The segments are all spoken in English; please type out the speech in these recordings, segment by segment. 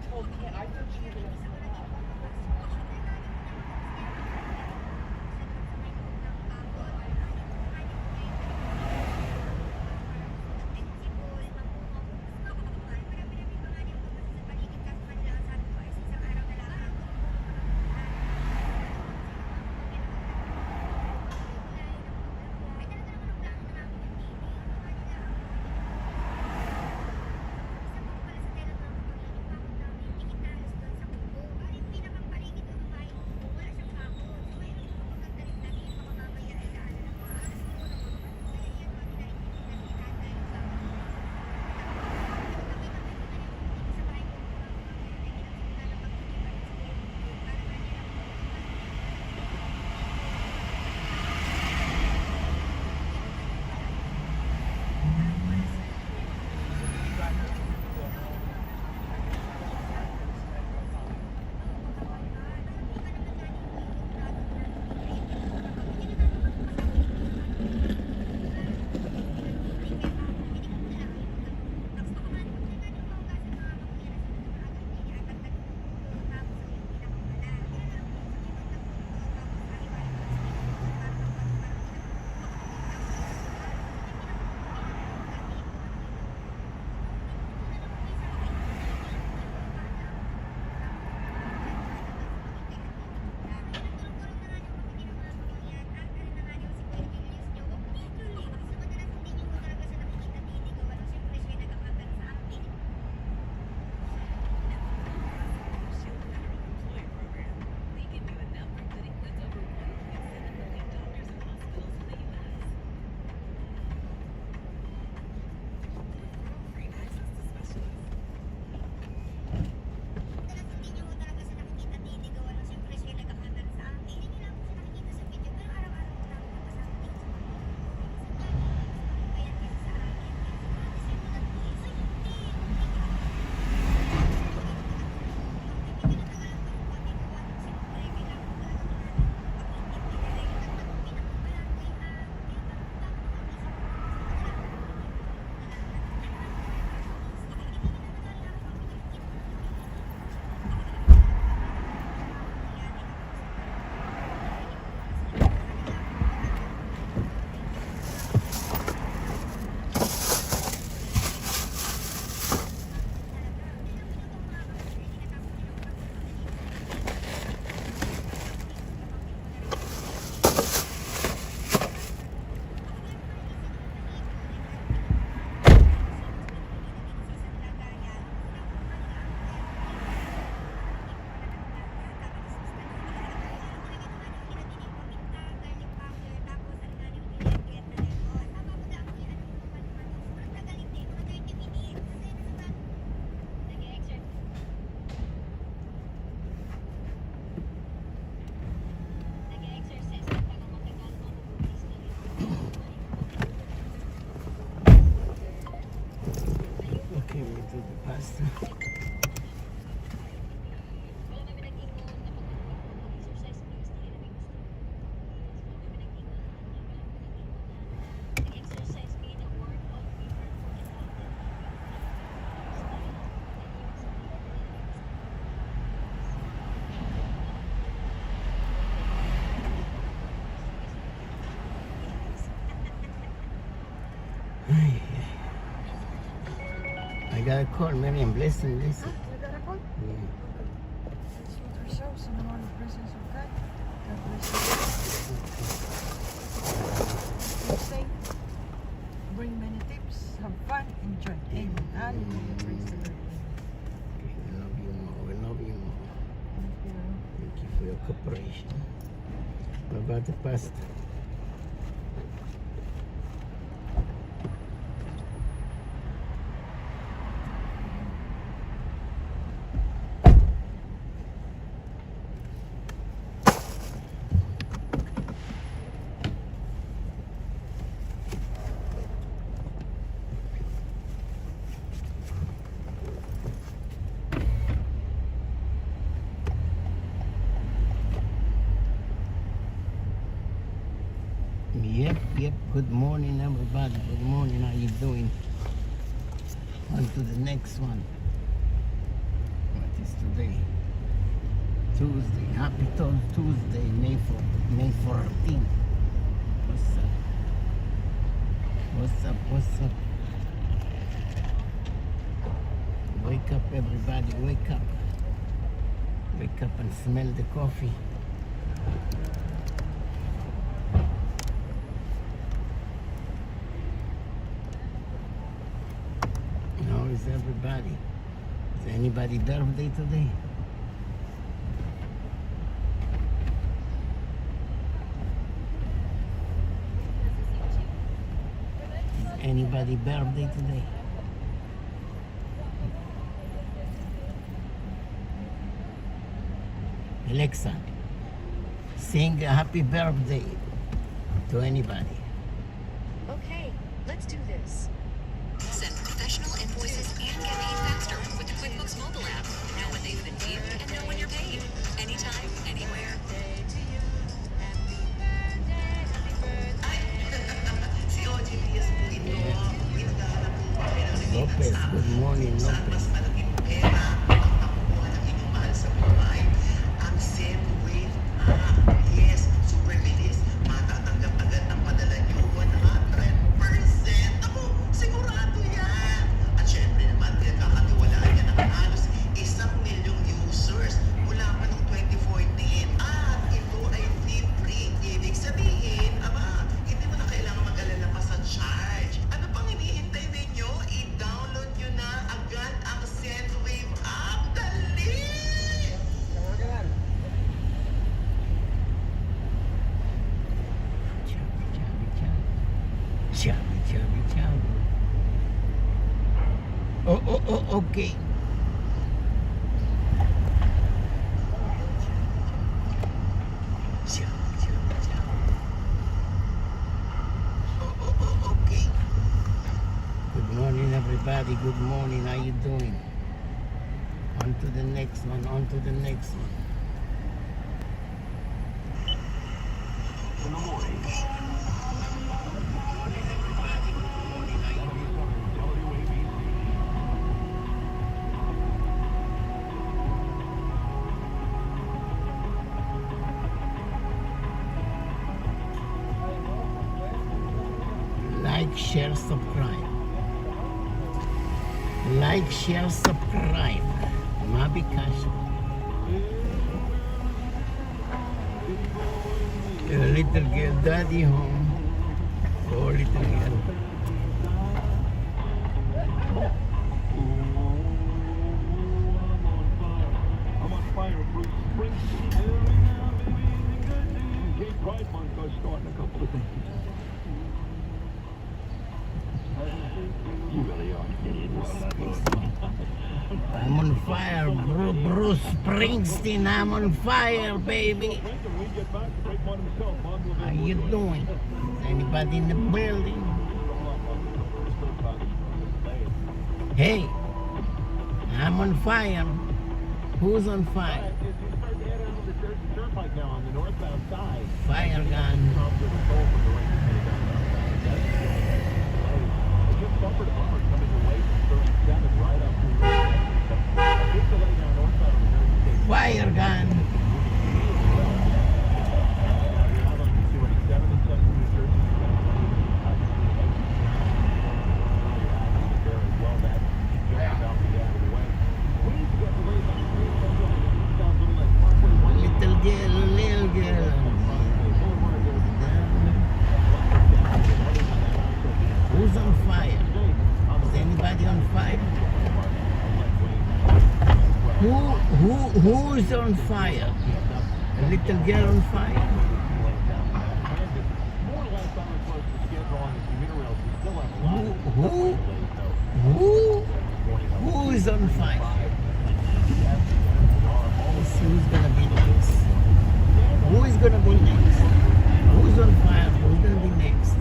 Okay, I thought you were gonna sign up. I got a call, Miriam. Listen. You got a call? Yeah. Suit yourselves in the holy presence of God. God bless you. Be safe. Bring many tips. Have fun. Enjoy. Amen. Hallelujah. Praise the Lord. Okay, we love you more. We love you more. Thank you. Thank you for your cooperation. What about the pastor? Yep. Good morning, everybody. Good morning. How you doing? On to the next one. is today? Tuesday. Happy Tuesday, May 14th. What's up? What's up? What's up? Wake up, everybody. Wake up. Wake up and smell the coffee. How is everybody? Is anybody birthday today? Is anybody birthday today? Alexa, sing a happy birthday to anybody. Okay, let's do this. Send professional invoices and get paid faster with the QuickBooks mobile app. Know when they've been due and know when you're paid. Anytime, anywhere. Lopez, good morning, Lopez. Chubby. Oh, okay. Okay. Good morning, everybody. Good morning. How you doing? On to the next one. On to the next one. In the morning. Like, share, subscribe. Like, share, subscribe. Mabi Kasha. Little girl, daddy home. Oh, little girl. I'm on fire, Bruce Springsteen. Gay Pride Month are starting a couple of things. You really are. I'm on fire, Bruce Springsteen. I'm on fire, baby. How you doing? Is anybody in the building? Hey, I'm on fire. Who's on fire? Fire gun. Fire gun. Little girl. Who's on fire? Is anybody on fire? Who is on fire? A little girl on fire? Who is on fire? Let's see who's gonna be next. Who is gonna be next? Who's on fire? Who's gonna be next?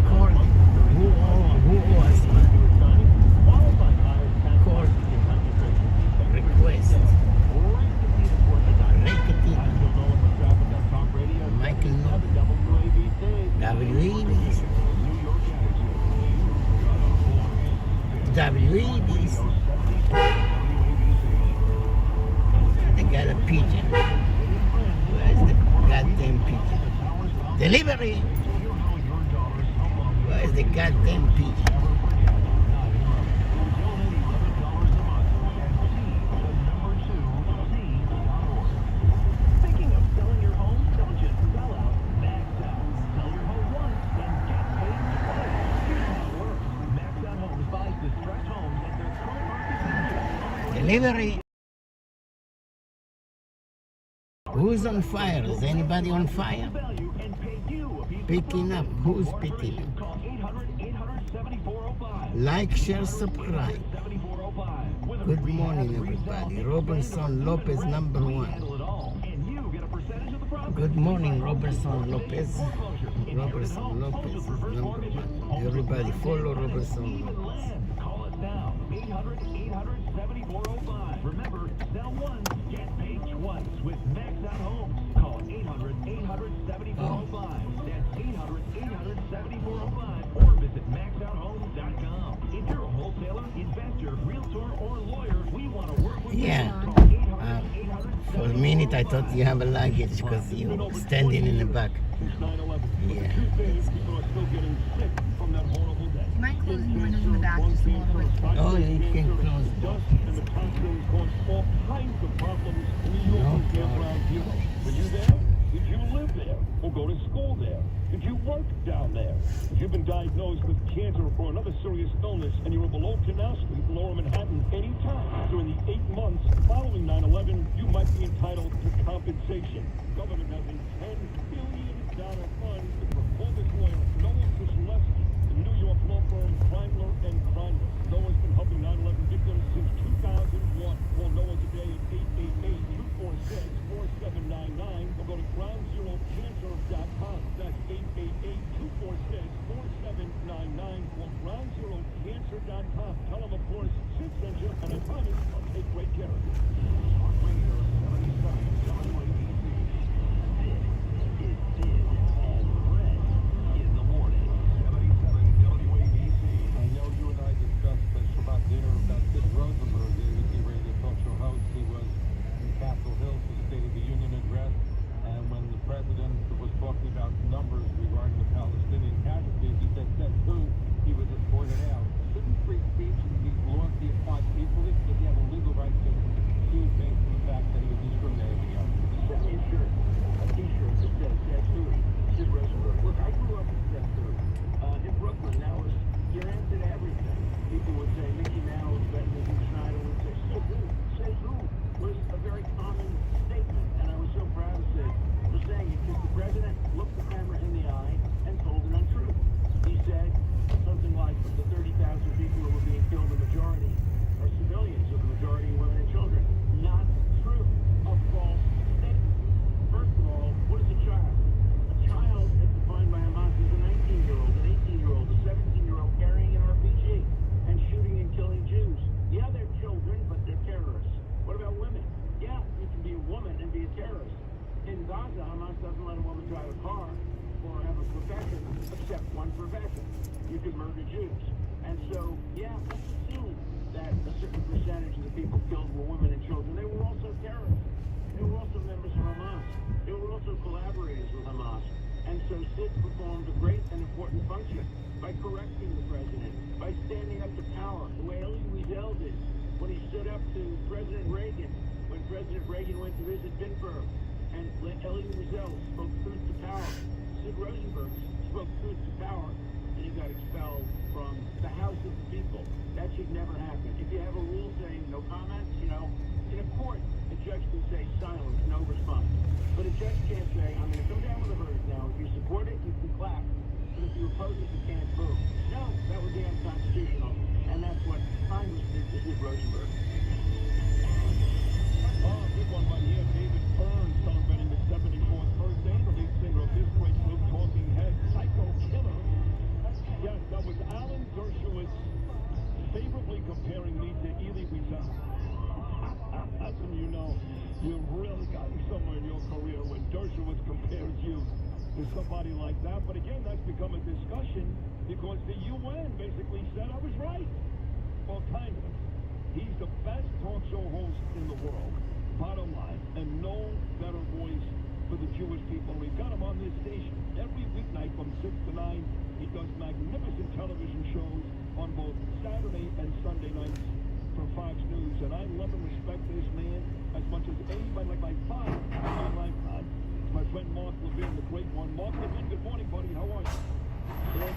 Cordy. Who was, man? Cordy. Request. Rekatina. Michael Noble. WEBs. WEBs. pigeon? Where's the goddamn pigeon? Delivery! Where's the goddamn pigeon? Thinking of selling your home? Don't just sell out. Max out. Sell your home once and get paid twice. Here's how it works. Max Out Homes buys distressed homes at their current market value. Delivery! Who's on fire? Is anybody on fire? Value and pay you a piece of Picking up. Who's picking up? Call 800-800-7405. Like, share, subscribe. 7405. With a Good free morning, ad-free everybody. sell, Robinson Lopez, number one. handle it all, and you get a percentage of the profit. Good morning, Robertson Lopez. Robertson Lopez is number one. Everybody follow Robertson Lopez. Call us now. 800-800-7405. Remember, sell once, get paid twice with Max Out Homes. Call 800-800-7405. That's 800-800-7405. Or visit maxouthomes.com. If you're a wholesaler, investor, realtor, or lawyer, we want to work with Yeah. you. For a minute, I thought you have a luggage because you're standing in the back. Since 9/11. Yeah. The truth is, people are still getting sick from that horrible day. Mind closing the windows in the back just a little bit? Oh, you can close the Dust and the toxins cause all kinds of problems in New York and around here. Were you there? Did you live there? Or go to school there? Did you work down there? If you've been diagnosed with cancer or another serious illness and you were below Canal Street in Lower Manhattan any time during the 8 months following 9/11, you might be entitled to compensation. Government has a $10 billion fund for this lawyer, Noah Kuslewski, the New York law firm Kreindler and Kreindler. Noah's been helping 9/11 victims since 2001. Call Noah today at 888-246-4799 or go to groundzeroccancer.com. That's 888-246-4799 or groundzeroccancer.com. Tell them, of course, Sid sent you, and I promise I'll take great care of you. I know you and I discussed this about dinner about Sid Rosenberg, the ABC radio talk show host. He was in Capitol Hill for the State of the Union address, and when the president was talking about numbers regarding the Palestinian casualties, he said, "Says who?" He was just pointed out. Shouldn't free speech be laws be applied equally because he had a legal right to sue based on the fact that he was discriminated against? Send me a shirt, a t-shirt that says Ted Hui, Sid Rosenberg. Look, I grew up in Ted Hui. In Brooklyn, that was your answer to everything. People would say Mickey Mouse, Benjamin Schneider would say, say who was a very common statement. And I was so proud of Sid for saying it because the president looked the cameras in the eye and told an untruth. He said something like the 30,000 people who were being killed, the majority are civilians, or the majority are women and children. Not true. A false statement. First of all, what is a child? A child, as defined by Hamas, is a 19-year-old, an 18-year-old, a 17-year-old carrying an RPG and shooting and killing Jews. Yeah, they're children, but they're terrorists. What about women? Yeah, you can be a woman and be a terrorist. In Gaza, Hamas doesn't let a woman drive a car or have a profession, except one profession. You can murder Jews. And so, yeah, let's assume that a certain percentage of the people killed were women and children. They were also terrorists. They were also members of Hamas. They were also collaborators with Hamas. And so Sid performed a great and important function by correcting the president, by standing up to power, the way Elie Wiesel did when he stood up to President Reagan, when President Reagan went to visit Pittsburgh, and Elie Wiesel spoke truth to power. Sid Rosenberg spoke truth to power, and he got expelled from the House of the People. That should never happen. If you have a rule saying no comments, in a court, a judge can say silence, no response. But a judge can't say, I'm going to come down with a verdict now. If you support it, you can clap. But if you oppose it, you can't boo. No, that would be unconstitutional. And that's what Congress did to Sid Rosenberg. Oh, good one right here. David Byrne celebrating the 74th birthday. The lead singer of this great group, Talking Heads, Psycho Killer. Yes, that was Alan Dershowitz favorably comparing me to Elie Wiesel. As you know, you've really gotten somewhere in your career when Dershowitz compares you to somebody like that. But again, that's become a discussion because the UN basically said I was right. Well, kind of. He's the best talk show host in the world. Bottom line, and no on this station. Every weeknight from 6 to 9, he does magnificent television shows on both Saturday and Sunday nights for Fox News. And I love and respect this man as much as anybody like my father in my lifetime. My friend Mark Levin, the great one. Mark Levin, good morning, buddy. How are you? Yes,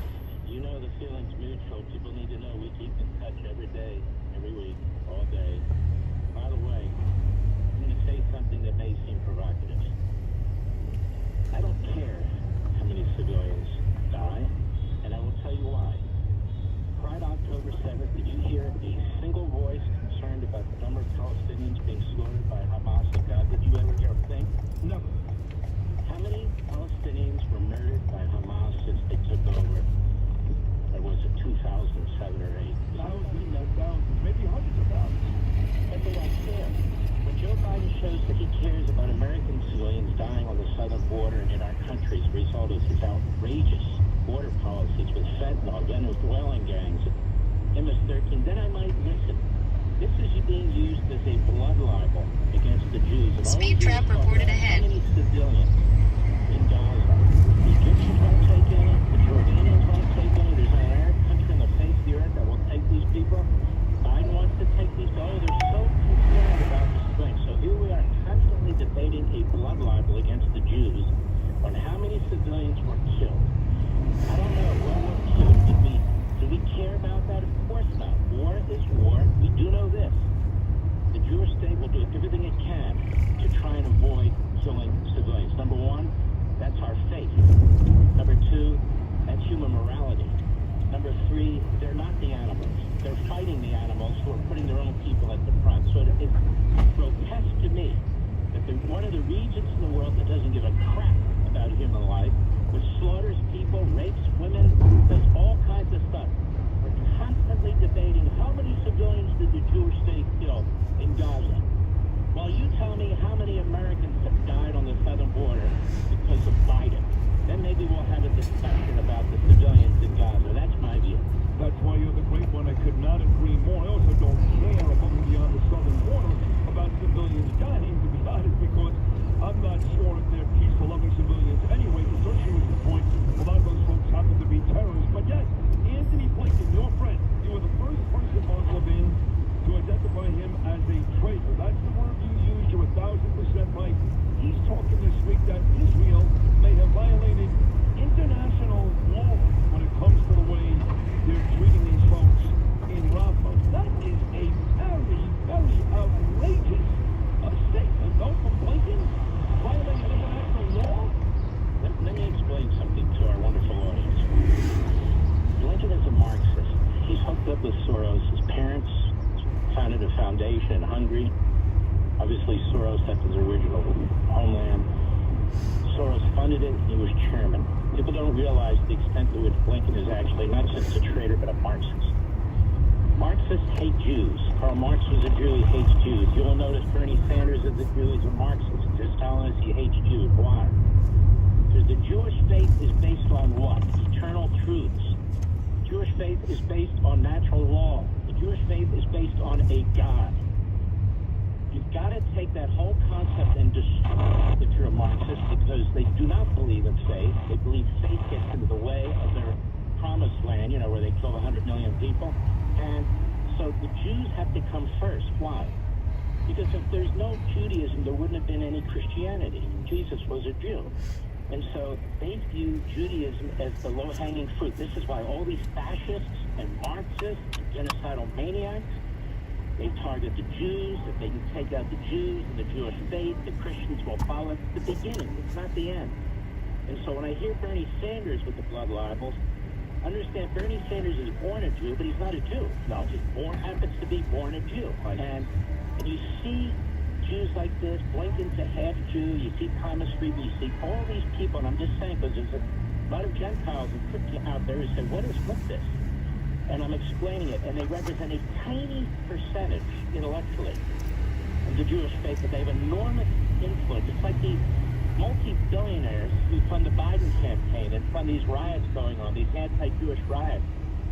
you know the feeling's mutual. People need to know we keep in touch every day, every week, all day. By the way, I'm going to say something that may seem provocative. I don't care how many civilians die, and I will tell you why. Prior to October 7th, did you hear a single voice concerned about the number of Palestinians being slaughtered by Hamas in Gaza? Did you ever hear a thing? Never. How many Palestinians were murdered by Hamas since they took over? Or was it 2007 or 8? Thousands, maybe hundreds of thousands. But they don't care. When Joe Biden shows that he cares about American civilians dying on the southern border and in our country as a result of his outrageous border policies with fentanyl, Venezuelan gangs, MS-13, then I might listen. This is being used as a blood libel against the Jews. And Speed trap reported ahead. How many civilians in Gaza? The Egyptians won't take any, the Jordanians won't take any. There's an Arab country on the face of the earth that will take these people. Biden wants to take these. Oh, they're so concerned about the civilians. So here we are constantly debating a blood libel against the Jews on how many civilians were killed. I don't know. Well, we're killed. Do we care about that? Of course not. War is war. We do know this. The Jewish state will do everything it can to try and avoid killing civilians. Number one, that's our faith. Number two, that's human morality. Number three, they're not the animals. They're fighting the animals who are putting their own people at the front. So it's grotesque to me that one of the regions in the world that doesn't give a crap about human life, which slaughters people, rapes women, does all kinds of stuff. We're constantly debating how many civilians did the Jewish state kill in Gaza. While you tell me how many Americans have died on the southern border because of Biden, then maybe we'll have a discussion about the civilians in Gaza. That's my view. That's why you're the great one. I could not agree more. I also don't care above and beyond the southern border about civilians dying, to be honest, because I'm not sure if they're peaceful, loving civilians anyway. Especially with the point, a lot of those folks happen to be terrorists. But yes, Anthony Blinken, your friend, you were the first person, Mark Levin, to identify him as a traitor. That's the word you used. You're 1,000% right. He's talking this week that Israel may have violated international law when it comes to the way they're treating these folks in Rafah. That is a very, very outrageous statement. No, from Blinken violating international law. Let me explain something to our wonderful audience. Blinken is a Marxist. He's hooked up with Soros. His parents founded a foundation in Hungary. Obviously, Soros, that's his original homeland. Soros funded it. He was chairman. People don't realize the extent to which Blinken is actually not just a traitor, but a Marxist. Marxists hate Jews. Karl Marx was a Jew. He hates Jews. You will notice Bernie Sanders is a Jew. He's a Marxist. He's just telling us he hates Jews. Why? Because the Jewish faith is based on what? Eternal truths. The Jewish faith is based on natural law. The Jewish faith is based on a God. You've got to take that whole concept and destroy it if you're a Marxist, because they do not believe in faith. They believe faith gets into the way of their promised land, you know, where they kill 100 million people. And so the Jews have to come first. Why? Because if there's no Judaism, there wouldn't have been any Christianity. Jesus was a Jew. And so they view Judaism as the low-hanging fruit. This is why all these fascists and Marxists, genocidal maniacs, they target the Jews. If they can take out the Jews and the Jewish faith, the Christians will follow. It's the beginning. It's not the end. And so when I hear Bernie Sanders with the blood libels, understand Bernie Sanders is born a Jew, but he's not a Jew. No, he's happens to be born a Jew. And you see Jews like this, Blinken's a half Jew, you see Thomas Friedman, you see all these people, and I'm just saying, because there's a lot of Gentiles and Christians out there who say, what is with this? And I'm explaining it, and they represent a tiny percentage intellectually of the Jewish faith, but they have enormous influence. It's like these multi-billionaires who fund the Biden campaign and fund these riots going on, these anti-Jewish riots.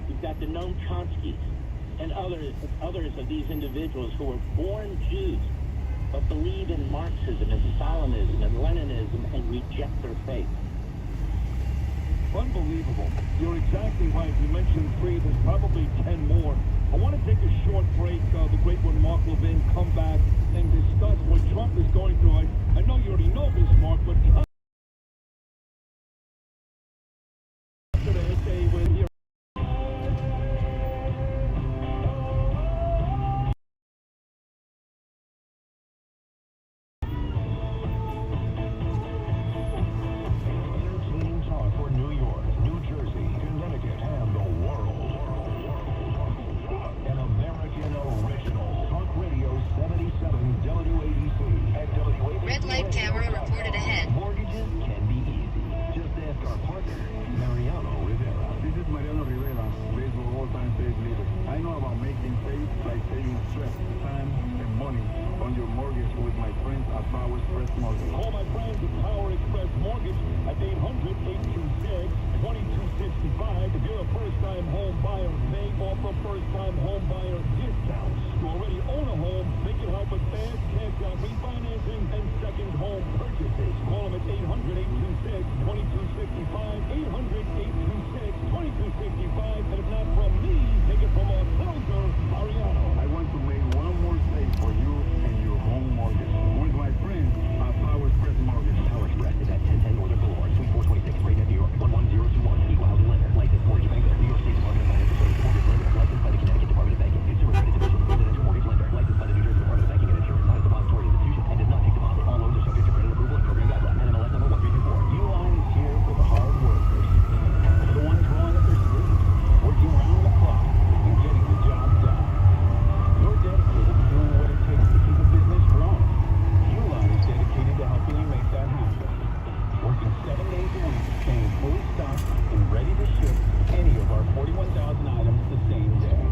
You've got the Noam Chomskys and others of these individuals who were born Jews, but believe in Marxism and Stalinism and Leninism and reject their faith. Unbelievable. You're exactly right. You mentioned 3. There's probably 10 more. I want to take a short break. The great one, Mark Levin, come back and discuss what Trump is going through. I know you already know this, Mark, but today they were here. Entertaining talk for New York, New Jersey, Connecticut, and the world. An American original. Talk Radio 77 WABC at WABC. Red light camera reported ahead. Mortgages can be easy. Just ask our partner, Mariano Rivera. This is Mariano Rivera, baseball all-time save leader. I know about making saves like saving stress, time, and money on your mortgage with my friends at Power Express Mortgage. Call my friends at Power Express Mortgage at 800-826-2265. If you're a first-time home buyer, they offer first-time home buyer discounts. You already own a home, they can help with fast cash out refinancing and second home purchases. Call them at 800-826-2265, 800-826-2265, and if not from me, take it from our closer, Mariano. I want to make one more save for you and your home mortgage with my friends at Power Express Mortgage. Power Express is at 1010 Northern Boulevard, Suite 426, Bradenton, New York, 11021. Equal housing lender. Licensed mortgage banker. New York State Department of Financial Services mortgage lender. Licensed by the Connecticut Department of Banking. Consumer Credit Division. Residential mortgage lender. Licensed by the New Jersey Department of Banking and Insurance. Not a depository institution and does not take deposit. All loans are subject to credit approval and program guidelines. NMLS number 1324. Uline is here for the hard workers. For the ones rolling up their sleeves, working around the clock, and getting the job done. You're dedicated to doing what it takes to keep a business growing. Uline is dedicated to helping you make that happen. Working 7 days a week, staying fully stocked and ready to ship any of our 41,000 items the same day.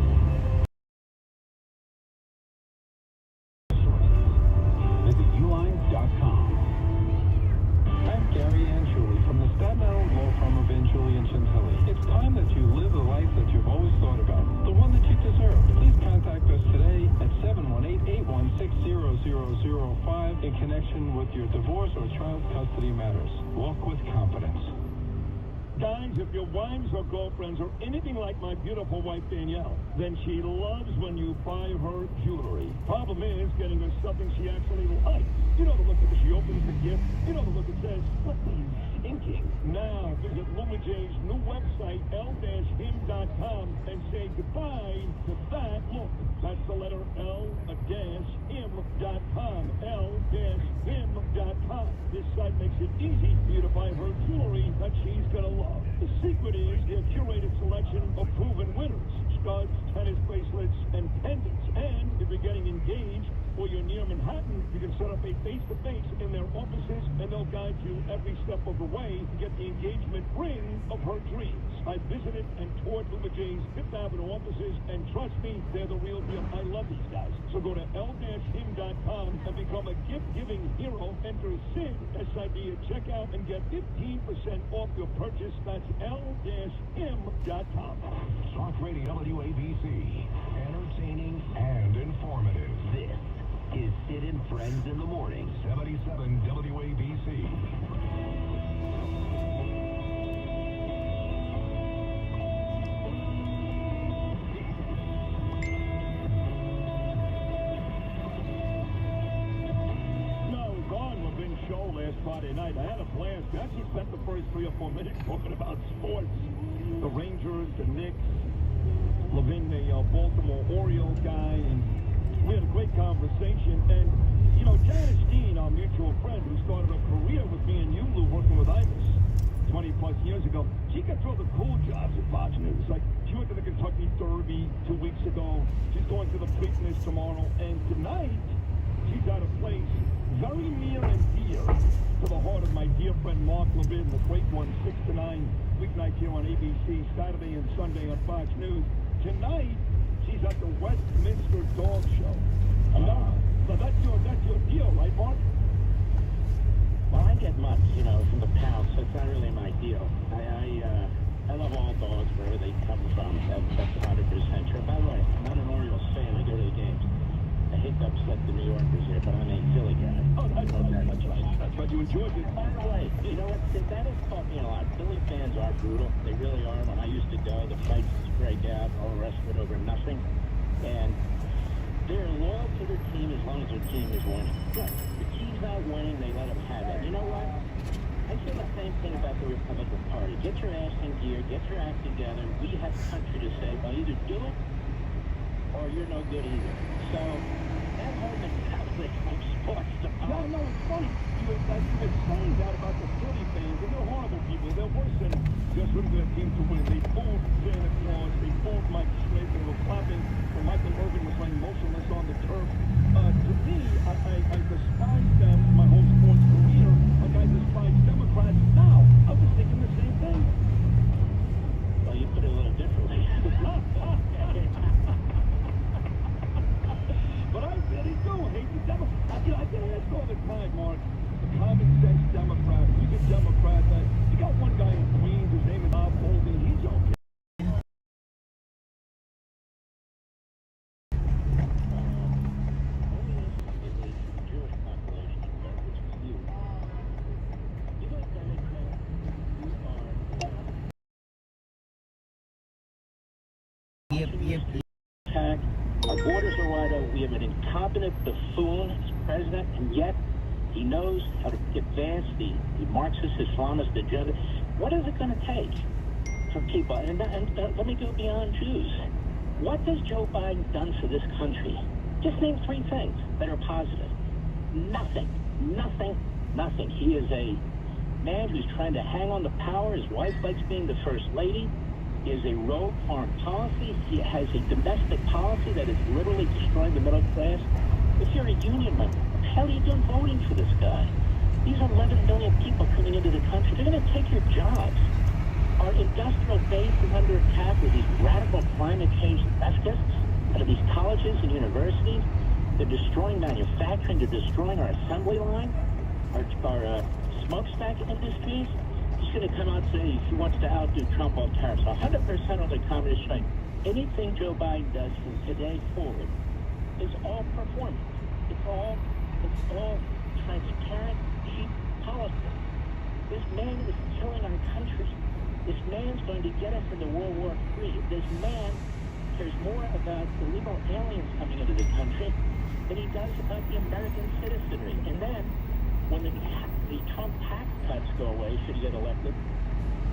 Visit uline.com. I'm Gary Anchuli from the Staten Island law firm of Anchuli and Chantilly. It's time that you live the life that you've always thought about, the one that you deserve. Please contact us today at 718-816-0005 in connection with your divorce or child custody matters. Walk with confidence. Guys, if your wives or girlfriends are anything like my beautiful wife Danielle, then she loves when you buy her jewelry. Problem is getting her something she actually likes. You know the look that she opens the gift. You know the look that says, "What are you thinking?" Now visit Lumajay's new website, l-him.com, and say goodbye to that look. That's the letter l-him.com, l-him.com. This site makes it easy for you to buy her jewelry that she's gonna love. The secret is their curated selection of proven winners, studs, tennis bracelets, and pendants. And if you're getting engaged or you're near Manhattan, you can set up a face-to-face in their offices, and they'll guide you every step of the way to get the engagement ring of her dreams. I visited and toured Lumajay's Fifth Avenue offices, and trust me, they're the real deal. I love these guys. So go to l-him.com and become a gift-giving hero. Enter SID, S-I-D, at checkout and get 15% off your purchase. That's l-him.com. Talk Radio WABC. Entertaining and informative. This is Sid and Friends in the Morning. 77 WABC. Show last Friday night. I had a blast. We actually spent the first 3 or 4 minutes talking about sports. The Rangers, the Knicks, Levin, the Baltimore Orioles guy, and we had a great conversation. And, you know, Janice Dean, our mutual friend who started a career with me and you, Lou, working with Ibis 20-plus years ago, she got through the cool jobs at Fox News. Like, she went to the Kentucky Derby 2 weeks ago. She's going to the Preakness tomorrow. And tonight, she's at a place very near and dear to the heart of my dear friend Mark Levin, the great one, 6 to 9, weeknights here on ABC, Saturday and Sunday on Fox News. Tonight, she's at the Westminster Dog Show. Now, that's your deal, right, Mark? Well, I get mutts, you know, from the pound, so it's not really my deal. I love all dogs, wherever they come from. That's 100% true. By the way, I'm not an Orioles fan. I go to the games. I hate to upset the New Yorkers here, but I'm a Philly guy. Oh, that's right. glad you enjoyed it. By the way, you know what? That has taught me a lot. Philly fans are brutal. They really are. When I used to go, the fights just break out, all the rest of it over nothing. And they're loyal to their team as long as their team is winning. Right. The team's not winning, they let them have it. You know what? I say the same thing about the Republican Party. Get your ass in gear, get your act together. We have the country to say, well, either do it or you're no good either. So that whole mentality from sports to No, it's funny. You were saying that about the Philly fans, and they're horrible people. They're worse than just rooting for their team to win. They fooled Santa Claus. They fooled Mike Smith. They were clapping when Michael Irvin was laying motionless on the turf. To me, I despise them my whole sports career. Like I despise Democrats now. I was thinking the same thing. Well, you put it a little differently. But I really do hate the Democrats. I get asked all the time, Mark. The common sense Democrat. Who's a Democrat? You got one guy in Queens. His name is Bob Holden. He's okay. Yep. Our borders are wide open. We have an incompetent buffoon as president, and yet he knows how to advance the Marxist Islamist agenda. What is it going to take for people? And let me go beyond Jews. What has Joe Biden done for this country? Just name 3 things that are positive. Nothing. He is a man who's trying to hang on to power. His wife likes being the first lady. He has a rogue foreign policy. He has a domestic policy that is literally destroying the middle class. If you're a union member, what the hell are you doing voting for this guy? These are 11 million people coming into the country. They're going to take your jobs. Our industrial base is under attack with these radical climate change leftists out of these colleges and universities. They're destroying manufacturing. They're destroying our assembly line, our smokestack industries. He's going to come out and say he wants to outdo Trump on tariffs. 100% on the communist strike. Anything Joe Biden does from today forward is all performance. It's all transparent, cheap politics. This man is killing our country. This man's going to get us into World War III. This man cares more about illegal aliens coming into the country than he does about the American citizenry. And then, when the Trump tax cuts go away, should he get elected,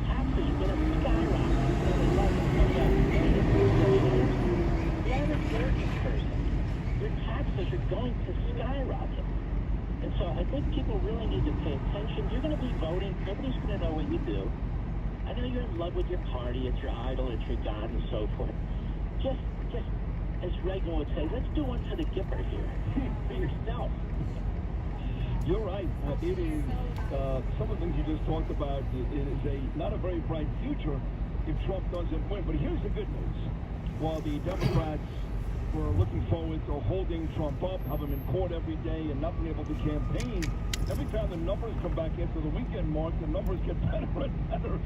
taxes are going to skyrocket. The average working person, your taxes are going to skyrocket. And so I think people really need to pay attention. You're going to be voting. Nobody's going to know what you do. I know you're in love with your party. It's your idol. It's your God and so forth. Just as Reagan would say, let's do one for the Gipper here. For yourself. You're right. It is, some of the things you just talked about, it is not a very bright future if Trump doesn't win. But here's the good news. While the Democrats were looking forward to holding Trump up, have him in court every day and not being able to campaign, every time the numbers come back after the weekend, Mark, the numbers get better and better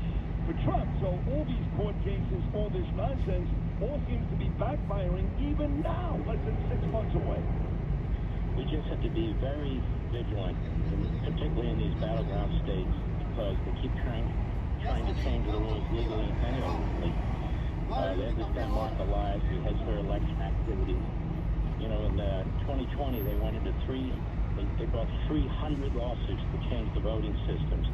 for Trump. So all these court cases, all this nonsense, all seems to be backfiring even now, less than 6 months away. We just have to be very vigilant, particularly in these battleground states, because they keep trying to change the rules legally and illegally. They have this guy, Mark Elias, who heads their election activities. You know, in 2020, they went into they brought 300 lawsuits to change the voting systems.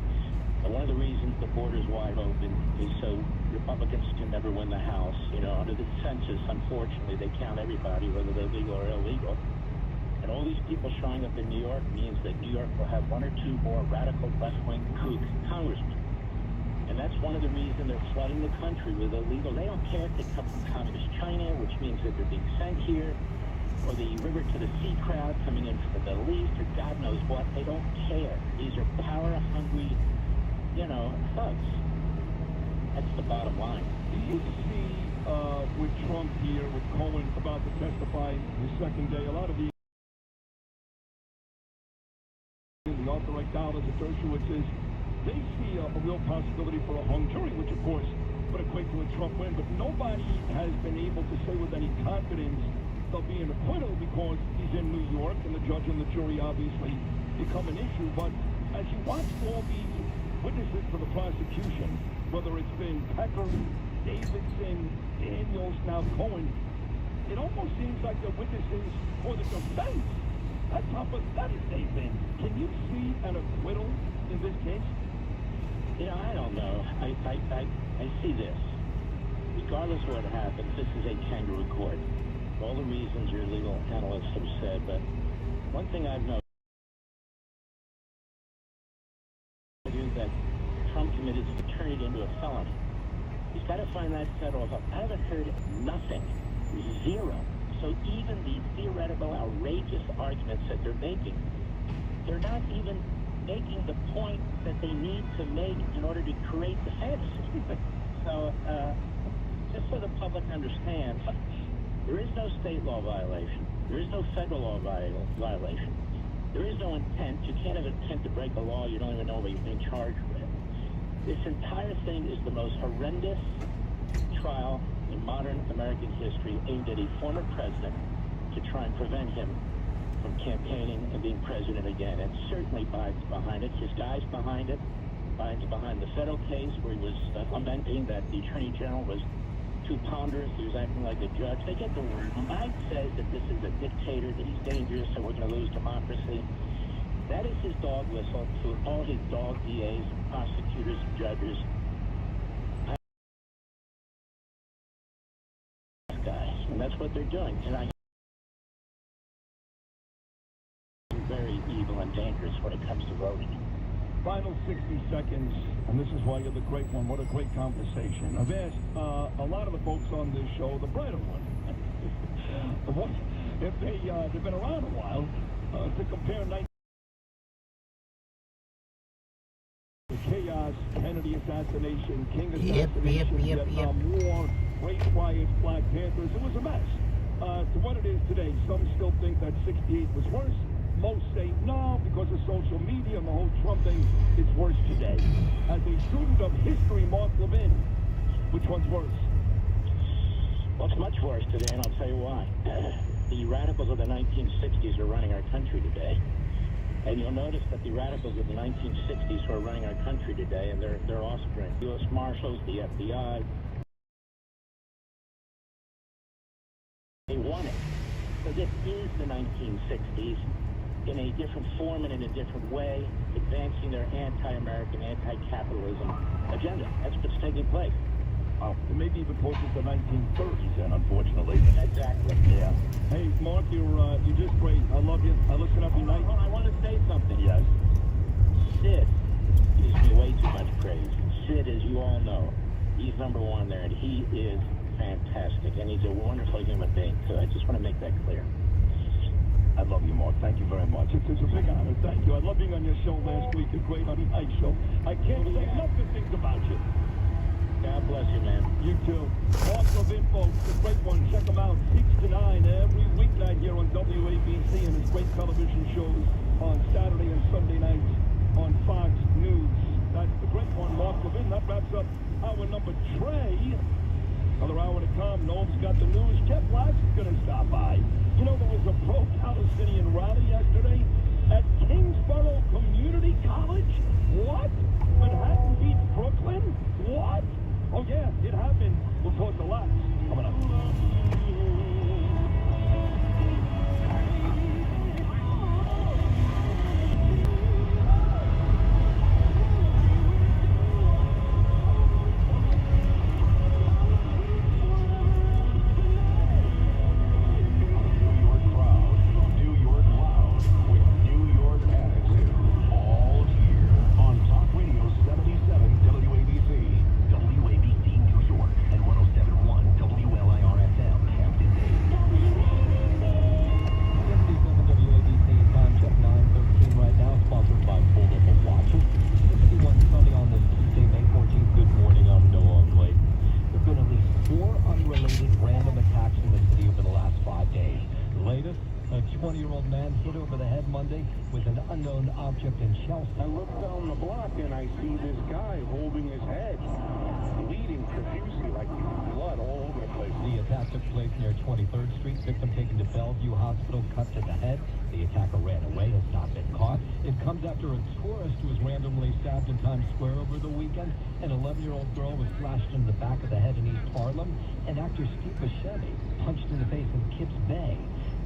And one of the reasons the border's wide open is so Republicans can never win the House. You know, under the census, unfortunately, they count everybody, whether they're legal or illegal. And all these people showing up in New York means that New York will have 1 or 2 more radical left-wing kook congressmen. And that's one of the reasons they're flooding the country with illegal. They don't care if they come from communist China, which means that they're being sent here, or the river to the sea crowd coming in from the Middle East, or God knows what. They don't care. These are power-hungry, thugs. That's the bottom line. Do you see with Trump here, with Cohen about to testify his second day, a lot of the orthodox dollars and Dershowitzes, they see a real possibility for a hung jury, which of course would equate to a Trump win, but nobody has been able to say with any confidence there'll be an acquittal because he's in New York and the judge and the jury obviously become an issue. But as you watch all these witnesses for the prosecution, whether it's been Pecker, Davidson, Daniels, now Cohen, it almost seems like the witnesses for the defense. That's how pathetic they've been. Can you see an acquittal in this case? You know, I don't know. I see this. Regardless of what happens, this is a kangaroo court. For all the reasons your legal analysts have said, but one thing I've noticed is that Trump committed to turn it into a felony. He's got to find that federal help. I haven't heard nothing. Zero. So even the theoretical, outrageous arguments that they're making, they're not even making the point that they need to make in order to create the fantasy. So, just so the public understands, there is no state law violation. There is no federal law violation. There is no intent. You can't have intent to break a law you don't even know what you're being charged with. This entire thing is the most horrendous trial in modern American history aimed at a former president to try and prevent him from campaigning and being president again. And certainly Biden's behind it. His guy's behind it. Biden's behind the federal case where he was lamenting that the attorney general was too ponderous. He was acting like a judge. They get the word. When Biden says that this is a dictator, that he's dangerous, and we're going to lose democracy, that is his dog whistle to all his dog DAs, prosecutors, and judges. Guys, and that's what they're doing. And I very evil and dangerous when it comes to voting. Final 60 seconds, and this is why you're the great one. What a great conversation. I've asked a lot of the folks on this show, the brighter one, if they've been around a while, to compare the chaos, Kennedy assassination, King assassination, Vietnam War, race riots, Black Panthers. It was a mess. To what it is today, some still think that 68 was worse. Most say no, because of social media and the whole Trump thing, it's worse today. As a student of history, Mark Levin, which one's worse? Well, it's much worse today, and I'll tell you why. The radicals of the 1960s are running our country today. And you'll notice that the radicals of the 1960s who are running our country today, and their offspring, U.S. Marshals, the FBI, they want it. So this is the 1960s in a different form and in a different way, advancing their anti-American, anti-capitalism agenda. That's what's taking place. Oh, it may be even closer to the 1930s then, unfortunately. Exactly. Yeah. Hey, Mark, you're just great. I love you. I listen every night. Hold on, I want to say something. Yes. Sid gives me way too much praise. Sid, as you all know, he's number one there, and he is fantastic, and he's a wonderful human being, too. I just want to make that clear. I love you, Mark. Thank you very much. It's a big honor. Thank you. I love being on your show last week. A great on the night show. I can't say enough good things about you. God bless you, man. You too. Mark Levin, folks, the great one. Check him out 6 to 9 every weeknight here on WABC and his great television shows on Saturday and Sunday nights on Fox News. That's the great one, Mark Levin. That wraps up hour number. Trey. Another hour to come. Noam's got the news. Jeff Black's going to stop by. You know, there was a pro-Palestinian rally yesterday at Kingsborough Community College. What? Manhattan beats Brooklyn? What? Oh, yeah, it happened. We'll talk a lot coming up. I look down the block and I see this guy holding his head, bleeding profusely, like blood all over the The attack took place near 23rd Street. Victim taken to Bellevue Hospital, cut to the head. The attacker ran away, has not been caught. It comes after a tourist was randomly stabbed in Times Square over the weekend. An 11-year-old girl was slashed in the back of the head in East Harlem. And actor Steve Buscemi punched in the face in Kips Bay.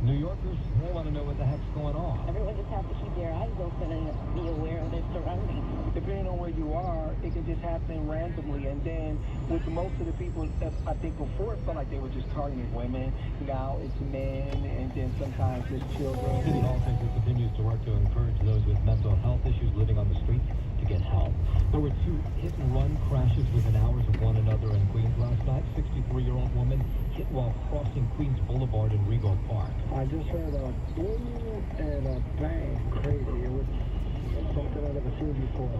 New Yorkers, they want to know what the heck's going on. Everyone just has to keep their eyes open and be aware of their surroundings. Depending on where you are, it can just happen randomly. And then with most of the people, I think before it felt like they were just targeting women. Now it's men, and then sometimes it's children. City Hall says it continues to work to encourage those with mental health issues living on the streets to get help. There were 2 hit-and-run crashes within hours of one another in Queens last night. 63-year-old woman hit while crossing Queens Boulevard in Regal Park. I just heard a boom and a bang, crazy. It was something I've never seen before.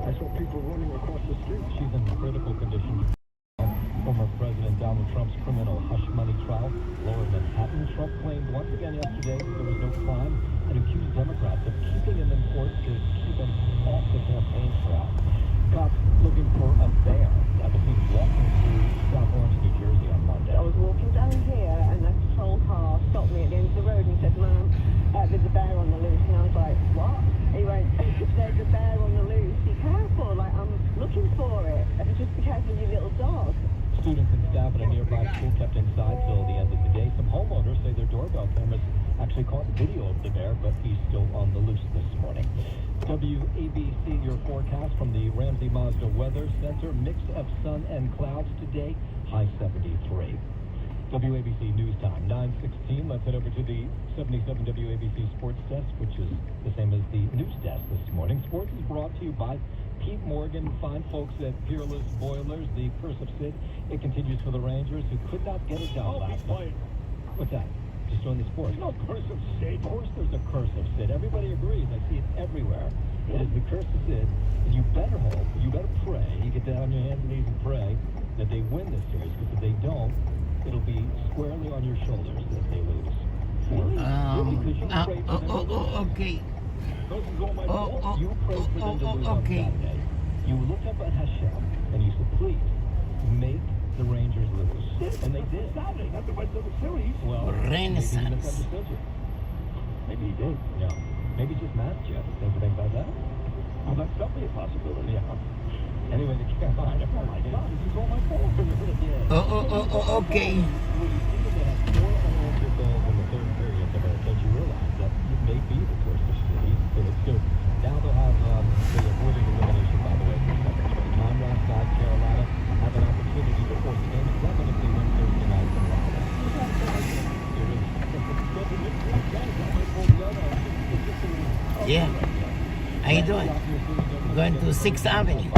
I saw people running across the street. She's in critical condition. Former President Donald Trump's criminal hush money trial, Lower Manhattan. Trump claimed once again yesterday that there was no crime and accused Democrats of keeping him in court to keep him off the campaign trail. Cops looking for a bear that was seen walking through South Orange, New Jersey on Monday. I was walking down here and a patrol car stopped me at the end of the road and said, "Ma'am, there's a bear on the loose." And I was like, "What?" He went, "There's a bear on the loose. Be careful, like I'm looking for it. And just be careful of your little dog." Students and staff at a nearby school kept inside till the end of the day. Some homeowners say their doorbell cameras actually caught video of the bear, but he's still on the loose this morning. WABC, your forecast from the Ramsey Mazda Weather Center. Mix of sun and clouds today, high 73. WABC News Time, 9:16. Let's head over to the 77 WABC Sports Desk, which is the same as the news desk this morning. Sports is brought to you by Pete Morgan, fine folks at Peerless Boilers. The curse of Sid, it continues for the Rangers, who could not get it done last night. What's that? Just doing the sports. No curse of Sid. Of course there's a curse of Sid. Everybody agrees. I see it everywhere. It is the curse of Sid, and you better hope, you better pray, you get down on your hands and knees and pray that they win this series, because if they don't, it'll be squarely on your shoulders if they lose. Okay. You prayed for them to lose on okay. Saturday. You looked up at Hashem and you said, please, make the Rangers lose. And they did. Saturday, not the rest of the series. Well, Renaissance. maybe he misunderstood you. Maybe he did. Yeah. Maybe just mad at you. Think about that? Well, that's definitely a possibility. Yeah. Anyway, the campaign. Oh my God, this is all my fault. Yeah. Okay. Well, you see that they had 4 unanswered goals in the third period. Don't you realize that it may be the curse of City? So now they'll have they avoided elimination, by the way, for the second straight time last night. Carolina have an opportunity to force game 7 if they win Thursday night from Raleigh. Yeah. How you doing? Going to 6th Avenue.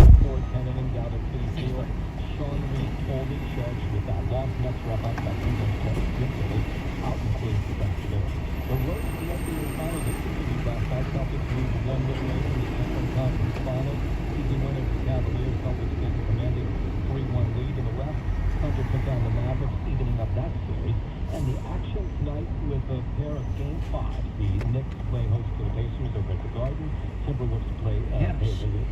Took down the Mavericks, evening up that series. And the action tonight with a pair of Game 5. The Knicks play host to the Pacers over at the Garden. Timberwolves play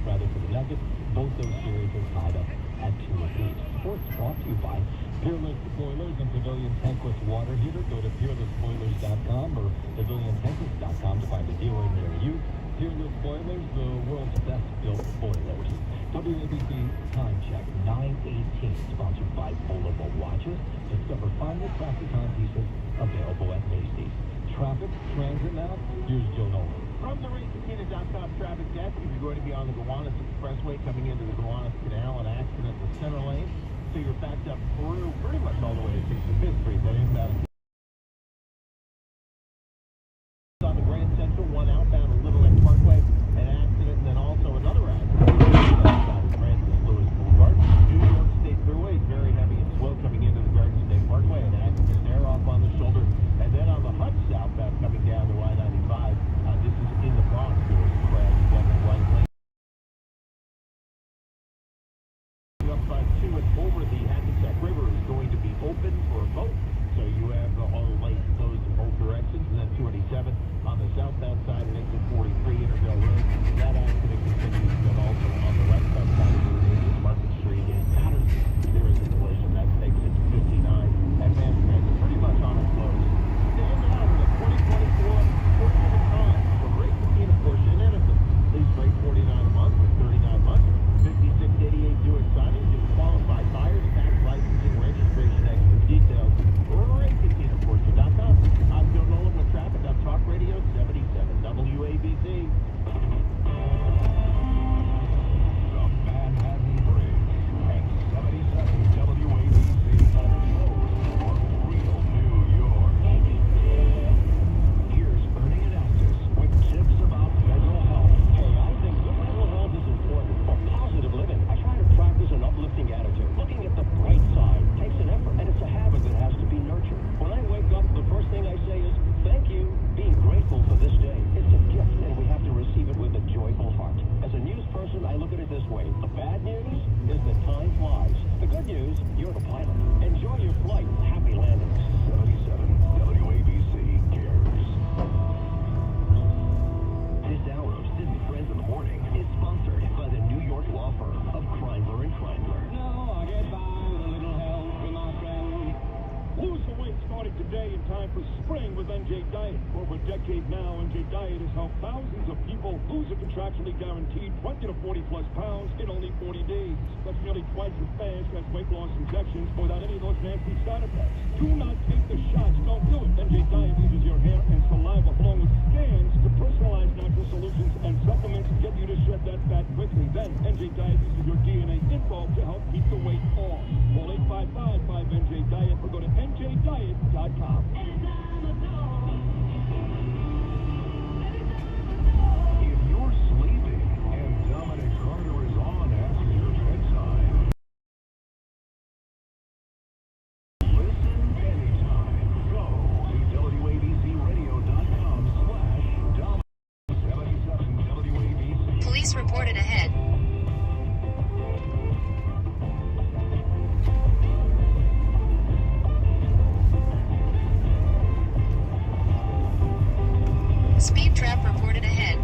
rather to the Nuggets. Both those series are tied up at 2 apiece. Sports brought to you by Peerless Boilers and Pavilion Tankless Water Heater. Go to peerlessboilers.com or paviliontankless.com to find a dealer near you. Peerless Boilers, the world's best built boilers. WABC Time Check 9:18, sponsored by Bolivar Watches. Discover finely crafted timepieces available at Macy's. Traffic, transit now, here's Joe Nolan. From the Racine.com traffic desk, if you're going to be on the Gowanus Expressway coming into the Gowanus Canal, an accident in the center lane, so you're backed up through pretty much all the way to 65th Street. That inbound on the Grand Central, one outbound at Little Lake Parkway, an accident, and then also another accident outside of Francis Lewis Boulevard. New York State Thruway is very heavy and slow coming into the Garden State Parkway, an accident there off on the shoulder, and then on the Hutch southbound coming down to I-95. This is in the Bronx. There was a crash again in right lane. Up 2 and over the Hackensack River is going to be open for a boat, so you have Listen, I look at it this way. The bad news is that time flies. The good news, you're the pilot. Enjoy your flight. Happy landings. 77 WABC cares. This hour of Sid and Friends in the Morning is sponsored by the New York law firm of Kreindler and Kreindler. No, I get by with a little help from my friend. Lose the weight starting today in time for spring with NJ Diet. For over a decade now, NJ Diet has helped thousands of people lose a contractually guaranteed 20 to 40 plus pounds in only 40 days. That's nearly twice as fast as weight loss injections without any of those nasty side effects. Do not take the shots. Don't do it. NJ Diet uses your hair and saliva along with scans to personalize natural solutions and supplements to get you to shed that fat quickly. Then NJ Diet uses your DNA info to help keep the weight off. Call 855-5NJ-DIET or go to njdiet.com. If you're sleeping and Dominic Carter is on after your bedtime, listen anytime. Go to WABCRadio.com/Dominic77 WABC. Police reported ahead. Speed trap reported ahead.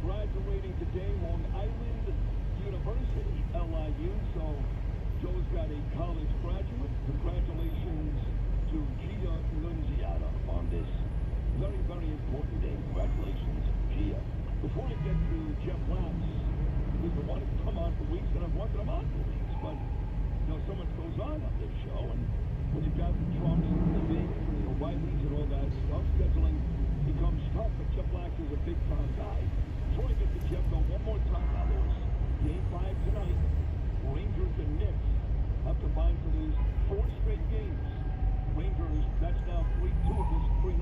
Graduating today, Long Island University, LIU. So Joe's got a college graduate. Congratulations to Gia Nunziata on this very, very important day. Congratulations, Gia. Before I get to Jeff Lance, because I wanted to come on for weeks, and I've wanted him on for weeks, but you know, so much goes on this show, and when you've got the Trumps and the Bigs and the O'Reillys and all that stuff, scheduling becomes tough, but Jeff Lance is a big-time guy. Before I get to Jeff, go one more time on this. Game 5 tonight. Rangers and Knicks have combined for these 4 straight games. Rangers, that's now 3-2. It was 3-0.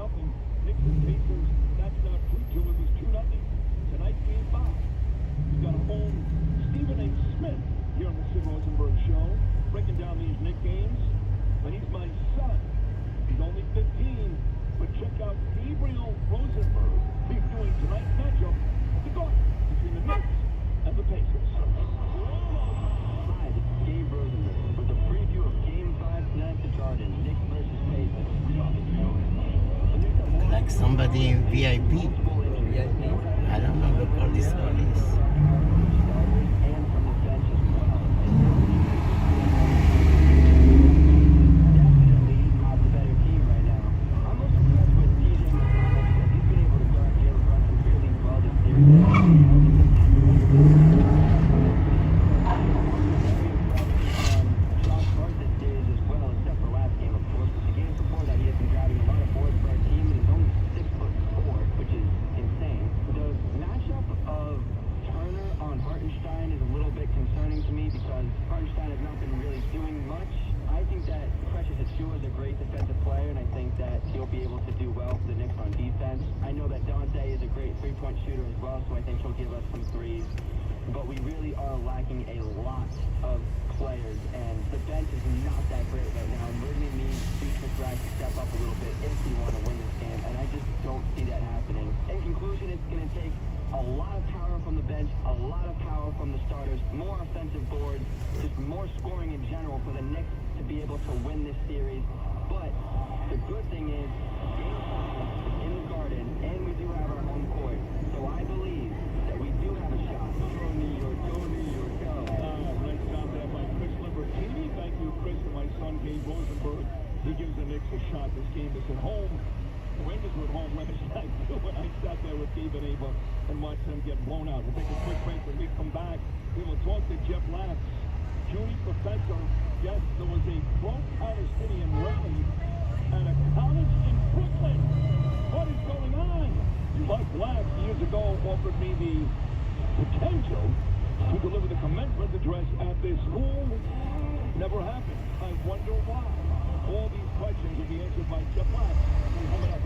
Knicks and Pacers, that's now 2-2. It was 2-0. Tonight, game 5. We've got a home Stephen A. Smith here on the Sid Rosenberg Show, breaking down these Knicks games. And he's my son. He's only 15. But check out Gabriel Rosenberg. He's doing tonight's matchup, the guard between the Knicks and the Pacers. Hi, this is Gabe Rosenberg with a preview of Game 5 tonight at the Garden, Knicks versus Pacers. Like somebody in VIP. I don't know the police. Shooter as well, so I think he'll give us some threes. But we really are lacking a lot of players, and guys to step up a little bit if you want to win this game, and I just don't see that happening. In conclusion, it's going to take a lot of power from the bench, a lot of power from the starters, more offensive boards, just more scoring in general for the Knicks to be able to win this series. But the good thing is, game 5 in the Garden, and we do have our home court. So I believe that we do have a shot. Go New York, go New York, go. Nice job there by Chris Lambertini. Thank you, Chris, and my son, Gabe Rosenberg. He gives the Knicks a shot. This game is at home. The Rangers were at home last night, too, and I sat there with Gabe and Ava and watched them get blown out. We'll take a quick break. When we come back, we will talk to Jeff Latz, CUNY professor. Yes, there was a pro-Palestinian rally at a college in Brooklyn. What is going on? Mike Latz years ago offered me the potential to deliver the commencement address at this school. Never happened. I wonder why. All these questions will be answered by Jeff Latz. Coming up.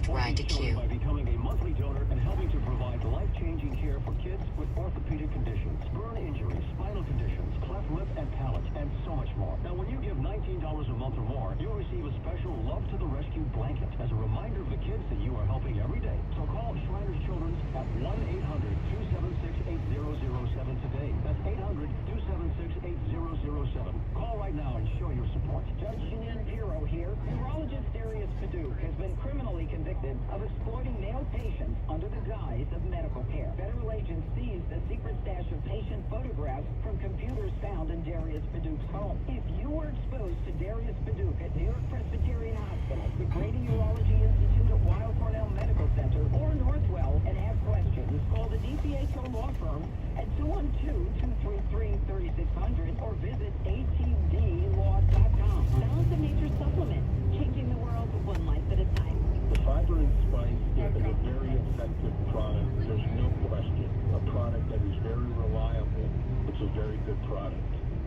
Ride to Q. By becoming a monthly donor and helping to provide life-changing care for kids with orthopedic conditions, burn injuries, spinal conditions, cleft lip and palate, and so much more. Now, when you give $19 a month or more, you'll receive a special Love to the Rescue blanket as a reminder of the kids that you are helping every day. So call Shriners Children's at 1-800-276-8007 today. That's 800-276-8007. Call right now and show your support. Judge Jeanine Pirro here. Urologist Darius Paduch has been criminally convicted of exploiting male patients under the guise of medical care. Federal agents seized a secret stash of patient photographs from computers found in Darius Paduch's home. If you were exposed to Darius Paduch at New York Presbyterian Hospital, the Grady Urology Institute at Weill Cornell Medical Center, or Northwell, and have questions, call the DPHO law firm at 212-233-3600 or visit atdlaw.com. Balance of Nature Supplement, changing the world one life at a time. The fiber and spice is a very effective product. There's no question. A product that is very reliable. It's a very good product.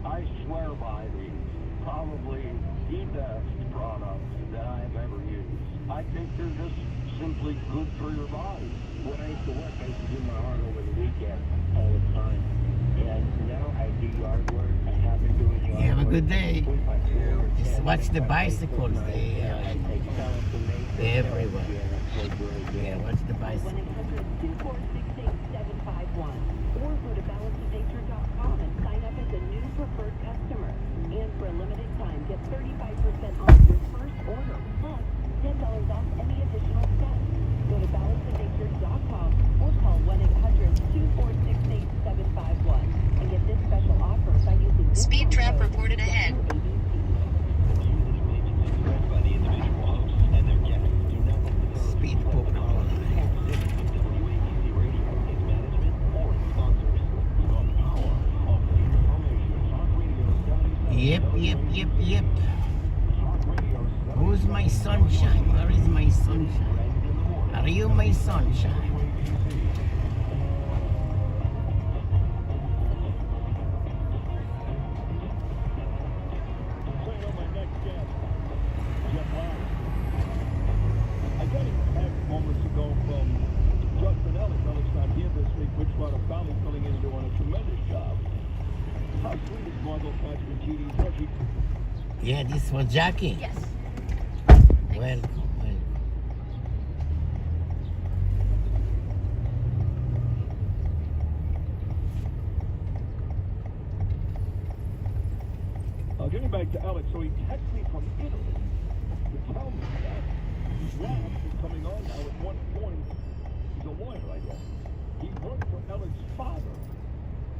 I swear by these. Probably the best products that I've ever used. I think they're just simply good for your body. When I used to work, I used to do my art over the weekend all the time. And now I do yard work. I have been doing yard work. You have a good day. With my kids. Just watch the bicycles. They're everywhere. Yeah, watch the bicycles. 1-800-246-8751 or go to balanceofnature.com and sign up as a new preferred customer. And for a limited time, get 35% off your first order. Plus, $10 off any additional spend. Go to balanceofnature.com or call 1-800-246-8751 and get this special offer by using Speed trap code reported ahead. WABC. Speed poke all night. Yep. Who's my sunshine? Where is my sunshine? Are you my sunshine? Saying on my next guest, Jeff Lowry. I got a text moments ago from Justin Ellis. Ellis not here this week, which brought a family filling in and doing a tremendous job. How sweet is Margot Patrick GD's Reggie? Yeah, this was Jackie. Yes. Welcome. Getting back to Alex, so he texted me from Italy to tell me that Rob is coming on now. At one point, he's a lawyer, I guess. He worked for Alex's father,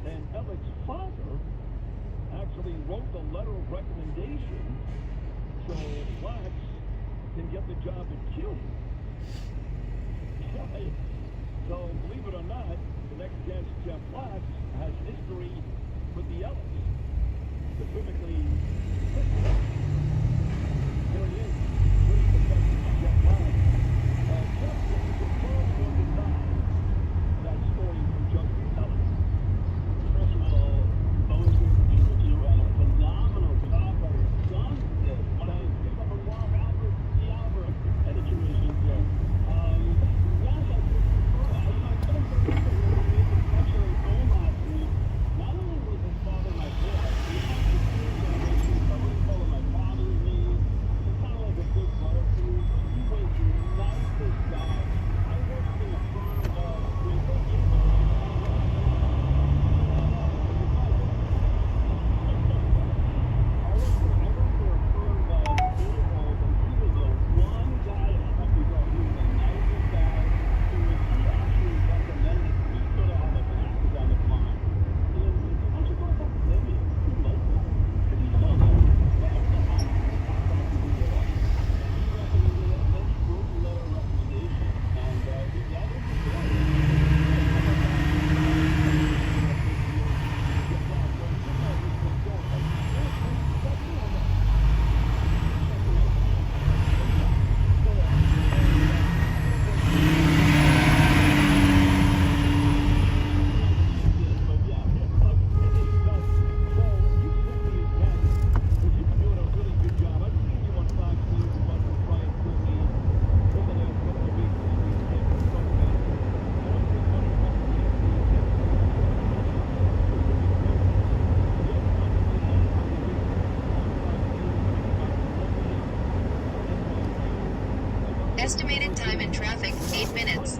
and Alex's father actually wrote the letter of recommendation so Wax can get the job at Q. So, believe it or not, the next guest, Jeff Wax, has history with the Ellis. Specifically, here he is. Here's the president, Jeff Wax. Jeff, can you confirm or deny that story from Justin Ellis? First of all, always good to be with you and a phenomenal job by your son. Yes, when I pick up a Rob Albert, the Albert, and the tradition. Yes, I could confirm. I couldn't believe it when we made the connection on the phone last week. Not only was his father my boy, he had the two generations. I wouldn't call him my father's name. He's kind of like a big brother to me. He was the nicest guy. I worked in a firm Estimated time in traffic, 8 minutes.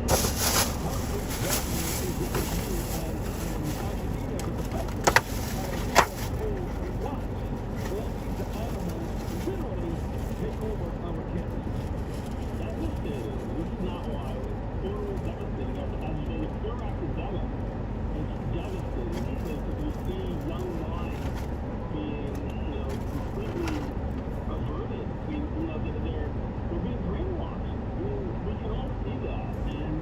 We're being brainwashed. We can all see that, and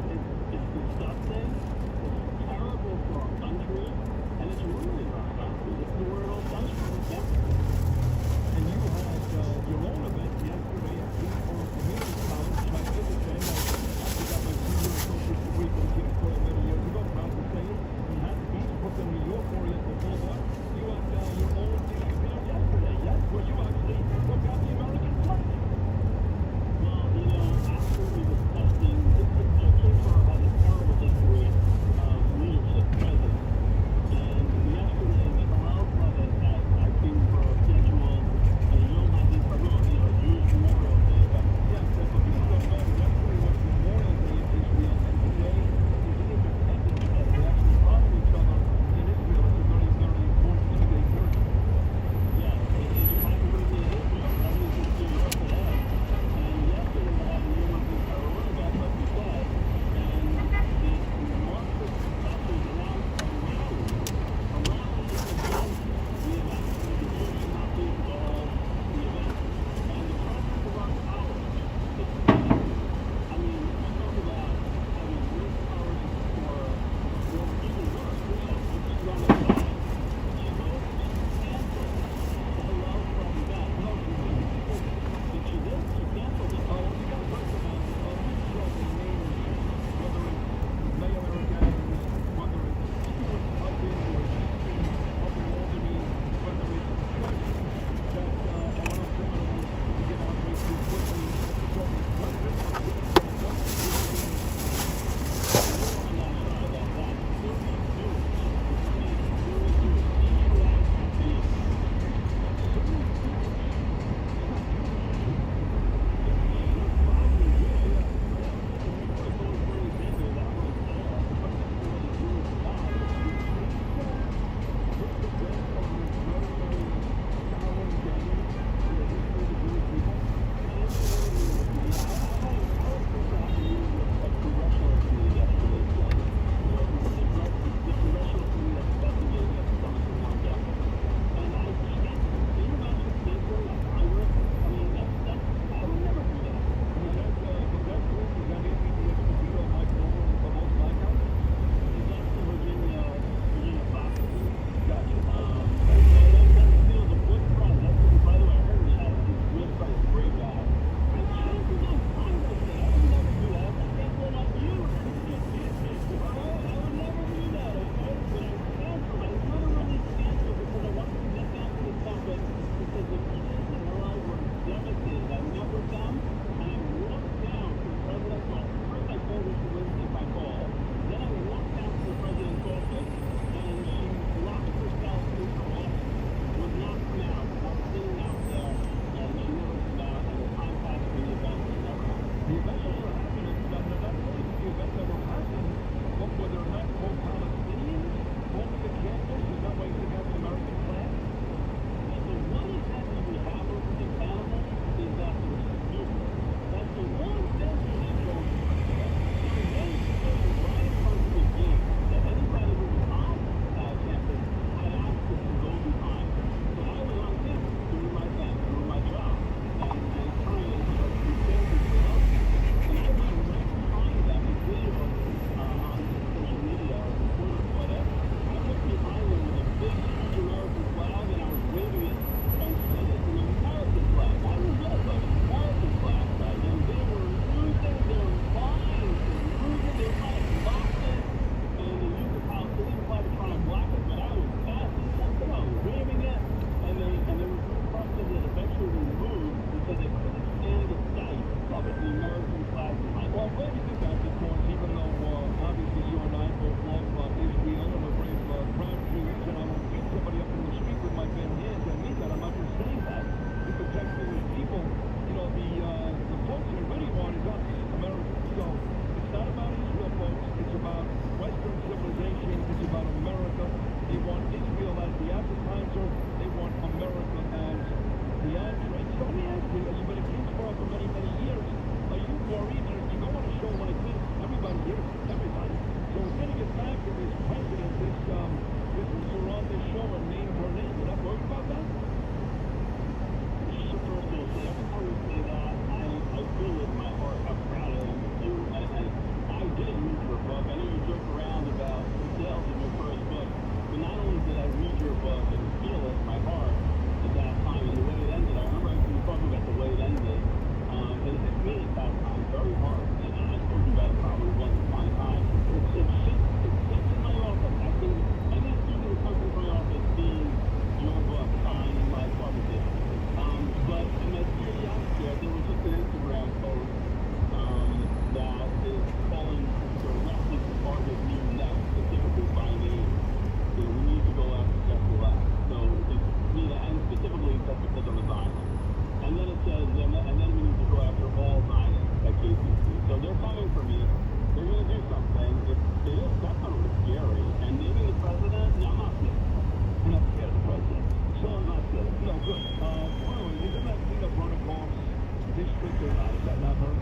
think is that not her?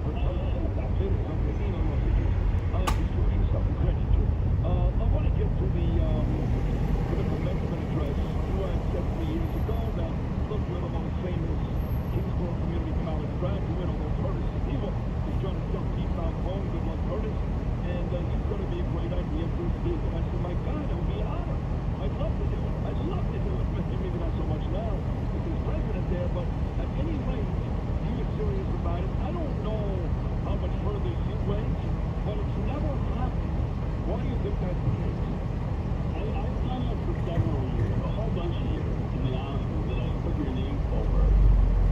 That's it. Okay, you know, he's doing something. Credit to. I want to get to the commencement address. You had said 3 years ago that, look, you're the most famous Kingsborough Community College graduate, although Curtis Steele is trying to jump deep down home. Good luck, Curtis. And he's going to be a great idea for his speech. And I said, my God, it would be an honor. I'd love to do it. I'd love to do it. Maybe not so much now with this president there, but at any rate, he was serious about it. I don't know how much further you went, but it's never happened. Why do you think that's the case? I've done it for several years, a whole bunch of years, to be honest with you, that I put your name forward.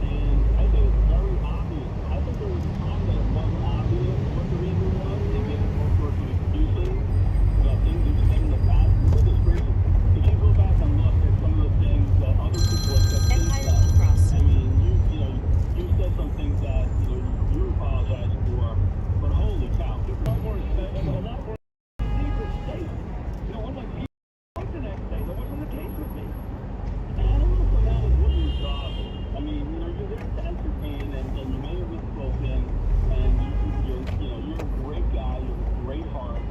And I think it's very obvious. I think there was a time that it wasn't obvious what the reason was. They made it all sorts of excuses about things you've said in the past. For this reason, if you go back and look at some of the things that other people have said since then, I mean, you said some things that, you apologized for, but holy cow, there's a lot more, secret state. Unlike people the next day, that wasn't the case with me. And I don't know if that is what your job is. I mean, you're there to entertain, and you may have been spoken, and you're a great guy, you have a great heart,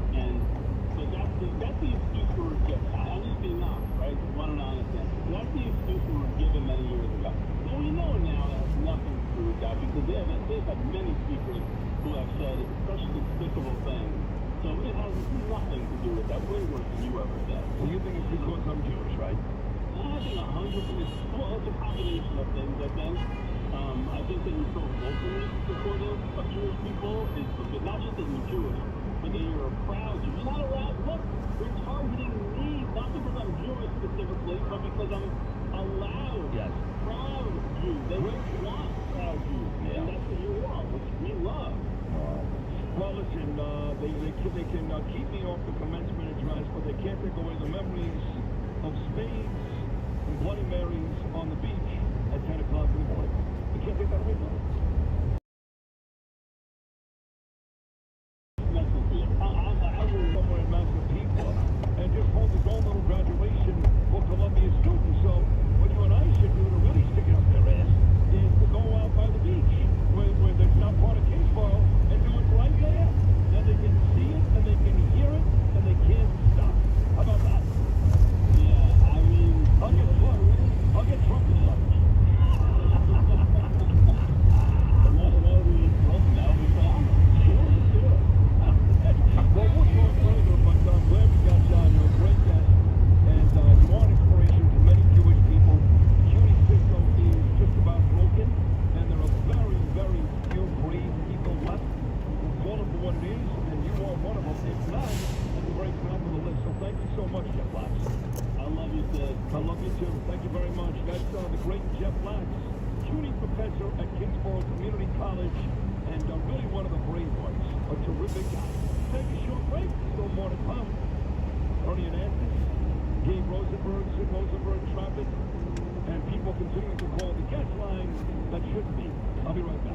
but that's the excuse we were given. I'm just being honest, right? One and honest answer. That's the excuse we were given many years ago. Well, we know now that has nothing to do with that, because they've had many speakers who have said such despicable things. So it has nothing to do with that, way worse than you ever said. Well, you think it's because I'm Jewish, right? I think 100%. Well, it's a combination of things, I think. I think that you're so vocally supportive of Jewish people is not just that you're Jewish, but that you're proud Jew. You're not allowed. Look, they're targeting me, not because I'm Jewish specifically, but because I'm a loud, proud Jew. They want proud Jews, and that's what you are, which we love. Well, listen, they can keep me off the commencement address, but they can't take away the memories of spades and Bloody Marys on the beach at 10 o'clock in the morning. They can't take that away from me. I will somewhere in Massapequa and just hold his own little graduation for Columbia students. So what you and I should do to really stick it up their ass is to go out by the beach where there's not part of Kingsborough and do it right there. Then they can see it and they can hear it and they can't stop. How about that? Yeah, I mean, I'll get drunk. I'll get drunk and such. Well, we'll talk further, but I'm glad we got John. You're a great guest, and you are an inspiration to many Jewish people. CUNY system is just about broken, and there are very, very few brave people left who call it for what it is, and you are one of them. If not, at the very top of the list. So thank you so much, Jeff Latz. I love you, Sid. I love you too. Thank you very much. That's the great Jeff Latz, CUNY professor at Kingsborough Community College, and really one of the brave ones. A terrific guy. Take a short break. Still more to come. Ernie Anastas, Gabe Rosenberg, Sid Rosenberg, traffic, and people continuing to call the guest line that shouldn't be. I'll be right back.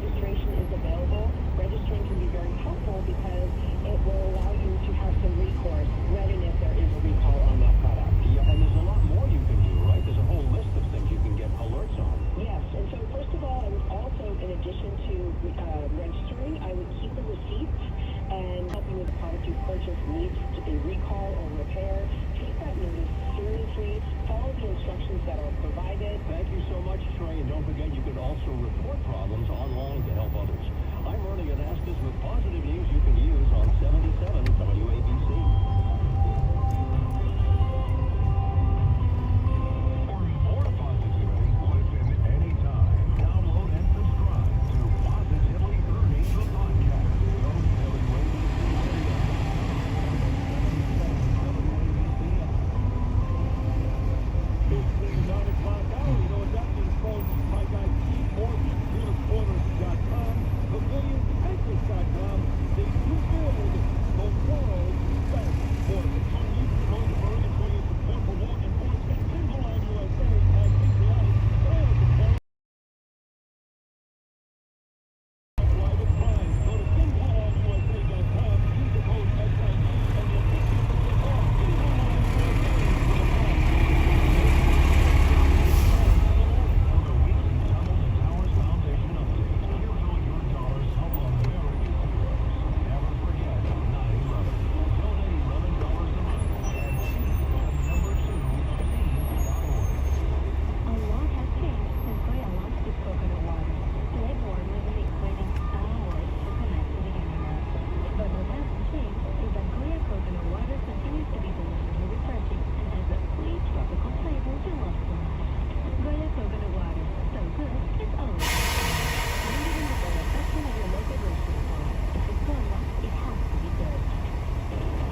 registration is available. Registering can be very helpful because it will allow you to have some recourse when and if there is a recall on that product. Yeah, and there's a lot more you can do, right? There's a whole list of things you can get alerts on. Yes, and so first of all, I would also, in addition to registering, I would keep the receipts and help you with the product you purchased needs to be recall or repair. Take that notice seriously. Follow the instructions that are provided. Thank you so much, Trey. And don't forget, you can also report problems online to help others. I'm Ernie Anastas with positive news you can use on 77 WABC. For more positivity, listen anytime. Download and subscribe to Positively Ernie, the podcast. Go to It's the 9 o'clock hour. You know what that means, folks? My guy Steve Morgan, RealesCorners.com, PavilionBankers.com. They do build the world's best mortgage. So you can go to Morgan for your support for law enforcement. Infoline USA and patriotic. All support. Private crime. Go to InfoLawUSA.com. Use the code SIG and you'll get 50% off. On the weekly Tunnels and Towers Foundation update, here's how your dollars help America's heroes. Never forget 9/11. Donate $11 a month at seed.org. A lot has changed since Goya launched its coconut water. Leghorn was equating hours to connect to the internet. But what hasn't changed is that Goya coconut water continues to be deliciously refreshing and has a sweet tropical flavor you love so much. Goya coconut water, so good, it's always good. Find it in the Goya section of your local grocery store. If it's Goya, it has to be good.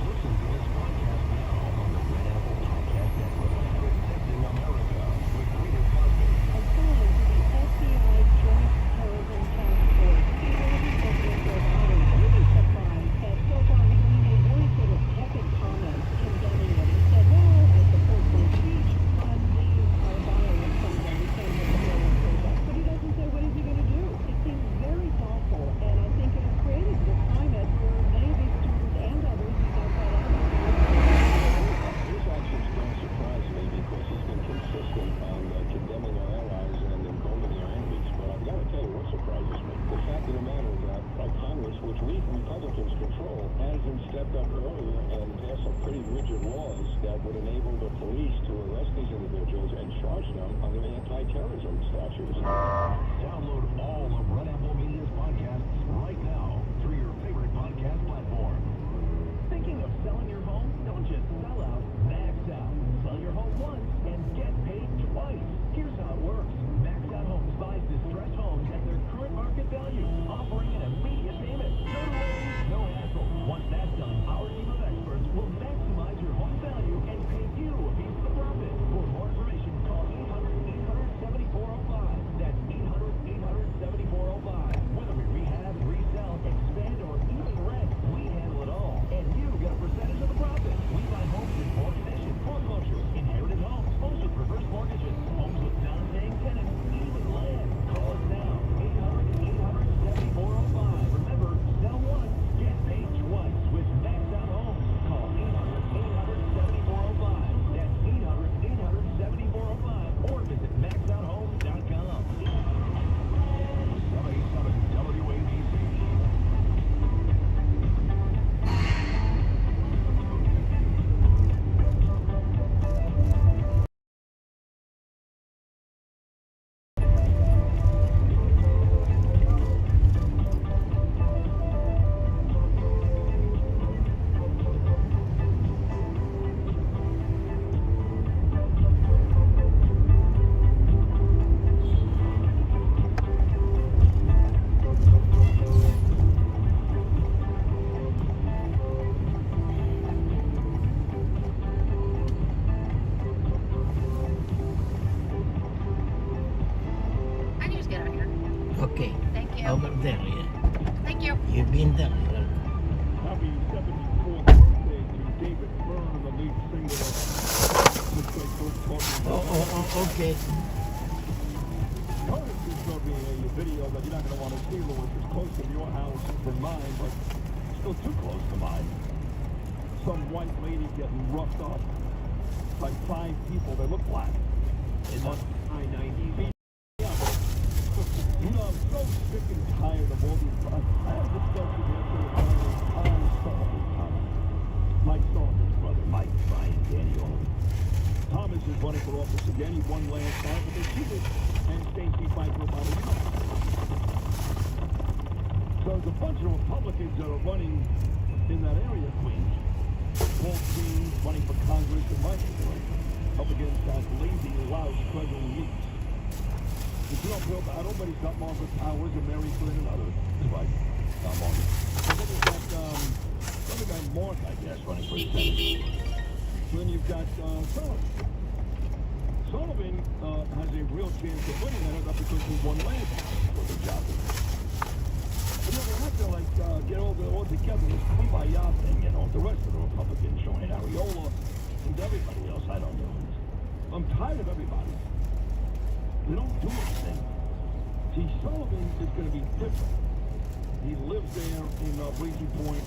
Listen to this podcast now on the Red Apple Podcast Network. Protecting America with Peter Cosby. According to the FBI Joint Terrorism Task Force, intelligence officials are really surprised that so far he's only made very sort of tepid comments condemning it. He said, well, I support free speech, and these are violent things that we can't have a serious protest. But he doesn't say what is he going to do. It seems very thoughtful, and I think it has created this climate where many of these students and others who don't find out His actions don't surprise me because he's been consistent on condemning our allies and emboldening our enemies. But I've got to tell you what surprises me. The fact of the matter is that Congress, which we Republicans control, hasn't stepped up earlier and passed some pretty rigid laws that would enable the police to arrest these individuals and charge them under anti-terrorism statutes. Download all of Red Apple Media's podcasts right now through your favorite podcast platform. Thinking of selling your home? Don't just sell out, max out. Sell your home once and get paid twice. Here's how it works. Max Out Homes buys distressed homes at their current market value, offering an immediate payment. No delays, no hassle. Once that's done, our team of experts will maximize your home value and pay you a piece of the profit. For more information, call 800-800-7405. That's 800-800-7405. Whether we rehab, resell, expand, or even rent, we handle it all. And you get a percentage of the profit. We buy homes in poor condition, foreclosure, inherited homes, homes with reverse mortgages, homes with non-paying tenants, even land. Call us now. 800-800-7405. Remember, sell once, get paid twice with Max Out Homes. Call 800-800-7405. That's 800-800-7405. Or visit maxouthomes.com. 77 WABC. I need to get out of here. Okay. Thank you. Over there, yeah. Thank you. You've been there. Happy 74th birthday to David Byrne, the lead singer of Looks Like We're Talking About. Okay. Curtis showed me a video that you're not going to want to see, Louis. It's close to your house than mine, but still too close to mine. Some white lady getting roughed up by 5 people. They look black. In the I-90. Yeah. You know, I'm so sick and tired of all these. I had a discussion yesterday with Tom Sullivan. Mike Sullivan's brother, Mike, Brian, Daniel. Thomas is running for office again. He won last time, but they cheated. And Stacey Pfeiffer about a year. So there's a bunch of Republicans that are running in that area, Queens. Paul King running for Congress in my neighborhood, up against that lazy, louse President Meeks. If you don't feel bad, nobody's got Margaret Powers and Mary Flynn and others. That's right. Not Margaret. And then you've got another guy, Mark, I guess, running for Senate. Then you've got Sullivan. Sullivan has a real chance of winning that because he won last for the job. But you know, they have to get all together, this kumbaya thing, you know, the rest of the Republicans showing Ariola and everybody else. I don't know. I'm tired of everybody. They don't do anything. See, Sullivan is going to be different. He lives there in Breezy Point.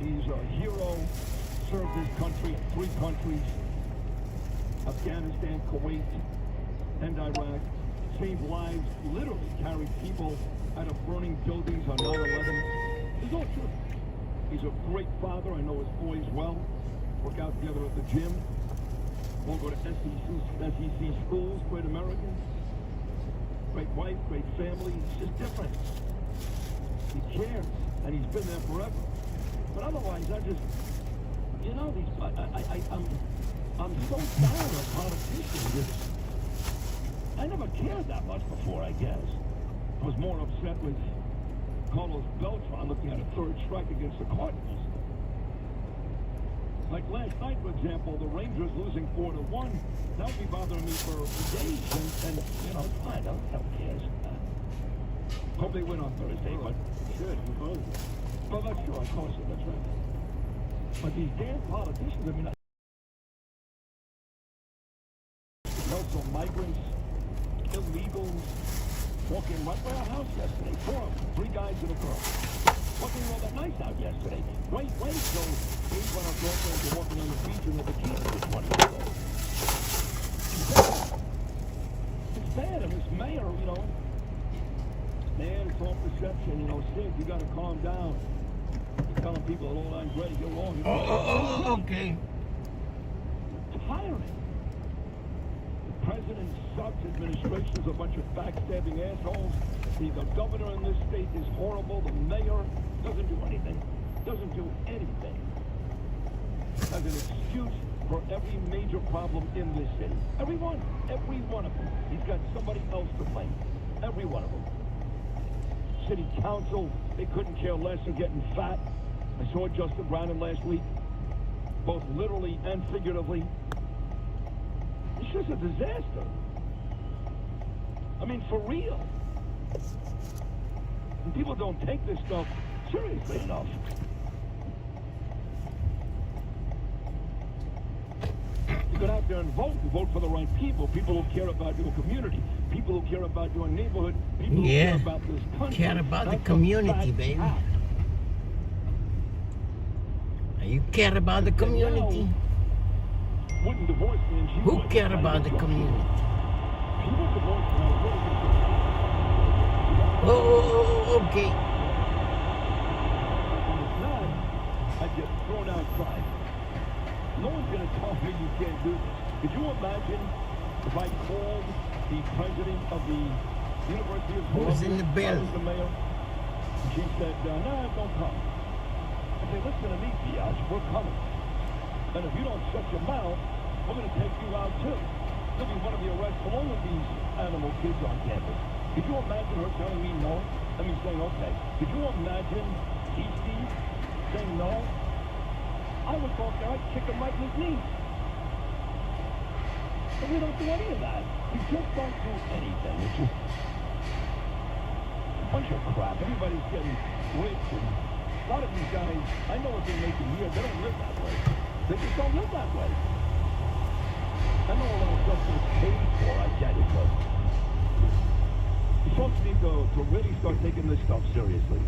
He's a hero, served his country in 3 countries. Afghanistan, Kuwait, and Iraq. Saved lives, literally carried people out of burning buildings on 9/11. It's all true. He's a great father. I know his boys well. Work out together at the gym. Won't go to SEC schools, great Americans. Great wife, great family. It's just different. He cares, and he's been there forever. But otherwise, I just, you know, I'm so tired of politicians. I never cared that much before, I guess. I was more upset with Carlos Beltran looking at a 3rd strike against the Cardinals. Like last night, for example, the Rangers losing 4-1. That would be bothering me for days, and you know, it's fine. Who cares? Hope they win on Thursday, but should. Well, that's true. Of course, that's right. But these damn politicians, I mean, also migrants, illegals, walking right by our house yesterday. 4 of them, 3 guys and a girl. Walking all that nice out yesterday. Wait, so these when our girlfriends are walking on the beach in the bikini with 20 years old. It's bad, and this mayor, you know, man, it's all perception, you know, Sid, you gotta calm down. You're telling people that all I'm ready, you're wrong. Okay. It's tiring. President sucks, administration's a bunch of backstabbing assholes. The governor in this state is horrible. The mayor doesn't do anything. Doesn't do anything. As an excuse for every major problem in this city. Every one of them. He's got somebody else to blame. Every one of them. City council, they couldn't care less of getting fat. I saw Justin Brannon last week, both literally and figuratively. It's just a disaster. I mean, for real. And people don't take this stuff seriously enough. You get out there and vote. You vote for the right people. People who care about your community. People who care about your neighborhood. People who care about this country. Care about the community, baby. You care about the community. Wouldn't divorce me and she Who would. care about the community? She would divorce me. Okay. And if not, I'd get thrown outside. No one's going to tell me you can't do this. Could you imagine if I called the president of the University of Columbia? Who's in the bell? I was the mayor. And she said, no, don't come. I said, listen to me, Biatch, we're coming. And if you don't shut your mouth, we're going to take you out too. You'll be one of the arrests for all of these animal kids on campus. Could you imagine her telling me no? I mean, saying okay. Could you imagine Steve saying no? I would go there, I'd kick him right in his knees. But we don't do any of that. We just don't do anything. It's just a bunch of crap. Everybody's getting rich, and a lot of these guys, I know what they're making here. They don't live that way. They just don't live that way. I know a lot of stuff is paid for, I get it, but Folks need to really start taking this stuff seriously.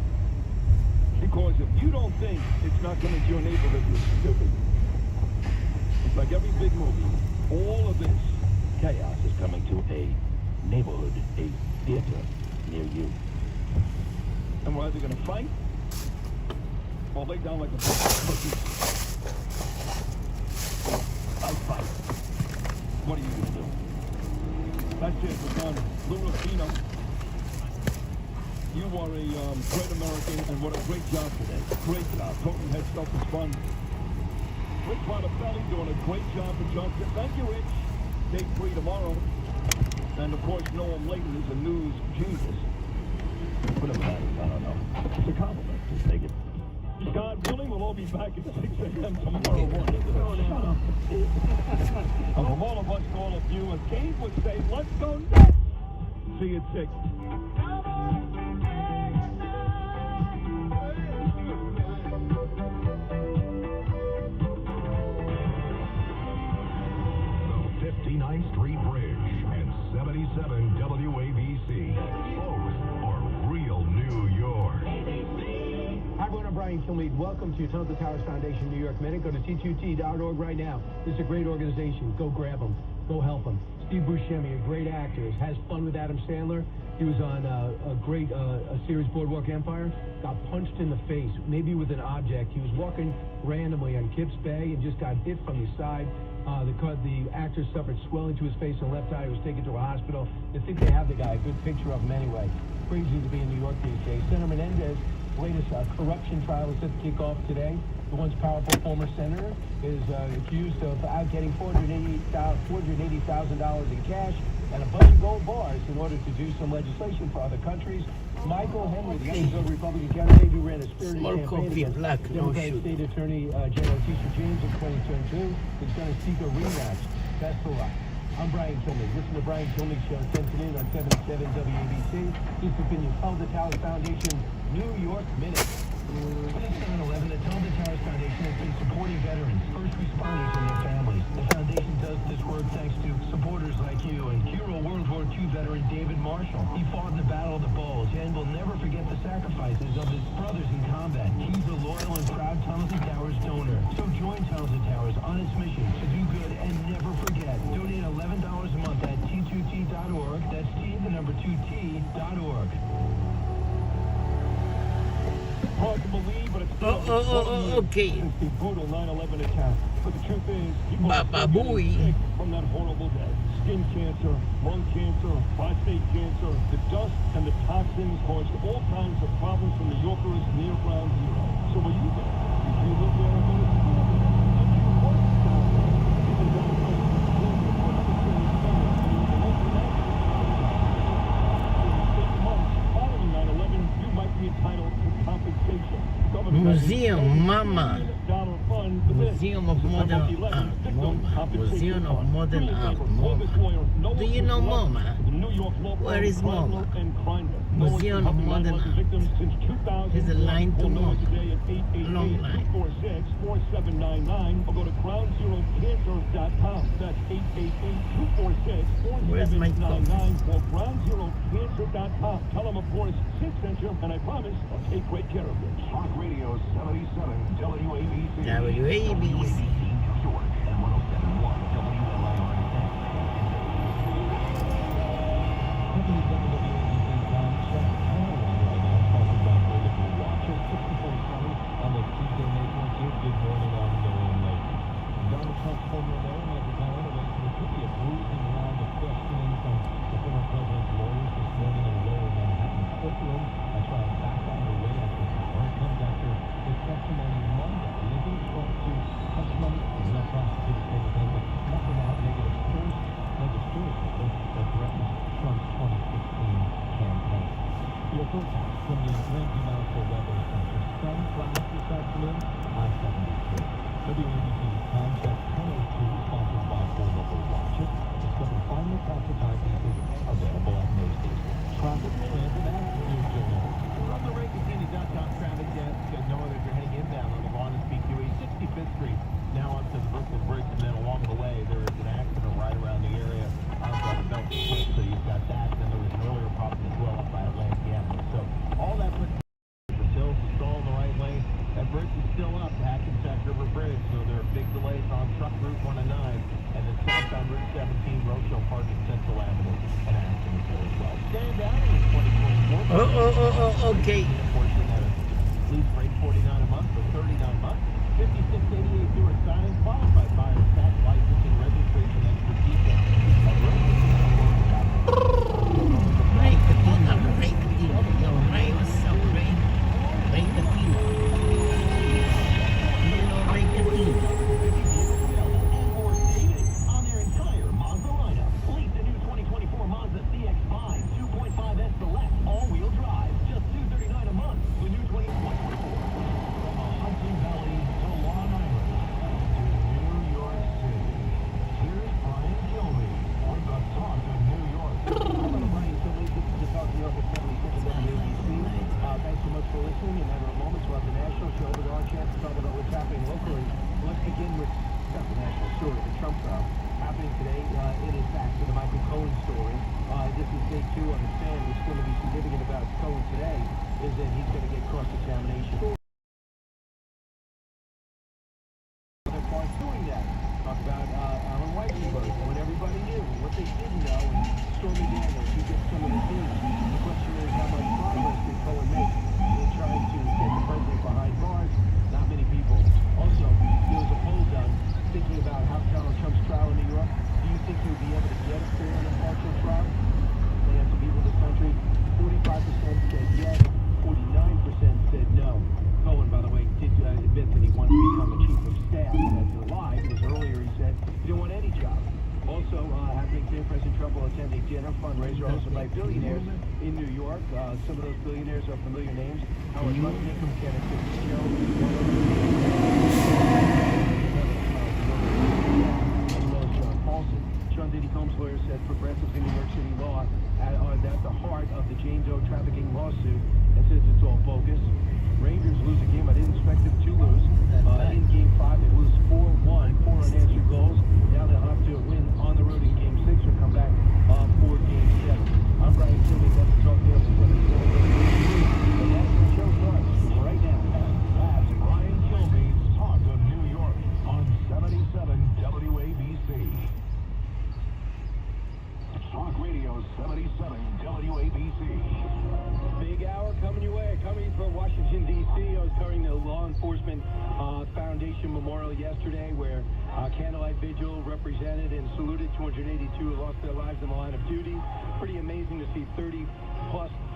Because if you don't think it's not coming to your neighborhood, you're stupid. It's like every big movie. All of this chaos is coming to a neighborhood, a theater near you. And we're either going to fight or lay down like a pussy. I fight. What are you going to do? That's it. We're done. Lou Rufino, you are a great American, and what a great job today. Great job. Talking head stuff is fun. Rich Montefelli doing a great job for Johnson. Thank you, Rich. Day 3 tomorrow. And of course, Noam Layton is a news genius. But I don't know. It's a compliment. Just take it. God willing, we'll all be back at 6 a.m. tomorrow morning. And from all of us to all of you, as Gabe would say, let's go nuts. See you at 6. 59th Street Bridge and 77 WABC. Both are real New York. Hi, everyone. I'm Brian Kilmeade. Welcome to Tons of Towers Foundation New York Minute. Go to T2T.org right now. This is a great organization. Go grab them. Go help them. Steve Buscemi, a great actor, has fun with Adam Sandler. He was on a great series, Boardwalk Empire. Got punched in the face, maybe with an object. He was walking randomly on Kips Bay and just got hit from the side. The actor suffered swelling to his face and left eye. He was taken to a hospital. They think they have the guy. A good picture of him anyway. Crazy to be in New York these days. Senator Menendez, latest corruption trial is set to kick off today. The once powerful former senator is accused of getting $480,000 in cash and a bunch of gold bars in order to do some legislation for other countries. Michael Henry, the young Republican candidate who ran a spirited campaign against Democratic State Attorney General Tisha James in 2022, is going to seek a rematch. Best of luck. I'm Brian Kilmeade. Listen to Brian Kilmeade Show 10 to noon on 77 WABC. This has been your Tons of Towers Foundation New York Minute. Since 9/11, the Tons of Towers Foundation has been supporting veterans, first responders, and their families. The foundation does this work thanks to supporters like you and hero World War II veteran David Marshall. He fought in the Battle of the Bulge and will never forget the sacrifices of his brothers in combat. He's a loyal and proud Tons of Towers donor. So join Tons of Towers on its mission to do good and never forget. Donate $11 a month at T2T.org. That's T2T.org. Hard to believe, but it's still okay. since the brutal 9/11 attack. But the truth is, people are still getting sick from that horrible day. Skin cancer, lung cancer, prostate cancer. The dust and the toxins caused all kinds of problems for New Yorkers near ground zero. So were you there? Did you live there? Did you work down there? Even though it was following 9/11, you might be entitled to compensation. Museum Mama. Museum of Modern Art, MoMA. Museum of Modern Art, MoMA. Do you know MoMA? Where is MoMA? Museum of Modern Art. There's a line to MoMA. Long line. 888-4799 or go to groundzerocancer.com. That's 888-246-4799 Where's my phone? or groundzerocancer.com. Tell them, of course, Sid sent you, and I promise I'll take great care of you. Talk Radio 77 WABC. WABC. New York and 107.1 WABC. 17 Rochelle Park and Central Avenue, and Aston is there as well. Stand down in 2024. Okay. Portion at a lease rate $49 a month for 39 months. 5688 through a sign, qualified buyers, tax licensing, registration, expertise. Break the thing up, break the thing. Yo, Ray, what's up, Ray? Break the thing. You know, break the thing. And more savings on their entire Mazda lineup. Lease the new 2024 Mazda CX-5 2.5S Select all-wheel drive. Just $239 a month. The new 2024. From the Hudson Valley to Long Island to New York City. Here's Brian Kilby with the Talk of New York. Hello, Brian Kilby. This is the Talk of New York at 76 WABC. Thanks so much for listening. In a matter of moments, we'll have the national show with our chance to talk about what's happening locally. Let's begin with the national story, the Trump trial. Happening today, it is back to the Michael Cohen story. This is day 2 on the stand. What's going to be significant about Cohen today is that he's going to get cross-examination. Other parts doing that. Talk about Alan Weissenberg and what everybody knew, what they didn't know, and Stormy Daniels, who gets some of the news. The question is, how much progress did Cohen make in trying to get the president behind bars? Not many people. Also, there was a poll done thinking about how Donald Trump's trial in New York. Do you think he would be able to get a fair and impartial trial? They asked the people of this country. 45% said yes, 49% said no. Cohen, by the way, did admit that he wanted to become a chief of staff. That's a lie, because earlier he said he didn't want any job. Also, happening today, President Trump will attend a dinner fundraiser hosted by billionaires in New York. Some of those billionaires are familiar names. Howard Lutnick, Kenneth Fitzgerald, as well as John Paulson. Sean Diddy Combs' lawyer said progressives in New York City law are at the heart of the Jane Doe trafficking lawsuit, and says it's all bogus. Rangers lose a game I didn't expect them to lose. In Game 5, they lose 4-1, 4 unanswered goals. Now they'll have to win on the road in Game 6 or come back for Game 7. I'm Brian Kilby. That's the Talk News. And that's the show starts right now. That's Brian Kilby's Talk of New York on 77 WABC. Talk Radio 77 WABC. Big hour coming your way. Coming from Washington, D.C. I was covering the Law Enforcement Foundation Memorial yesterday, where candlelight vigil represented and saluted 282 who lost their lives in the line of duty. Pretty amazing to see 30+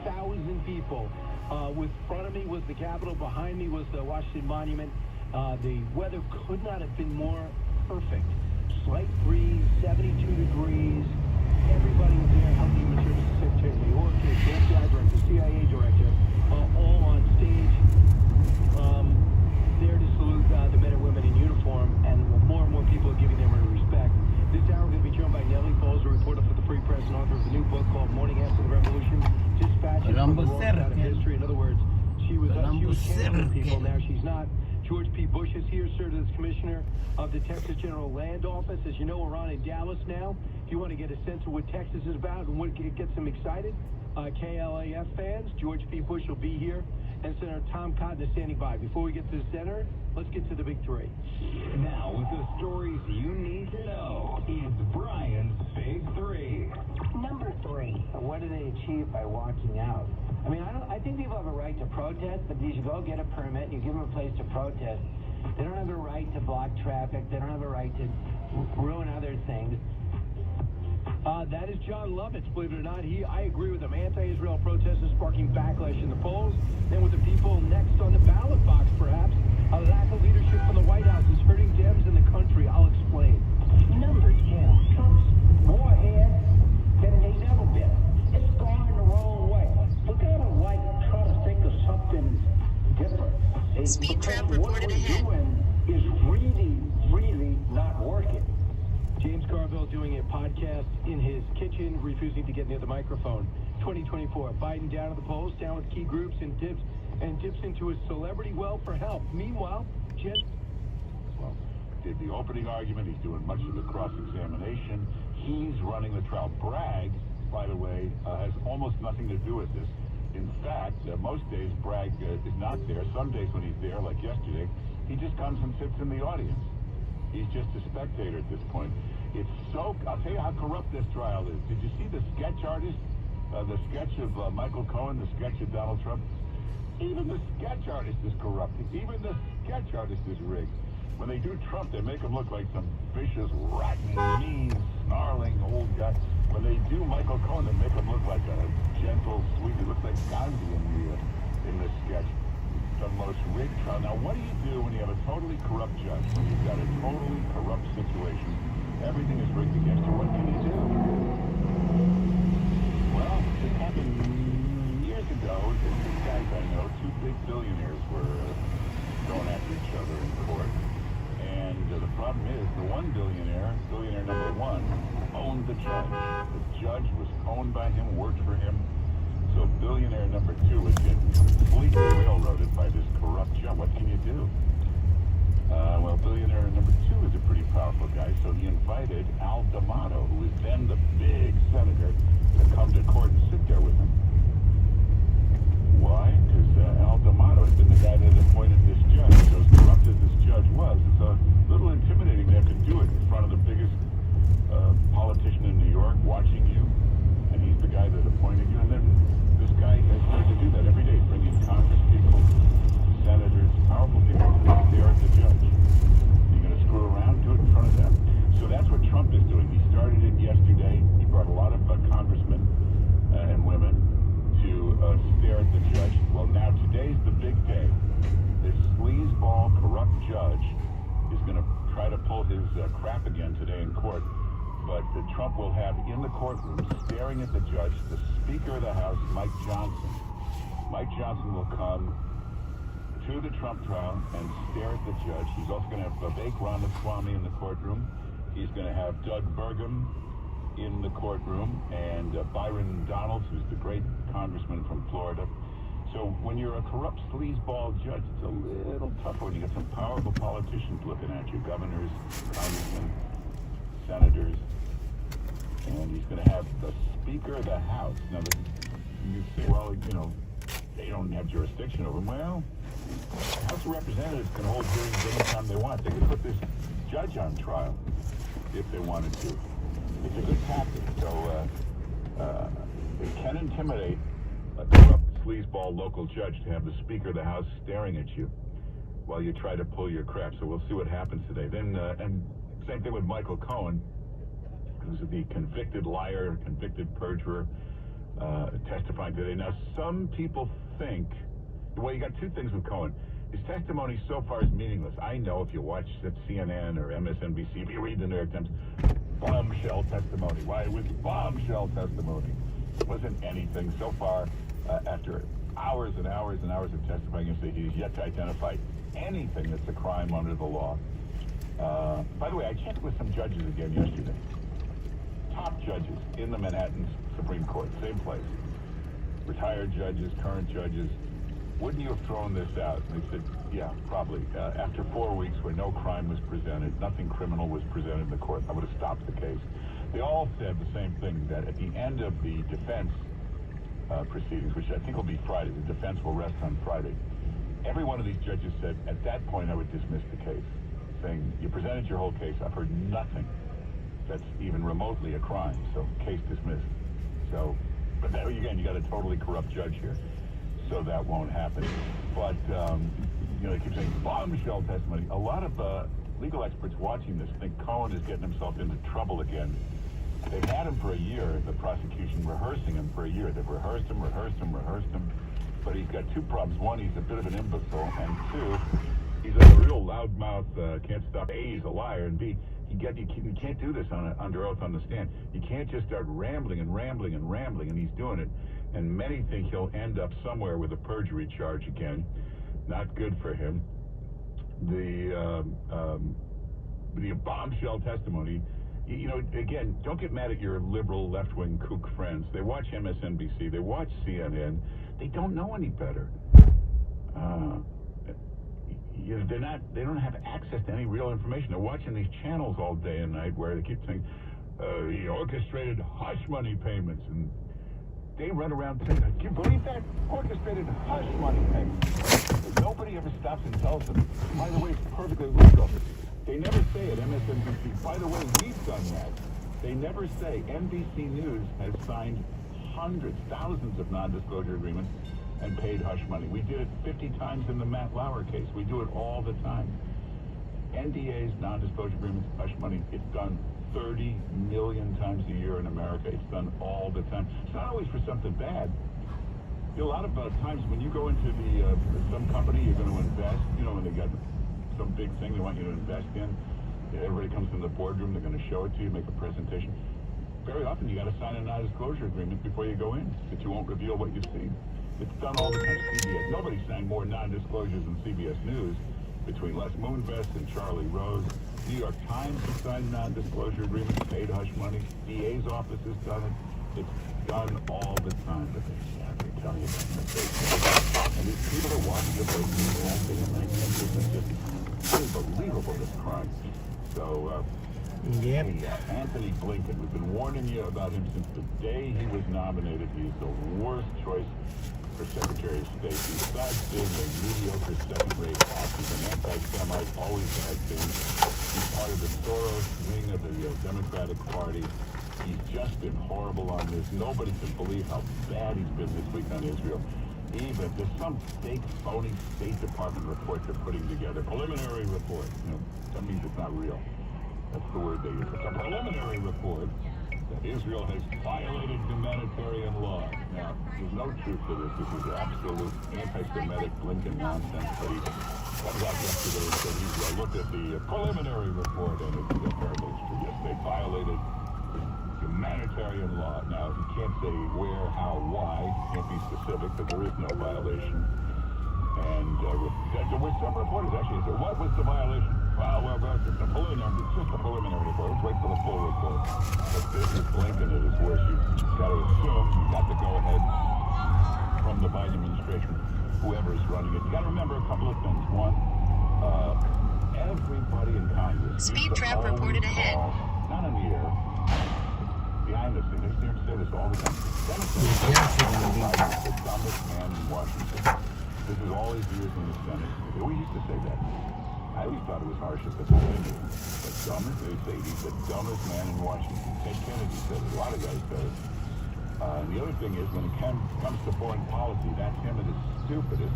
thousand people. With front of me was the Capitol. Behind me was the Washington Monument. The weather could not have been more perfect. Slight breeze, 72 degrees. Everybody was there. Health and Human Services Secretary Mayorkas, the FBI Director, CIA Director, all on stage, there to salute the men and women in uniform, and more and more people are giving them respect. This hour we're going to be joined by Nellie Foles, a reporter for the Free Press and author of the new book called Morning After the Revolution, Dispatches from the Wrong Side of History. In other words, she was canceling people, now she's not. George P. Bush is here, served as Commissioner of the Texas General Land Office. As you know, we're on in Dallas now. If you want to get a sense of what Texas is about and what gets them excited, KLAF fans, George P. Bush will be here, and Senator Tom Cotton is standing by. Before we get to the center, let's get to the big 3. Now, with the stories you need to know, it's Brian's Big 3. Number 3. What do they achieve by walking out? I mean, I think people have a right to protest, but you should go get a permit, you give them a place to protest. They don't have a right to block traffic. They don't have a right to ruin other things. That is John Lovitz, believe it or not. I agree with him. Anti-Israel protesters sparking backlash in the polls. Then with the people next on the ballot box, perhaps, a lack of leadership from the White House is hurting Dems in the country. I'll explain. Number 10. Trump's warhead than they never been. It's going the wrong way. We gotta try to think of something different. Speed trap reported what ahead. What we're doing is really not working. James Carville doing a podcast in his kitchen, refusing to get near the microphone. 2024, Biden down at the polls, down with key groups, and dips into his celebrity well for help. Meanwhile, Well, did the opening argument. He's doing much of the cross-examination. He's running the trial. Bragg, by the way, has almost nothing to do with this. In fact, most days Bragg is not there. Some days when he's there, like yesterday, he just comes and sits in the audience. He's just a spectator at this point. It's so, I'll tell you how corrupt this trial is. Did you see the sketch artist? The sketch of Michael Cohen, the sketch of Donald Trump? Even the sketch artist is corrupted. Even the sketch artist is rigged. When they do Trump, they make him look like some vicious, rotten, mean, snarling old guy. When they do Michael Cohen, they make him look like a gentle, sweet. He looks like Gandhi in the sketch. The most rigged trial. Now, what do you do when you have a totally corrupt judge? When you've got a totally corrupt situation, everything is rigged against you. What can you do? Well, it happened years ago. These guys I know, two big billionaires were going after each other in court. And the problem is, the one billionaire number one, owned the judge. The judge was owned by him, worked for him. So billionaire number two was getting completely railroaded by this corrupt judge. What can you do? Well, billionaire number two is a pretty powerful guy, so he invited Al D'Amato, who was then the big senator, to come to court and sit there with him. Why? Because Al D'Amato had been the guy that appointed this judge. So as corrupt as this judge was, it's a little intimidating to have to do it in front of the biggest politician in New York watching you, and he's the guy that appointed you. And then this guy has started to do that every day, bringing Congress people, senators, powerful people to stare at the judge. You're going to screw around, do it in front of them. So that's what Trump is doing. He started it yesterday. He brought a lot of congressmen and women to stare at the judge. Well, now today's the big day. This sleazeball, corrupt judge is going to try to pull his crap again today in court. But Trump will have in the courtroom, staring at the judge, the Speaker of the House, Mike Johnson. Mike Johnson will come to the Trump trial and stare at the judge. He's also going to have Vivek Ramaswamy in the courtroom. He's going to have Doug Burgum in the courtroom, and Byron Donalds, who's the great congressman from Florida. So when you're a corrupt sleazeball judge, it's a little tougher when you get some powerful politicians looking at you, governors, congressmen, senators, and he's going to have the Speaker of the House. Now, you say, well, you know, they don't have jurisdiction over him. Well, the House of Representatives can hold hearings anytime they want. They can put this judge on trial if they wanted to. It's a good tactic. So it can intimidate a corrupt sleazeball local judge to have the Speaker of the House staring at you while you try to pull your crap. So we'll see what happens today. Then, and same thing with Michael Cohen, who's the convicted liar, convicted perjurer, testifying today. Now, some people think, well, you got two things with Cohen. His testimony so far is meaningless. I know if you watch CNN or MSNBC, if you read the New York Times, bombshell testimony. Why? It was bombshell testimony. It wasn't anything so far. After hours and hours and hours of testifying, you say he's yet to identify anything that's a crime under the law. By the way, I checked with some judges again yesterday. Top judges in the Manhattan Supreme Court, same place. Retired judges, current judges. Wouldn't you have thrown this out? And they said, yeah, probably. After 4 weeks where no crime was presented, nothing criminal was presented in the court, I would have stopped the case. They all said the same thing, that at the end of the defense proceedings, which I think will be Friday, the defense will rest on Friday, every one of these judges said, at that point I would dismiss the case, saying, you presented your whole case, I've heard nothing that's even remotely a crime, so case dismissed. So, but there again, you got a totally corrupt judge here, so that won't happen. But, you know, they keep saying bombshell testimony. A lot of legal experts watching this think Cohen is getting himself into trouble again. They've had him for a year, the prosecution rehearsing him for a year. They've rehearsed him, but he's got two problems. One, he's a bit of an imbecile, and two, he's a real loudmouth, can't stop. A, he's a liar, and B, you can't do this under oath on the stand. You can't just start rambling, and he's doing it. And many think he'll end up somewhere with a perjury charge again. Not good for him. The bombshell testimony, you know, again, don't get mad at your liberal left-wing kook friends. They watch MSNBC, they watch CNN. They don't know any better. They don't have access to any real information. They're watching these channels all day and night where they keep saying he orchestrated hush money payments, and they run around saying, can you believe that? Orchestrated hush money payments. Nobody ever stops and tells them, by the way, it's perfectly legal. They never say it, MSNBC. By the way, we've done that. They never say. NBC News has signed hundreds, thousands of non-disclosure agreements and paid hush money. We did it 50 times in the Matt Lauer case. We do it all the time. NDAs, non-disclosure agreements, hush money, it's done 30 million times a year in America. It's done all the time. It's not always for something bad. A lot of times when you go into some company, you're going to invest, when they got some big thing they want you to invest in, everybody comes in the boardroom, they're going to show it to you, make a presentation. Very often you got to sign a non-disclosure agreement before you go in, that you won't reveal what you've seen. It's done all the time. CBS. Nobody signed more non-disclosures than CBS News between Les Moonves and Charlie Rose. New York Times has signed non-disclosure agreements, paid hush money. DA's office has done it. It's done all the time. But they tell you about it. And these people are watching the vote acting in 19%. It's unbelievable, this crime. So, Yep. Anthony Blinken, we've been warning you about him since the day he was nominated. He's the worst choice for Secretary of State. Besides being a mediocre second-rate boss, he's an anti-Semite, always has been. He's part of the Soros wing of the Democratic Party. He's just been horrible on this. Nobody can believe how bad he's been this week on Israel. Even there's some fake, phony State Department report they're putting together. Preliminary report. That means it's not real. That's the word they use. It's a preliminary report that Israel has violated humanitarian law. Now, there's no truth to this. This is absolute anti-Semitic Blinken nonsense. But he comes out yesterday and said he's looked at the preliminary report and it's apparently true. Yes, they violated humanitarian law. Now, he can't say where, how, why. Can't be specific, but there is no violation. And there were some reporters actually said, what was the violation? Well, it's just a preliminary report. Let's wait for the full report. But this is Blinken at his worst. You've got to assume you got the go-ahead from the Biden administration, whoever is running it. You got to remember a couple of things. One, everybody in Congress. Speed trap reported ahead. Not in the air. Behind us, they used to say this all the time. Democrats are the dumbest man in Washington. This is all his years in the Senate. We used to say that. I always thought it was harsh at the time. But dumbest, they say he's the dumbest man in Washington. Ted Kennedy said it. A lot of guys said it. And the other thing is, when it comes to foreign policy, that's him at his stupidest.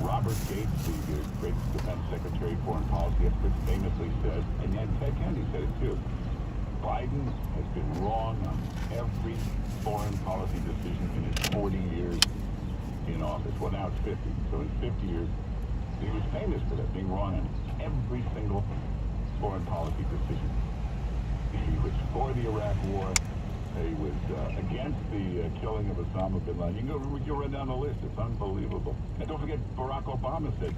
Robert Gates, the great defense secretary, foreign policy expert, famously said, and then Ted Kennedy said it too, Biden has been wrong on every foreign policy decision in his 40 years in office. Well, now it's 50. So in 50 years, he was famous for that, being wrong on every single foreign policy decision. He was for the Iraq War. He was against the killing of Osama bin Laden. You can run down the list. It's unbelievable. And don't forget, Barack Obama said,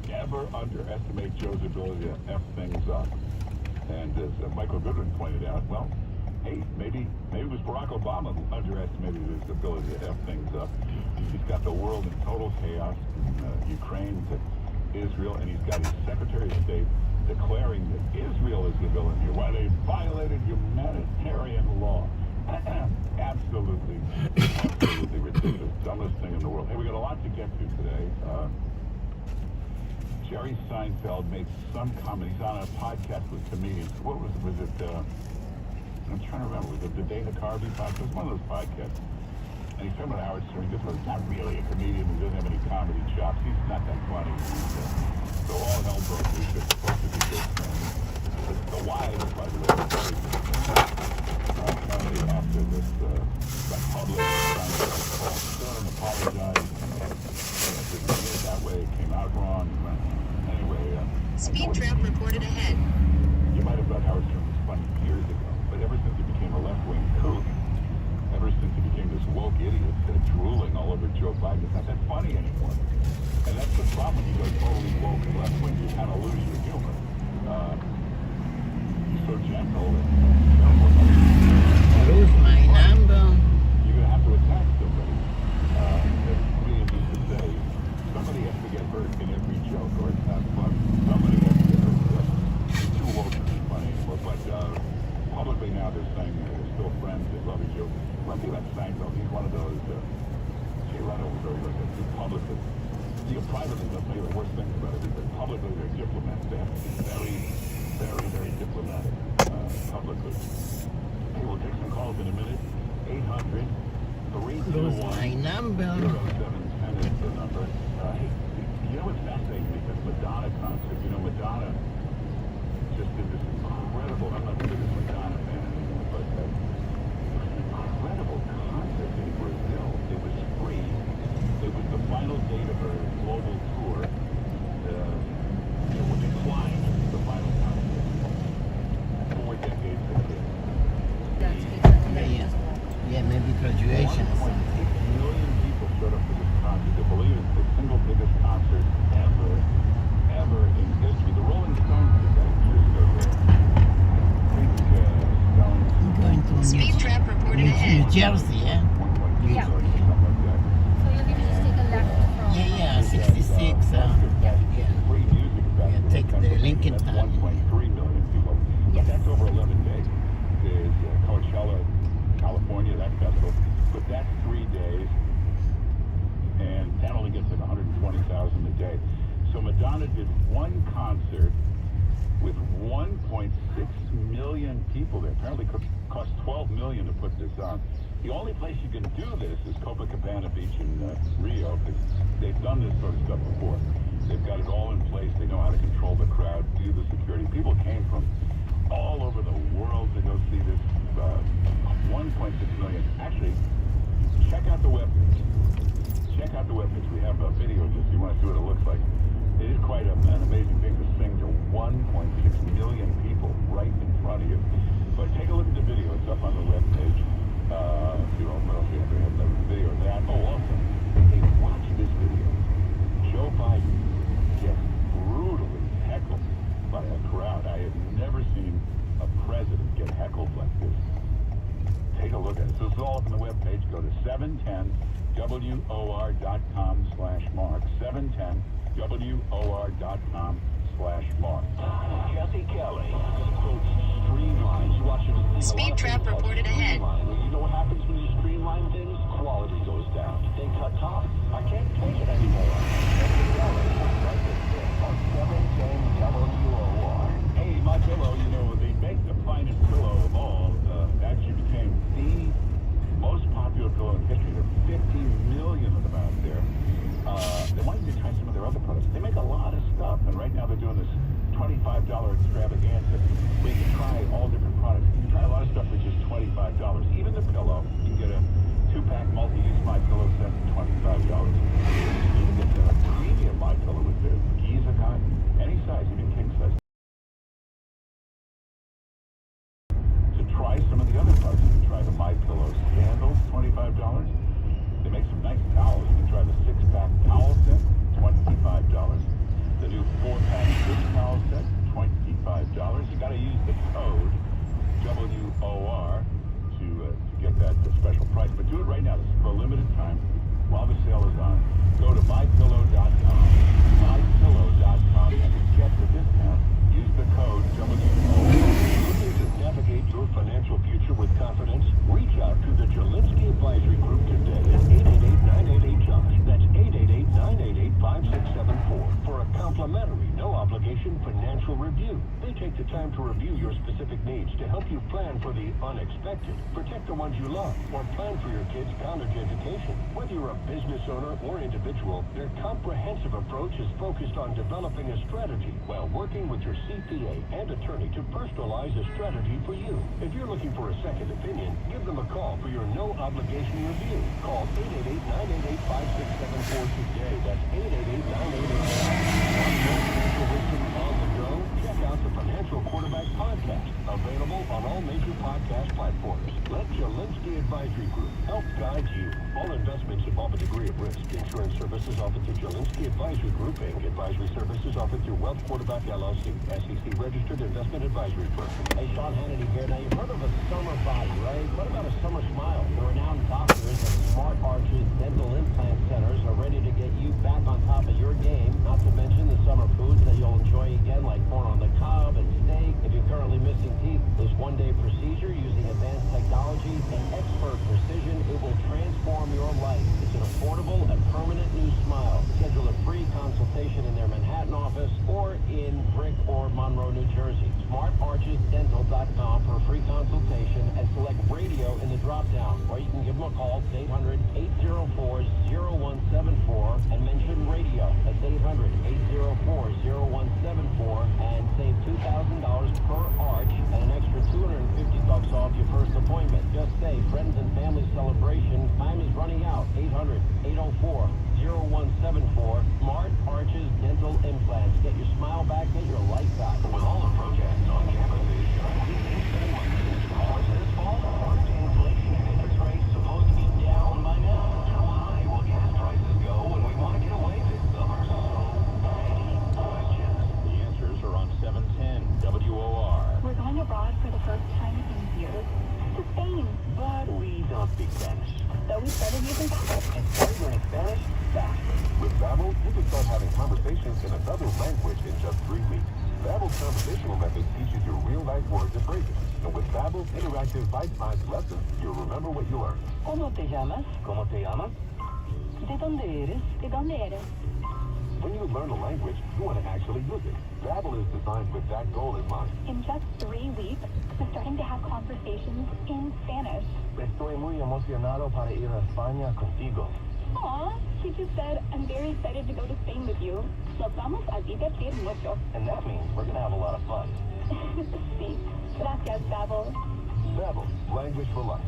never underestimate Joe's ability to F things up. And as Michael Goodwin pointed out, well, hey, maybe it was Barack Obama who underestimated his ability to F things up. He's got the world in total chaos from Ukraine to Israel, and he's got his Secretary of State declaring that Israel is the villain here. Why they violated humanitarian law. Absolutely ridiculous. Dumbest thing in the world. Hey, we got a lot to get to today. Jerry Seinfeld made some comment. He's on a podcast with comedians. What was it? I'm trying to remember. Was it the Dana Carvey podcast? It was one of those podcasts. And he's talking about Howard Stern. This was not really a comedian who doesn't have any comedy chops. He's not that funny. So all hell broke loose. It's supposed to be good. The wives, by the way, are very good. After this public Stern apologized. It didn't get it that way. It came out wrong. Anyway. Speed trap reported ahead. You might have thought Howard Stern was funny years ago. But ever since he became a left-wing kook, ever since he became this woke idiot drooling all over Joe Biden, it's not that funny anymore. And that's the problem when you go totally woke and left-wing. You kind of lose your humor. He's so gentle and Lose my number. you're going to have to attack somebody. As comedians used to say, somebody has to get hurt in every joke or it's not funny. Somebody has to get hurt. Too woke to be funny anymore. But publicly now they're saying they're still friends. They love each other. One thing about Seinfeld, he's one of those, Jay Leno was very like that. Publicly, privately, they'll tell you the worst things about it. But publicly, they're diplomats. They have to be very very, very diplomatic publicly. Okay, we'll take some calls in a minute. 800 Lose my 321 number. 0710 is the number. Hey, you know what's fascinating to me? This Madonna concert. You know, Madonna just did this incredible, I'm not the biggest Madonna fan anymore, but it was an incredible concert in Brazil. It was free. It was the final date of her global tour. It was declined the final concert. 4 decades ago. Yeah, maybe graduation or 1.6 something. million people showed up for this concert. They believe it's the single biggest concert ever in history. The Rolling Stones did that years ago. I'm going to Speed trap reported ahead. New Jersey, yeah? Yeah. So you need to just take a left from... Yeah, 66. Yeah, take the Lincoln That's Tunnel. 1.3 million people. Yes. That's over 11 days. There's Coachella, California, that festival. But that's 3 days. And that only gets like 120,000 a day. So Madonna did one concert with 1.6 million people there. Apparently it cost $12 million to put this on. The only place you can do this is Copacabana Beach in Rio, because they've done this sort of stuff before. They've got it all in place. They know how to control the crowd, do the security. People came from all over the world to go see this. 1.6 million. Actually, check out the webpage. Check out the webpage. We have a video of this. You want to see what it looks like. It is quite an amazing thing to sing to 1.6 million people right in front of you. But take a look at the video. It's up on the webpage. You know, what else we have the video of that. Oh, also, hey, watch this video. Joe Biden gets brutally heckled by a crowd. I have never seen a president get heckled like this. Take a look at it. So it's all up on the webpage. Go to 710WOR.com/Mark. 710WOR.com/Mark. Jesse Kelly quotes streamline. You watch it. Speed trap reported ahead. You know what happens when you streamline things? Quality goes down. They cut costs. I can't take it anymore. Jesse Kelly, right there on 710WOR. Hey, my pillow, you know, they make the finest pillow of all. Actually became the most popular pillow in history. There are 50 million of them out there. They wanted to try some of their other products. They make a lot of stuff, and right now they're doing this $25 extravaganza where you can try all different products. You can try a lot of stuff for just $25. Even the pillow, you can get a 2-pack multi-use My Pillow set for $25. You can get a premium My Pillow with the Giza cotton, any size, even king size. To try some of the other products, you can try the My Pillow sandals, $25. They make some nice towels. You can try the 6-pack towel set, $25. The new 4-pack dish towel set, $25. You got to use the code WOR to get that special price. But do it right now. This is for a limited time while the sale is on. Go to mypillow.com, mypillow.com, and to get the discount, use the code WOR. Looking to navigate your financial future with confidence? Reach out to the Jelinski Advisory Group today at 888-988-JOSH. That's 888-988-5674 for a complimentary, no-obligation financial review. They take the time to review your specific needs to help you plan for the unexpected, protect the ones you love, or plan for your kids' college education. Whether you're a business owner or individual, their comprehensive approach is focused on developing a strategy while working with your CPA and attorney to personalize a strategy for you. If you're looking for a second opinion, give them a call for your no-obligation review. Call 888-988-5674 today. That's 888-988-5674. Financial wisdom on the go? Check out the Financial Quarterback Podcast, available on all major podcast platforms. Let Jelinski Advisory Group help guide you. All investments involve a degree of risk. Insurance services offered through Jelinski Advisory Group, Inc. Advisory services offered through Wealth Quarterback LLC, SEC registered investment advisory firm. Hey, Sean Hannity here. Now, you've heard of a summer body, right? What about a summer smile? The renowned doctors at Smart Arches Dental Implant Centers are ready to get you back on top of your game, not to mention the summer foods that you'll enjoy again, like corn on the cob and steak. If you're currently missing teeth, this one-day procedure using advanced technology and expert precision, it will transform your life. It's an affordable and permanent new smile. Schedule a free consultation in their Manhattan office or in Brick or Monroe, New Jersey. Smart get your lights out. With all the protests on campuses, cars this fall, aren't inflation and interest rates supposed to be down by now? How high will gas prices go when we want to get away this summer? So many questions. The answers are on 710 WOR. We're going abroad for the first time in years to Spain. But we don't speak Spanish. So we started using Babbel. And started learning Spanish fast. With Babbel, you can start having conversations in another language in just 3 weeks. Babbel's conversational method teaches you real-life words and phrases. And with Babbel's interactive bite-sized lessons, you'll remember what you learned. ¿Cómo te llamas? ¿Cómo te llamas? ¿De dónde eres? ¿De dónde eres? When you learn a language, you want to actually use it. Babbel is designed with that goal in mind. In just 3 weeks, we're starting to have conversations in Spanish. Estoy muy emocionado para ir a España contigo. Aw, she just said, I'm very excited to go to Spain with you. Nos vamos a divertir mucho. And that means we're going to have a lot of fun. Sí. Gracias, Babbel. Babbel, language for life.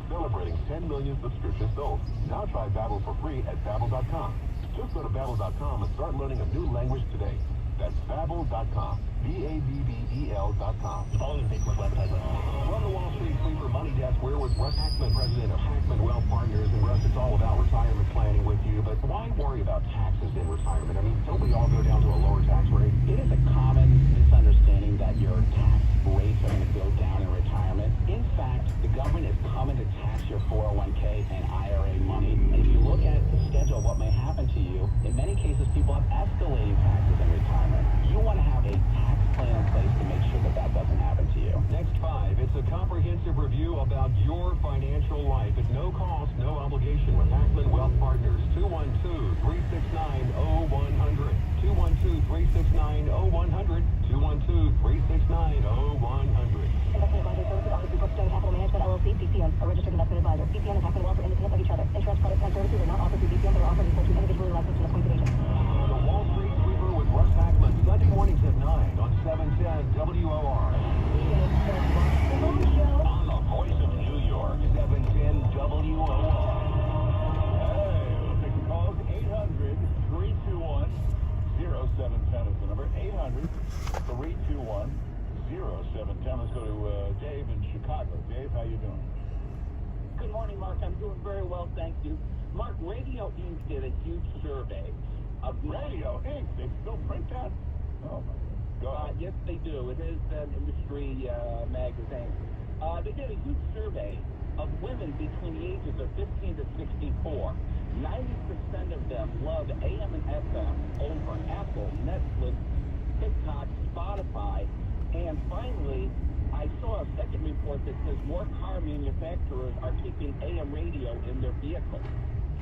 Celebrating 10 million subscriptions sold. Now try Babbel for free at Babbel.com. Just go to Babbel.com and start learning a new language today. That's Babbel.com. Babbel.com. Following Facebook advertisement. From the Wall Street Sleeper Money Desk, we're with Russ Hackman, president of Hackman Wealth Partners. And Russ, it's all about retirement planning with you, but why worry about taxes in retirement? I mean, don't we all go down to a lower tax rate? It is a common misunderstanding that your tax rates are going to go down in retirement. In fact, the government is coming to tax your 401k and IRA money. And if you look at the schedule of what may happen to you, in many cases, people have escalating taxes in retirement. You want to have a tax plan in place to make sure that that doesn't happen to you. Next 5, it's a comprehensive review about your financial life at no cost, no obligation with Hackman Wealth Partners. 212-369-0100. 212-369-0100. 212-369-0100. Investment advisory services offered through Brookstone Capital Management, LLC, BPM, a registered investment advisor. BPM and Hackman Wealth are independent of each other. Insurance products and services are not offered through BPM, but are offered and sold to individually licensed and appointed agents. The Wall Street Sweeper with Russ Hackman, Sunday mornings at 9 on 710 WOR. On the voice of New York, 710 WOR. Hey, we'll take some calls. 800-321-0710 is the number. 800-321-0710. Let's go to Dave in Chicago. Dave, how you doing? Good morning, Mark. I'm doing very well, thank you. Mark, Radio Inc. did a huge survey of Radio Inc. They still print that? Oh, my God. Go ahead. Yes, they do. It is an industry magazine. They did a huge survey of women between the ages of 15 to 64. 90% of them love AM and FM over Apple, Netflix, TikTok, Spotify, and finally, I saw a second report that says more car manufacturers are keeping AM radio in their vehicles.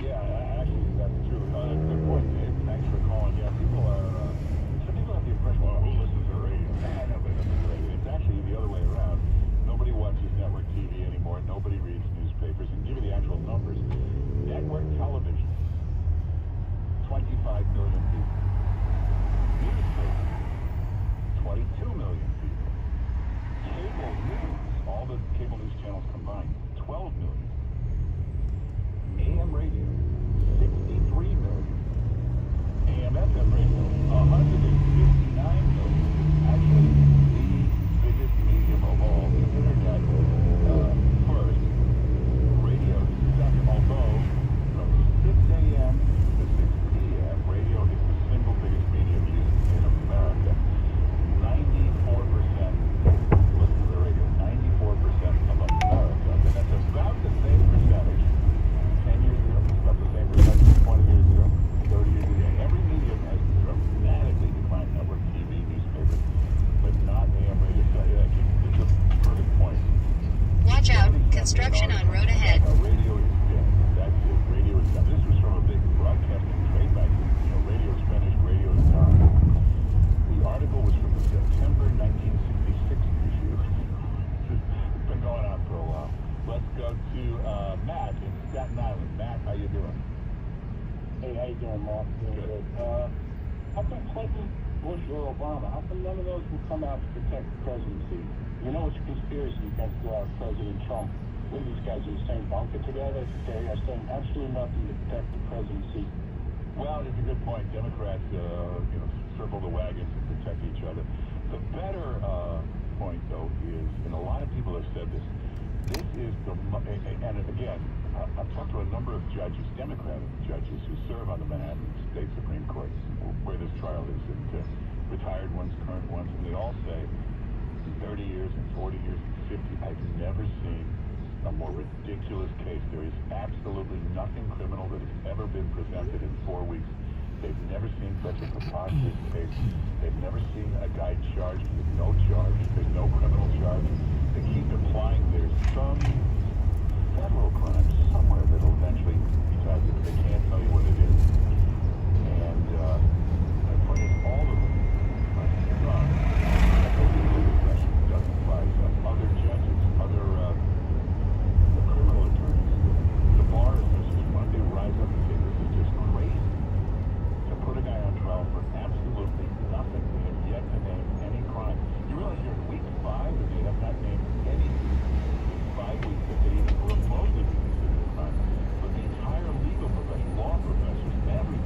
Yeah, actually, that's true. Good point, Dave. Thanks for calling. Yeah, people are, some people have the impression, well, who listens to radio? Nobody listens to radio. It's actually the other way around. Nobody watches network TV anymore. Nobody reads newspapers. And give you the actual numbers. Network television, 25 million people. Newspapers, 22 million people. Cable news, all the cable news channels combined, 12 million. AM radio, 63 million. AM FM radio, 159 million. Actually, the biggest medium of all, the internet first. Radio second, although from 6 a.m. to 6 p.m., radio is the single biggest medium used in America. 94% listen to the radio. 94% of America. And that's about the same percentage 10 years ago, about the same percentage 20 years ago, 30 years ago. Every medium has dramatically declined network TV, newspapers, but not AM radio. So yeah, it's a perfect point. Watch out. Construction on road ahead. Radio is dead. That's it. Radio is done. This was from a big broadcasting trade magazine. You know, radio is finished. Radio is done. The article was from the September 1966 issue. It's been going on for a while. Let's go to Matt in Staten Island. Matt, how you doing? Hey, how you doing, Mark? Doing good. How come Clinton, Bush, or Obama, how come none of those will come out to protect the presidency? You know it's a conspiracy against President Trump. When these guys in the same bunker together, they are saying absolutely nothing to protect the presidency. Well, it's a good point. Democrats, circle the wagons and protect each other. The better point, though, is, and a lot of people have said this, this is the, and again, I've talked to a number of judges, Democratic judges, who serve on the Manhattan State Supreme Court, where this trial is, and retired ones, current ones, and they all say, in 30 years, and 40 years, and 50, I've never seen a more ridiculous case. There is absolutely nothing criminal that has ever been presented in 4 weeks. They've never seen such a preposterous case. They've never seen a guy charged with no charge. There's no criminal charge. They keep implying there's some federal crime somewhere that'll eventually be tied to it, but they can't tell you what it is. And the point is, all of them, justifies other judges, other the criminal attorneys, the bar officials, when they rise up and say this is just crazy to put a guy on trial for absolutely nothing. They have yet to name any crime. You realize you're in week 5 and they have not named any 5 weeks that they even remotely be considered a crime. But the entire legal profession, law professors, every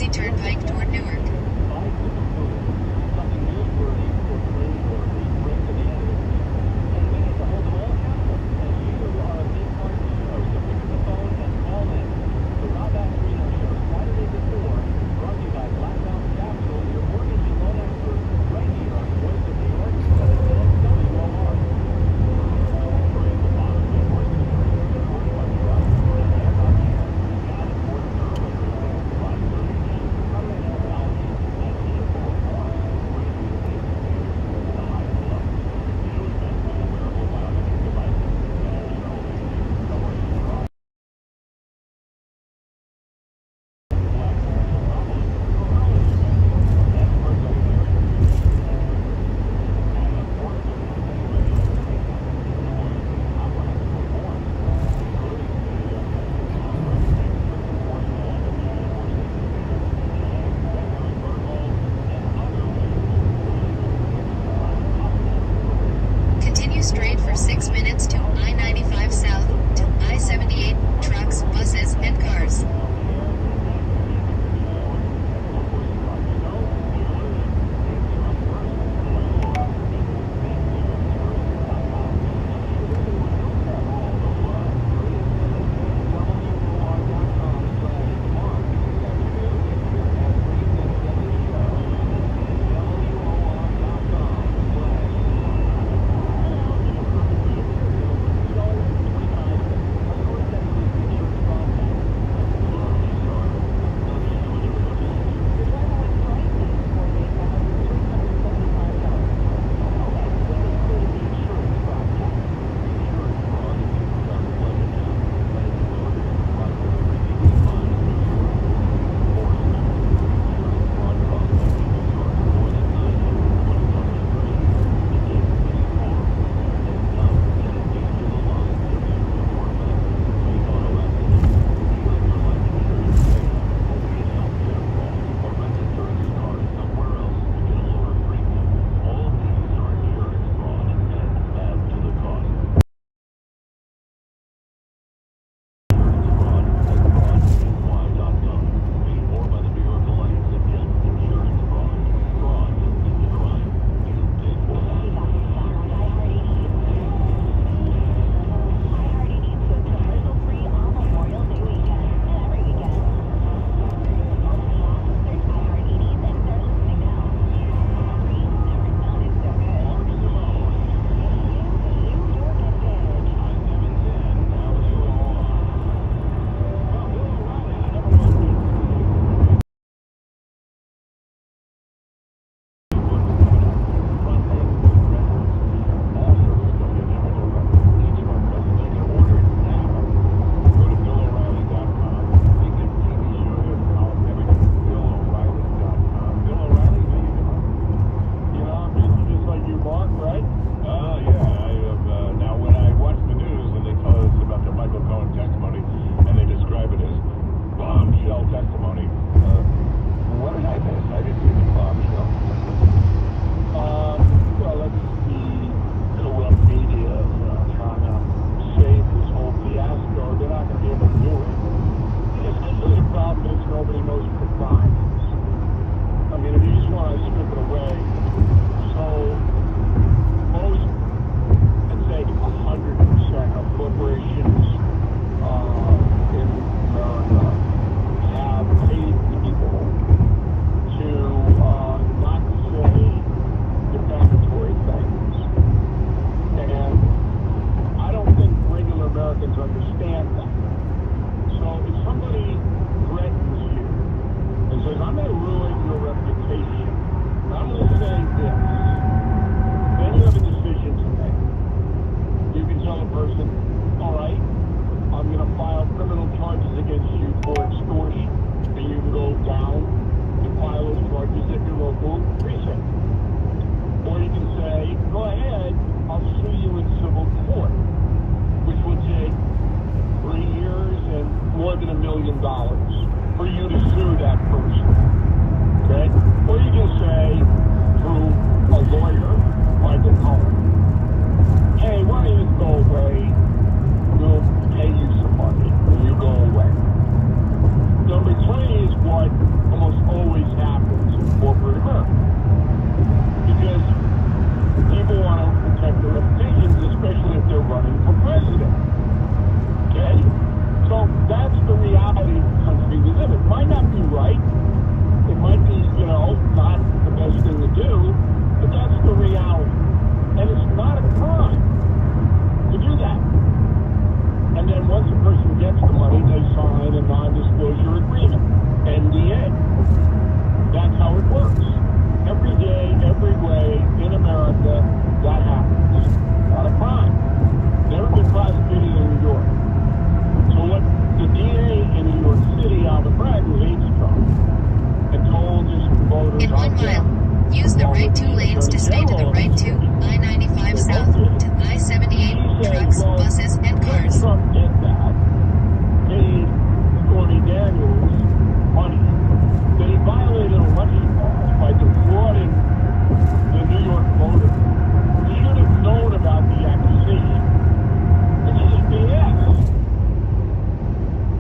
Jersey Turnpike toward Newark. Something newsworthy or praiseworthy brings to the end of it. And we get to hold them all accountable. And you are a big part of the show. So pick up the phone and call in. The Rob Astorino Show, Saturday before, brought to you by Black Mountain Capital, your mortgage and loan expert, right here on the Voice of New York, 710 WOR. right 2 lanes to stay to the right 2, I-95 south to I-78, trucks, buses, and cars. Trump did that, paid Stormy Daniels money, that he violated election laws by defrauding the New York voters. He should have known about the accusation. It's just BS.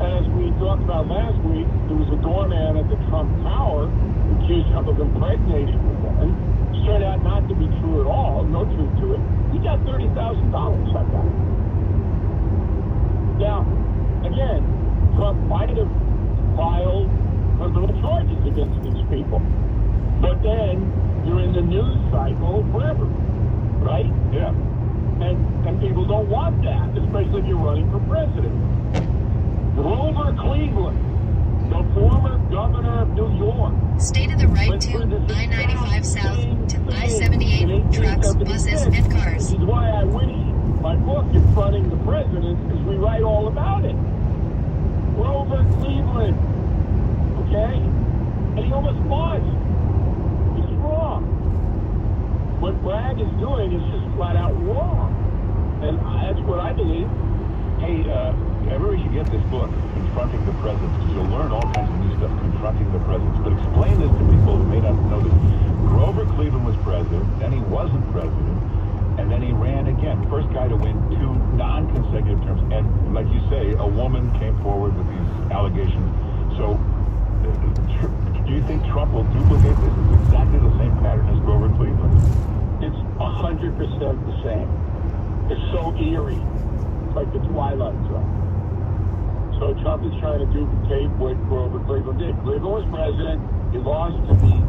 And as we talked about last week, there was a doorman at the Trump Tower accused Trump of impregnating a woman. It turned out not to be true at all, no truth to it. He got $30,000 on that. Now, again, Trump might have filed criminal charges against these people. But then you're in the news cycle forever, right? Yeah. And people don't want that, especially if you're running for president. Grover Cleveland, the former governor of New York. Stay to the right 2, I-95 south to I-78, trucks, buses, and cars. This is why I wish my book, Confronting the President, because we write all about it. Grover Cleveland, okay? And he almost was. He's wrong. What Bragg is doing is just flat out wrong. And that's what I believe. Hey, everybody should get this book, Confronting the Presidents, because you'll learn all kinds of new stuff, confronting the presidents. But explain this to people who may not know this. Grover Cleveland was president, then he wasn't president, and then he ran again. First guy to win 2 non-consecutive terms. And like you say, a woman came forward with these allegations. So do you think Trump will duplicate this? It's exactly the same pattern as Grover Cleveland. It's 100% the same. It's so eerie. It's like the Twilight Zone. So Trump is trying to duplicate what Grover Cleveland did. Cleveland was president. He lost to the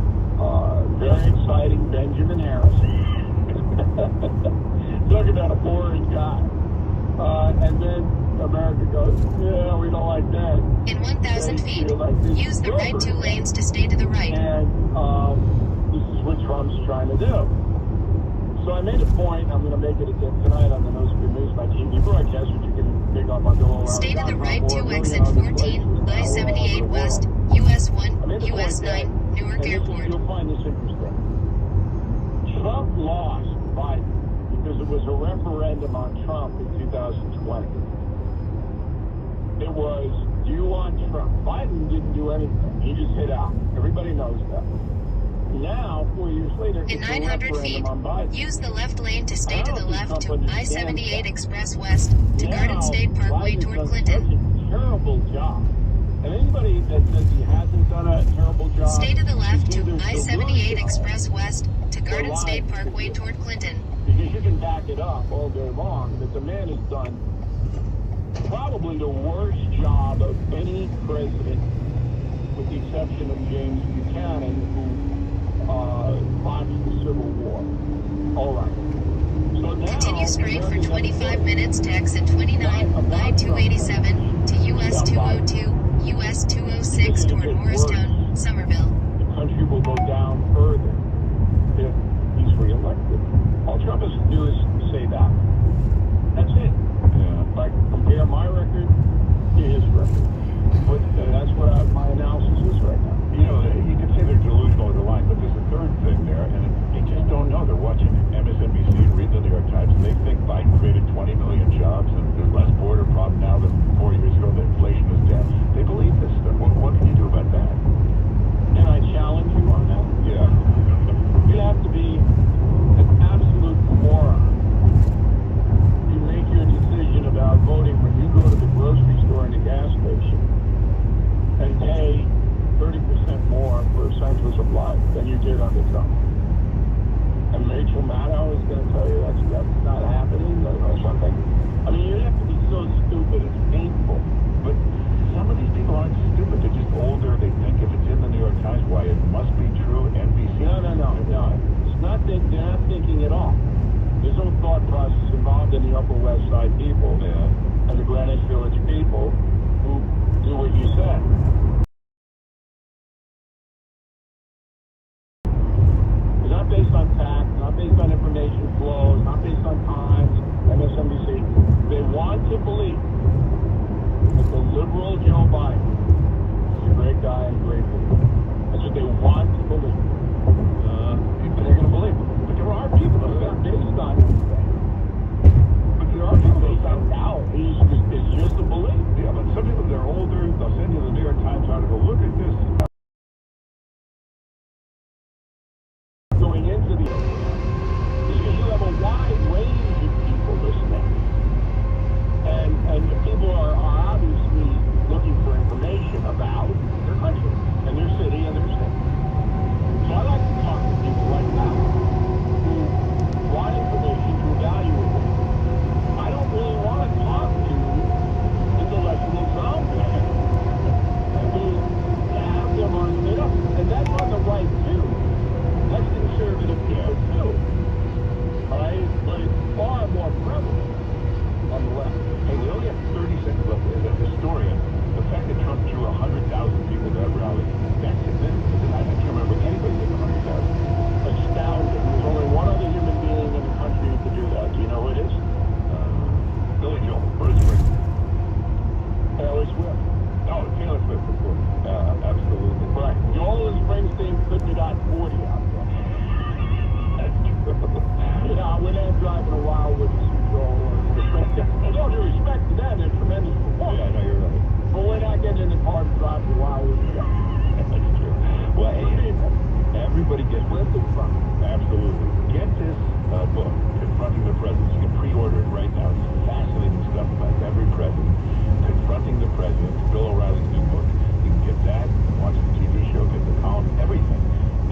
very exciting Benjamin Harris. Talk about a boring guy. And then America goes, yeah, we don't like that. In 1,000 feet, use the right 2 lanes to stay to the right. And this is what Trump's trying to do. So I made a point, I'm going to make it again tonight on the News by TV broadcast, which you can pick up on Bill. Stay to the right 2 exit 14, I-78 west, US 1, US 9, Newark Airport. You'll find this interesting. Trump lost Biden because it was a referendum on Trump in 2020. It was, do you want Trump? Biden didn't do anything. He just hit out. Everybody knows that. Now, 4 years later, in 900 feet, use the left lane to stay to the left to I-78 Express West to Garden State Parkway toward Clinton. Such a terrible job. And anybody that says he hasn't done a terrible job... Stay to the left to I-78 Express West to Garden State Parkway toward Clinton. Because you can back it up all day long that the man has done probably the worst job of any president, with the exception of James Buchanan, who launched the Civil War. All right. So now, continue straight for 25 minutes to exit 29, I-287 to US 202, US 206 toward Morristown, Somerville. The country will go down further if he's reelected. All Trump has to do is say that. That's it. Yeah. Like, compare my record to his record. But that's what my analysis is right now. You know, you could say they're delusional or they're lying, but there's a third thing there, and they just don't know. They're watching MSNBC and reading the New York Times, and they think Biden created 20 million jobs, and there's less border problem now than 4 years ago. The inflation is down. They believe this stuff. What can you do about that? And I challenge you on that. Yeah. You have to be an absolute moron to make your decision about voting when you go to the grocery store and the gas station and pay 30% more for essentials of life than you did under Trump. And Rachel Maddow is going to tell you that's not happening or something. I mean, you have to be so stupid, it's painful. But some of these people aren't stupid. They're just older. They think if it's in the New York Times, why, it must be true. NBC. No. It's not that they're not thinking at all. There's no thought process involved in the Upper West Side people and the Greenwich Village people who do what you said. Not based on fact, not based on information flows, not based on times, MSNBC. They want to believe that the liberal Joe Biden is a great guy and great leader. That's what they want to believe. And they're going to everybody get this. Absolutely. Get this book, Confronting the President. You can pre-order it right now. It's fascinating stuff about every president. Confronting the President, Bill O'Reilly's new book. You can get that, watch the TV show, get the column, everything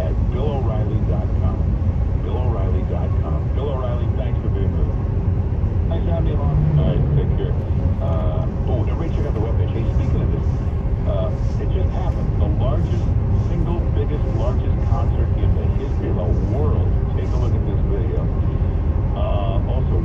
at BillO'Reilly.com. BillO'Reilly.com. Bill O'Reilly, thanks for being with us. Thanks for having me along. All right, take care. Everybody check out the webpage. Hey, speaking of this, it just happened. The largest concert in the history of the world. Take a look at this video. Also,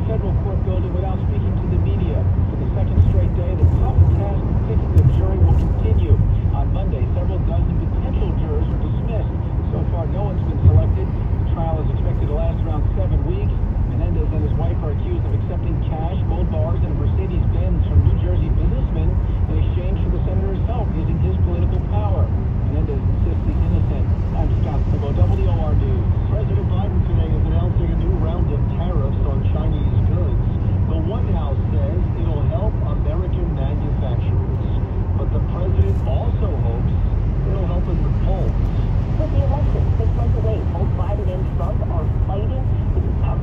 federal court building without speaking to the media. For the second straight day, the tough task of picking the jury will continue. On Monday, several dozen potential jurors were dismissed. So far, no one's been selected. The trial is expected to last around 7 weeks. Menendez and his wife are accused of accepting cash, gold bars, and a Mercedes-Benz from New Jersey businessmen in exchange for the senator's help using his political power. Menendez insists he's innocent. I'm Scott Thibault, WOR News. President Biden today is announcing a new round of tariffs on Chinese goods. The White House says it'll help American manufacturers. But the president also hopes it'll help in the polls. With the election 6 months away, both Biden and Trump are fighting. This is top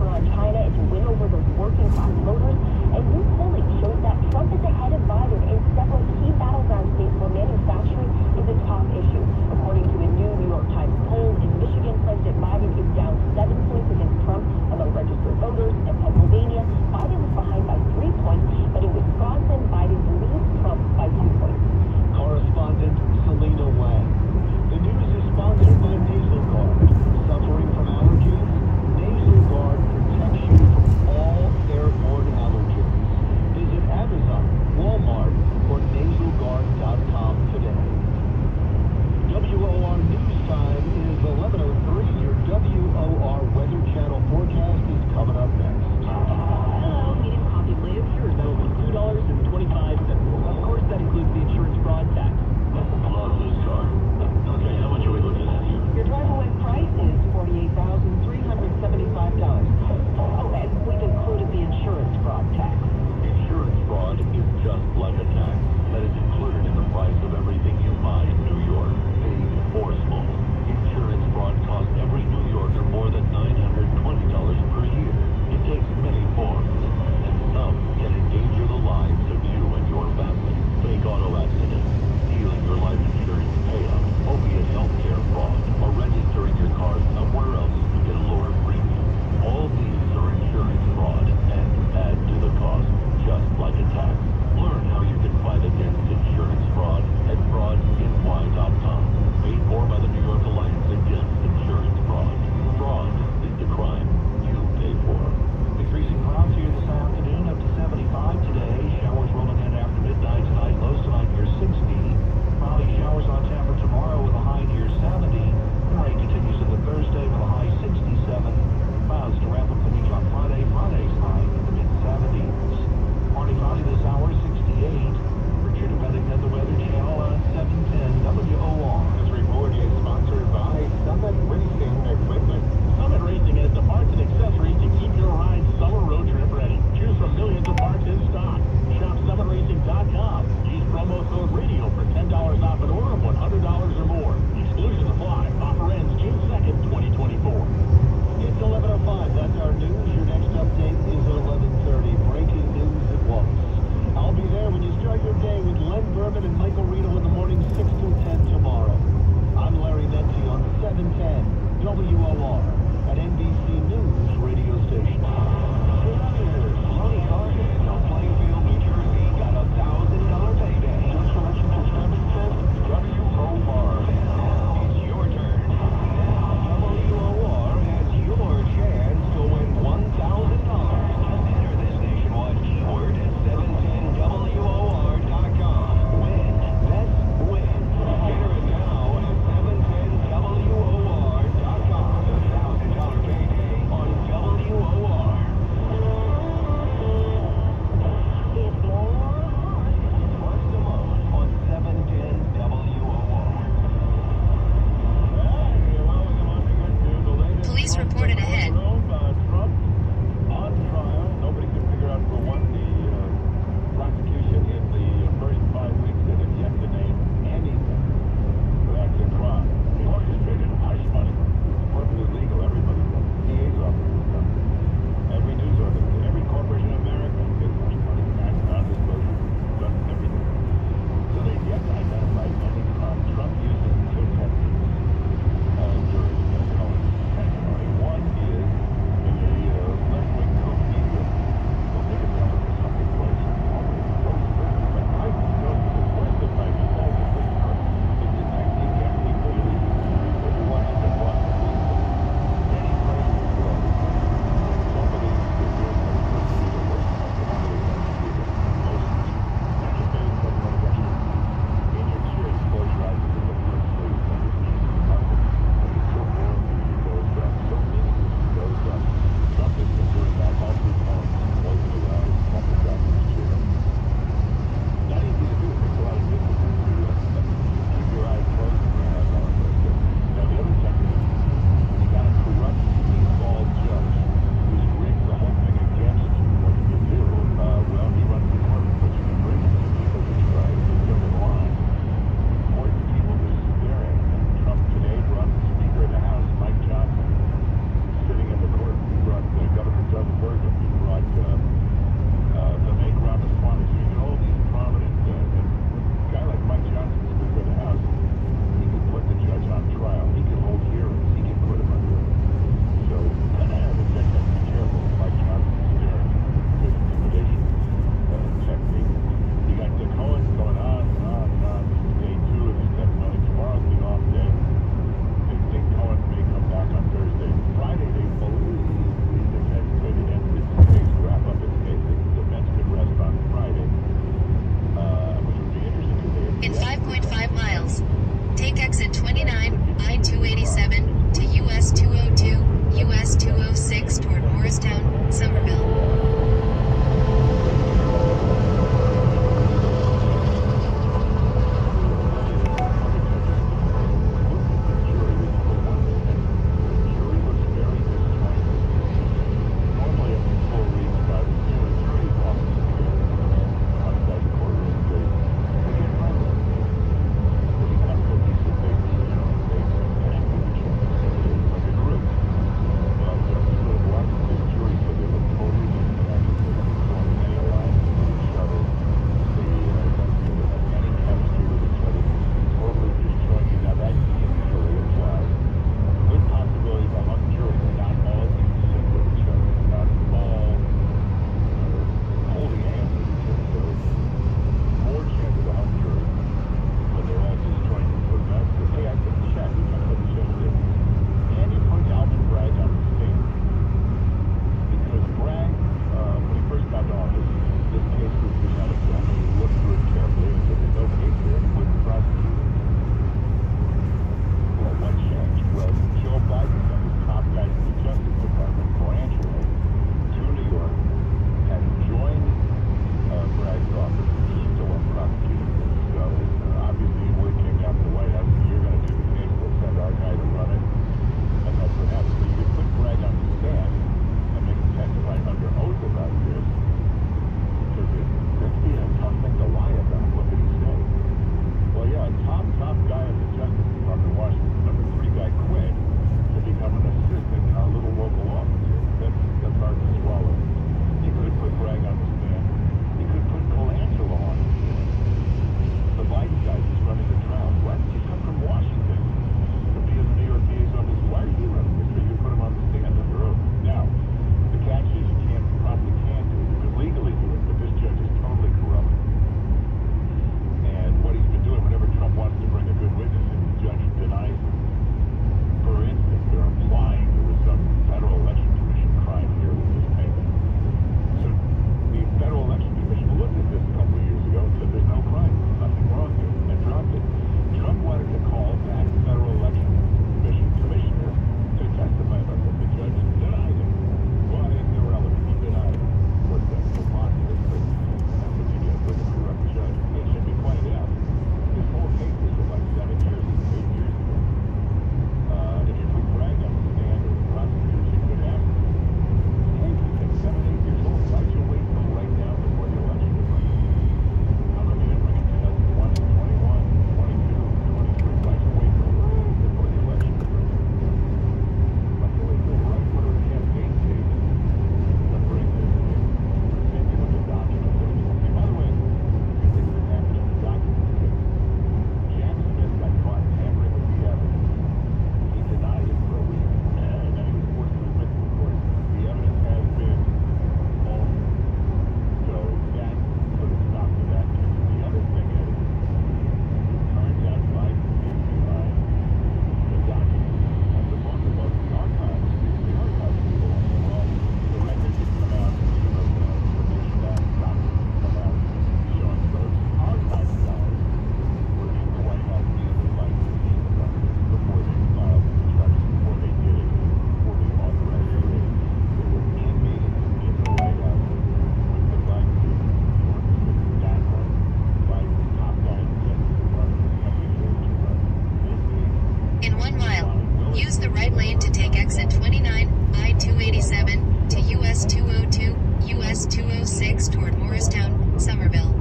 206 toward Morristown, Somerville.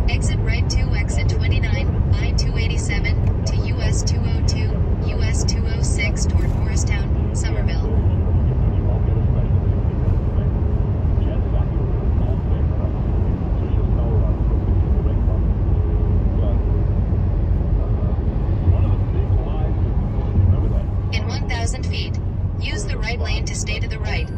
Exit right 2, exit 29, I-287 to US 202, US 206 toward Morristown, Somerville. In 1,000 feet, use the right lane to stay to the right.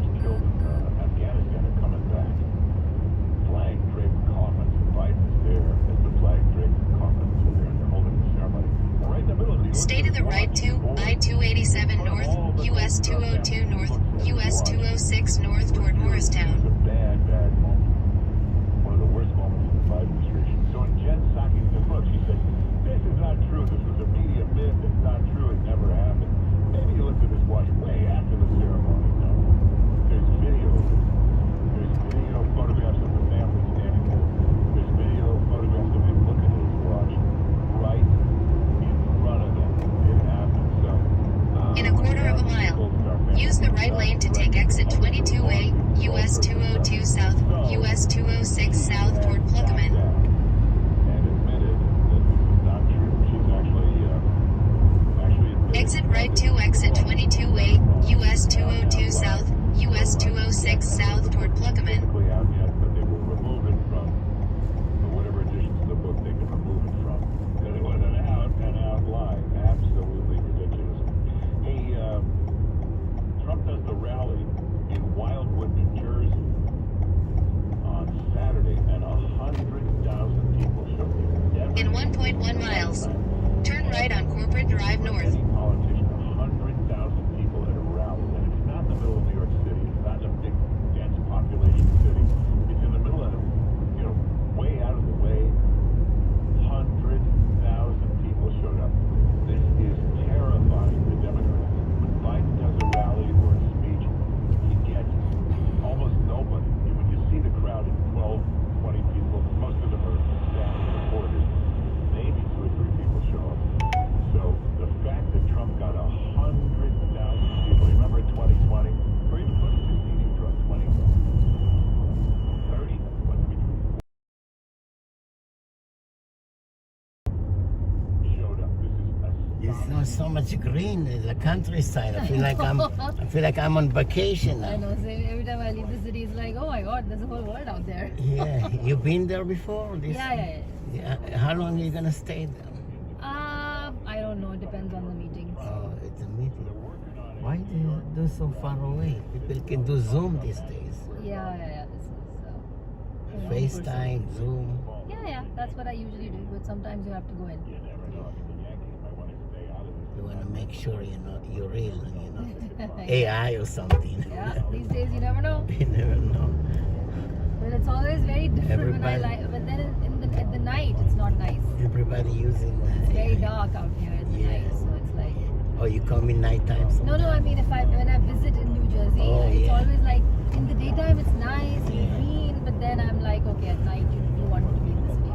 Stay to the right to I-287 north, US 202 north, US 206 north toward Morristown. Bad moment. One of the worst moments in the Biden administration. So in Jen Psaki's book, she said, this is not true. This was a media myth. It's not true. It never happened. Maybe you looked at this watch way after the ceremony. No. There's video. There's video photographs of the family standing there. There's video photographs of him looking at his watch right in front of them. It happened. So In a quarter of a mile, use the right lane to take exit 22A, US 202 south, US 206 south toward Pluckerman. and admitted that this is not true. She's actually admitted Exit right to exit 22A, US 202 south, US 206 south toward Pluckerman. technically out yet, but they will remove it from whatever editions of the book they can remove it from. Because it was an out and out lie. Absolutely ridiculous. Hey, Trump does the rally in Wildwood, New Jersey on Saturday, and 100,000 people show up. In 1.1 miles, turn right on Corporate Drive north. Any politician, 100,000 people at a rally, and it's not in the middle of New York City. It's not in a big, dense population city. It's in the middle of, way out of the way. 100,000 people showed up. This is terrifying to Democrats. When Biden does a rally or a speech, he gets almost nobody. When you see the crowd at 12, 20 people, most of them are staff reporters. Maybe 2 or 3 people show up. So the fact that Trump got 100,000 people, remember in 2020, or even 2016, he dropped 20, 30, showed up. This is There's so much green in the countryside. I feel like I'm on vacation I now. know, so every time I leave the city, it's like, oh my god, there's a whole world out there. Yeah, you been there before? Yeah. Yeah. How long are you gonna stay there? I don't know, it depends on the meetings. Oh, it's a meeting. Why do you do so far away? People can do Zoom these days. Yeah, this is FaceTime, Zoom. Yeah, that's what I usually do, but sometimes you have to go in. You want to make sure you're real, AI or something. Yeah, these days you never know. You never know. But it's always very different when I Everybody- but then at the night, it's not nice. Everybody using It's very AI. dark out here at the Yeah. night, so it's like... Oh, you come in nighttime sometimes? No, I mean when I visit in New Jersey, Oh, it's yeah. always like, in the daytime it's nice and green, but then I'm like, okay, at night you want to be in the city.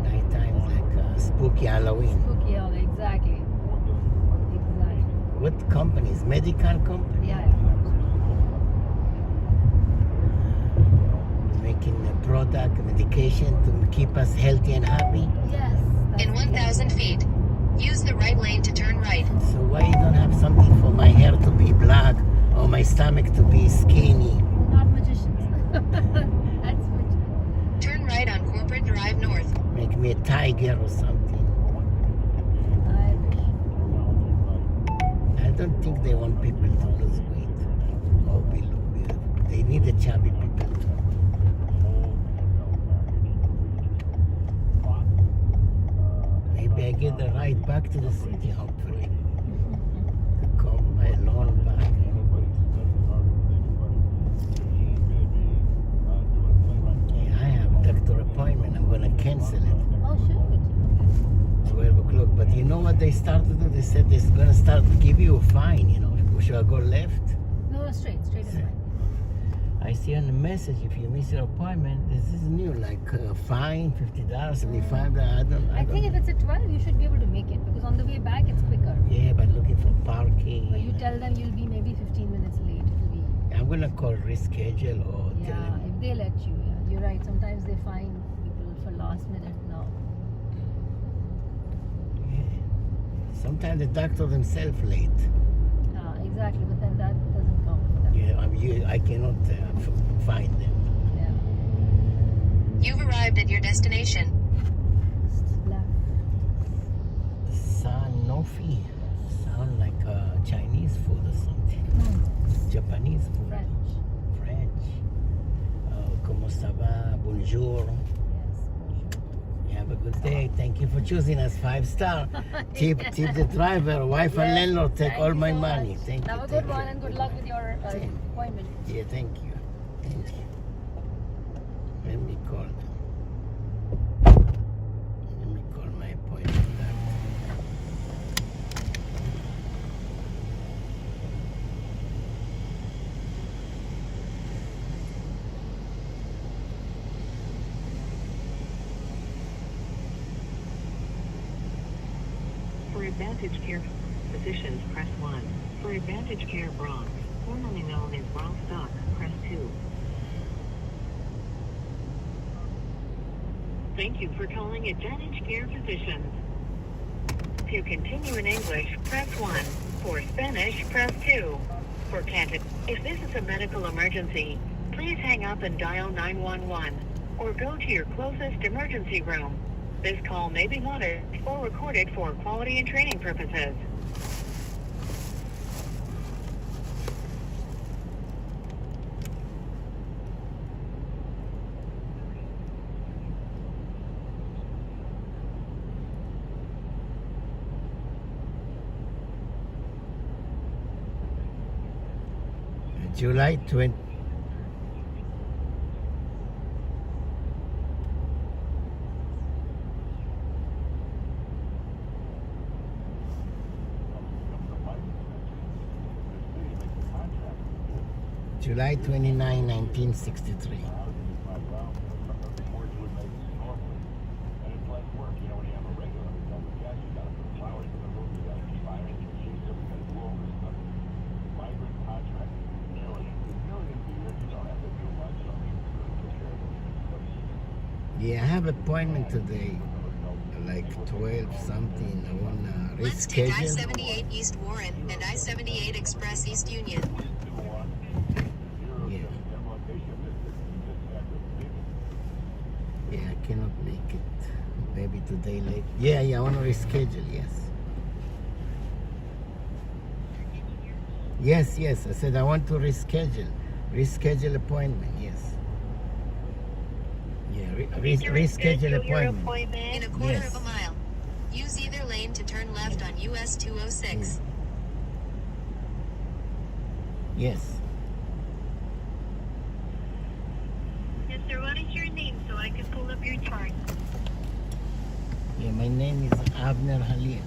Nighttime is like spooky Halloween. Spooky, exactly. What companies? Medical company? Yeah. Making a product, medication to keep us healthy and happy. Yes. In 1,000 feet, use the right lane to turn right. So why you don't have something for my hair to be black or my stomach to be skinny? Not magicians. That's magicians. Turn right on Corporate Drive north. Make me a tiger or something. I wish. I don't think they want people to lose weight or be look beautiful. They need the chubby people too. back to the city, hopefully. To come alone back. Yeah, I have a doctor appointment. I'm gonna cancel it. Oh, shoot. 12 o'clock. But you know what they started to do? They said they're gonna start to give you a fine, you know. Should I go left? No, straight is fine. I see on the message, if you miss your appointment, this is new, like fine, $50, $75. I think if it's at 12, you should be able to make it because on the way back it's quicker. Yeah, but looking for parking. But you tell them you'll be maybe 15 minutes late. It'll be, I'm gonna call reschedule or tell yeah, them. if they let you. Yeah, you're right. Sometimes they find people for last minute now. Yeah. Sometimes the doctor themselves late. Exactly, but then that doesn't count for them. Yeah, I cannot find them. Yeah. You've arrived at your destination. Left. Sanofi. Sound like Chinese food or something. Japanese food. French. Como ça va? Bonjour. Have a good day. Thank you for choosing us 5-star. Tip the driver, wife and landlord take all my money. Thank you. Have a good one and good luck with your appointment. Yeah, thank you. Thank you. Let me call my appointment. For Advantage Care Physicians, press 1. For Advantage Care Bronx, formerly known as Bronx Doc, press 2. Thank you for calling Advantage Care Physicians. To continue in English, press 1. For Spanish, press 2. For Canada, if this is a medical emergency, please hang up and dial 911 or go to your closest emergency room. This call may be monitored or recorded for quality and training purposes. July 20. July 29, 1963. Yeah, I have an appointment today, like 12 something. I want to Let's take reschedule. I-78 East Warren and I-78 Express East Union. Yeah, I cannot make it. Maybe today late. Yeah, I want to reschedule, yes. Yes, I said I want to reschedule. Reschedule appointment, yes. Yeah, reschedule appointment. In a quarter of a mile. Use either lane to turn left on US 206. Yes. Yes, sir. What is your name so I can pull up your chart? Yeah, my name is Abner Halia.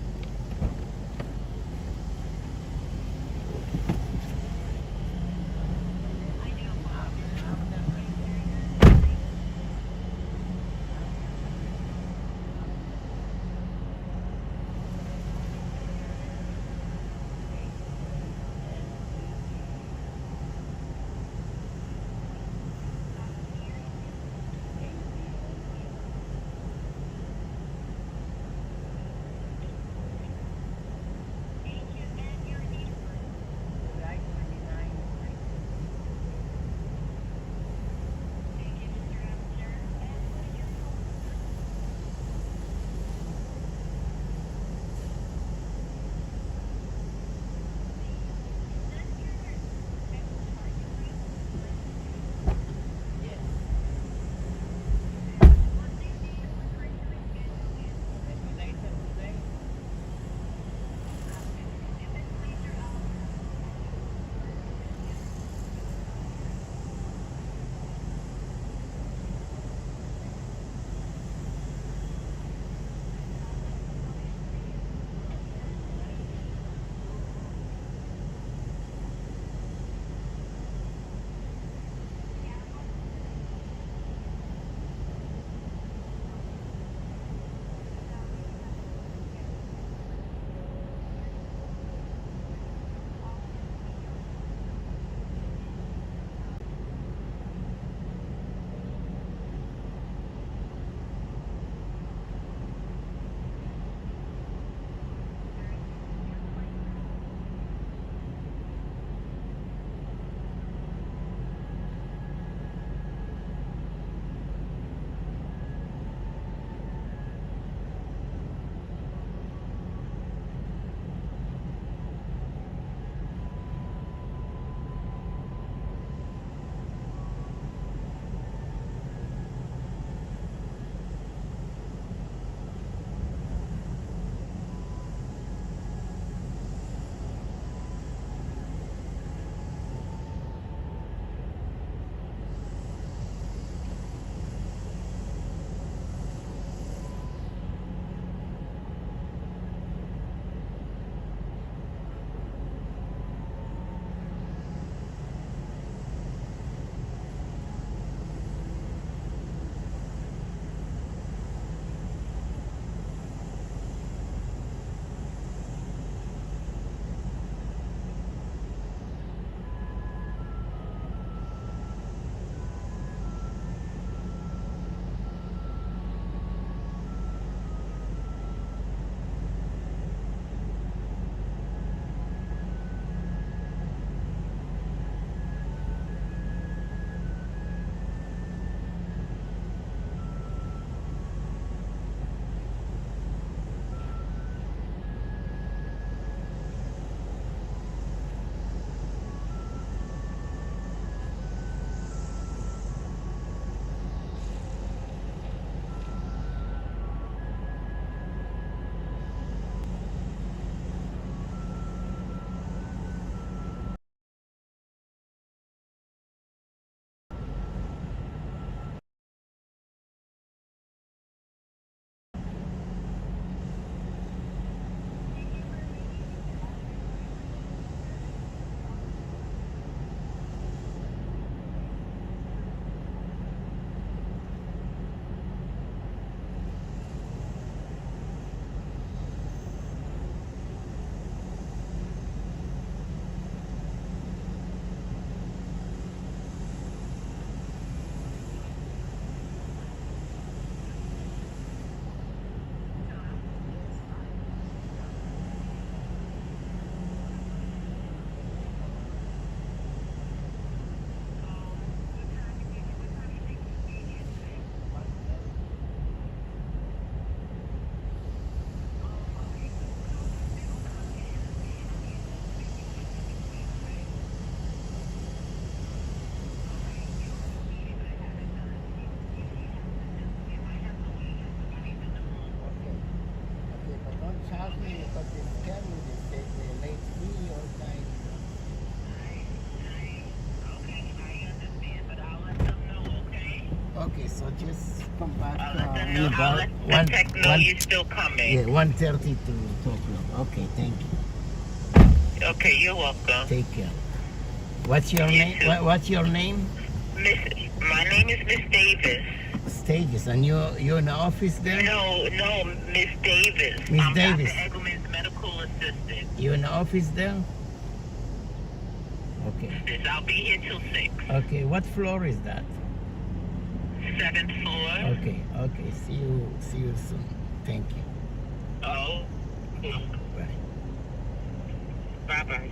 Okay, so just come back in I'll about let the tech know you're still coming. yeah, 1:30 to 2 o'clock. Okay, thank you. Okay, you're welcome. Take care. What's your name? What's your name? My name is Miss Davis. Stages, and you're in the office there? No, Miss Davis. Miss I'm Davis. Dr. Eggleman's medical assistant. You in the office there? Okay. I'll be here till 6. Okay, what floor is that? 7th floor. Okay, see you soon. Thank you. Oh. Bye. Bye-bye.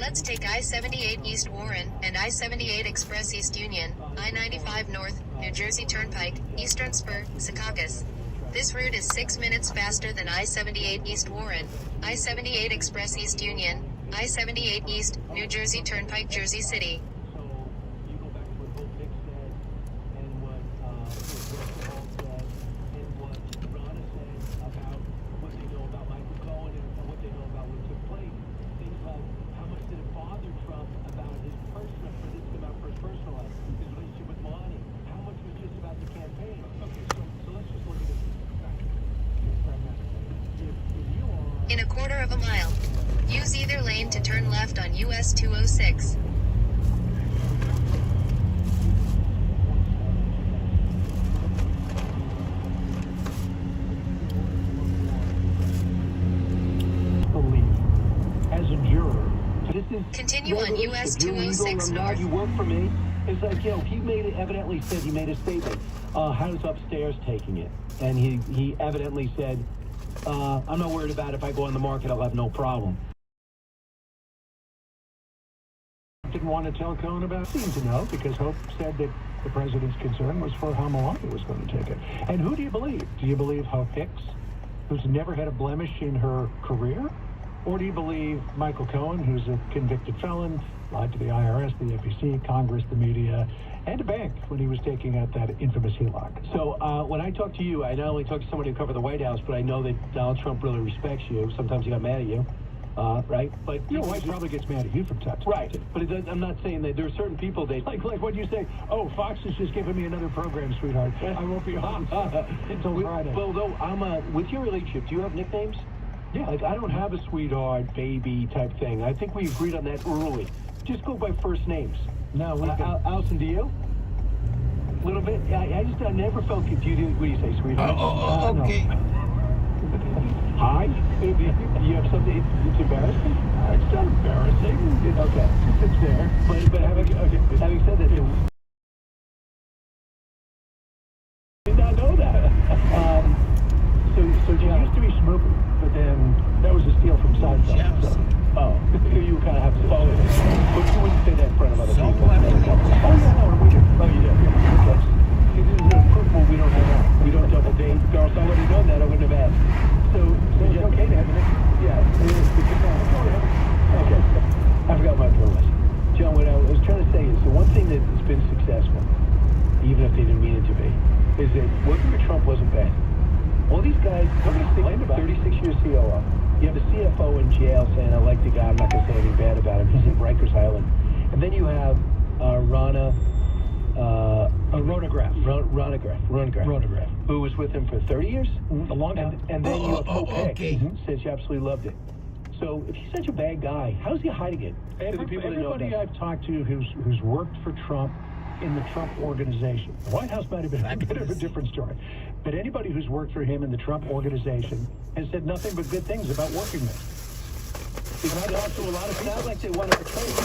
Let's take I-78 East Warren and I-78 Express East Union, I-95 North, New Jersey Turnpike, Eastern Spur, Secaucus. This route is 6 minutes faster than I-78 East Warren, I-78 Express East Union, I-78 East, New Jersey Turnpike, Jersey City. So you go back to what both Nick said and what Paul said and what Ronna said about what they know about Michael Cohen and what they know about what took place. Things like how much did it bother Trump about his personal, for this about his personal life, his relationship with Melania. How much was just about the campaign? Okay, so let's just look at this. In a quarter of a mile, use either lane to turn left on US 206. As a juror, this is Continue on US 206 north. You work for me. It's like, he made it, evidently said, he made a statement. How's upstairs taking it? And he evidently said, I'm not worried about it. If I go on the market, I'll have no problem. Didn't want to tell Cohen about it. Seemed to know, because Hope said that the president's concern was for how Melania was going to take it. And who do you believe? Do you believe Hope Hicks, who's never had a blemish in her career? Or do you believe Michael Cohen, who's a convicted felon, lied to the IRS, the FEC, Congress, the media, and a bank when he was taking out that infamous HELOC? So when I talk to you, I not only talk to somebody who covered the White House, but I know that Donald Trump really respects you. Sometimes he got mad at you, right? But Your wife probably gets mad at you from time to time. Right, but I'm not saying that there are certain people that... Like when you say, oh, Fox is just giving me another program, sweetheart. I won't be on until Friday. Well, though, with your relationship, do you have nicknames? Yeah. Like, I don't have a sweetheart, baby type thing. I think we agreed on that early. Just go by first names. No, Allison, do you? A little bit. I never felt confused. What do you say, sweetheart? Okay. Hi? Do you have something? It's embarrassing? It's not embarrassing. Okay. It's there. But having said that, did not know that. So you used to be Schmoopy, but then that was a steal from Seinfeld. So. Oh, you kind of have to follow it. But you wouldn't say that in front of other people. Oh, yeah, no, we do. Oh, you do? Okay. See, this is a proof we don't have that. We don't double date. Girls already know that. I wouldn't have asked. So it's okay to have an Yeah, it is. Okay. I forgot my point was. John, what I was trying to say is the one thing that's been successful, even if they didn't mean it to be, is that working with Trump wasn't bad. All these guys, nobody's thinking about 36 years COO. You have a CFO in jail saying, I like the guy, I'm not going to say anything bad about him. He's in Rikers Island. And then you have Ronograph, who was with him for 30 years? A long time. And then you have Hope Hicks, said she absolutely loved it. So if he's such a bad guy, how's he hiding it? Everybody I've talked to who's worked for Trump in the Trump organization. The White House might have been a bit of a different story. But anybody who's worked for him in the Trump organization has said nothing but good things about working there. And I talked to a lot of people. Sounds like they wanted to trade him.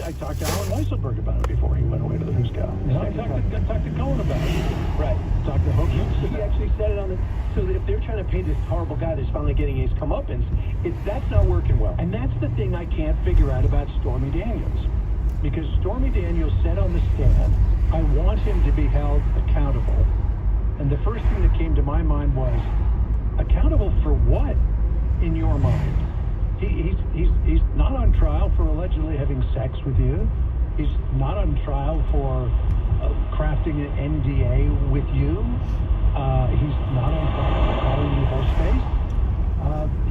I talked to Alan Weisselberg about it before he went away to the Who's Gal. I talked to Cohen about it. Right. Talked to Hope Hicks. He actually said it on the... So that if they're trying to paint this horrible guy that's finally getting his comeuppance, that's not working well. And that's the thing I can't figure out about Stormy Daniels. Because Stormy Daniels said on the stand, I want him to be held accountable. And the first thing that came to my mind was, accountable for what, in your mind? He's not on trial for allegedly having sex with you. He's not on trial for crafting an NDA with you. He's not on trial for calling you horse-faced.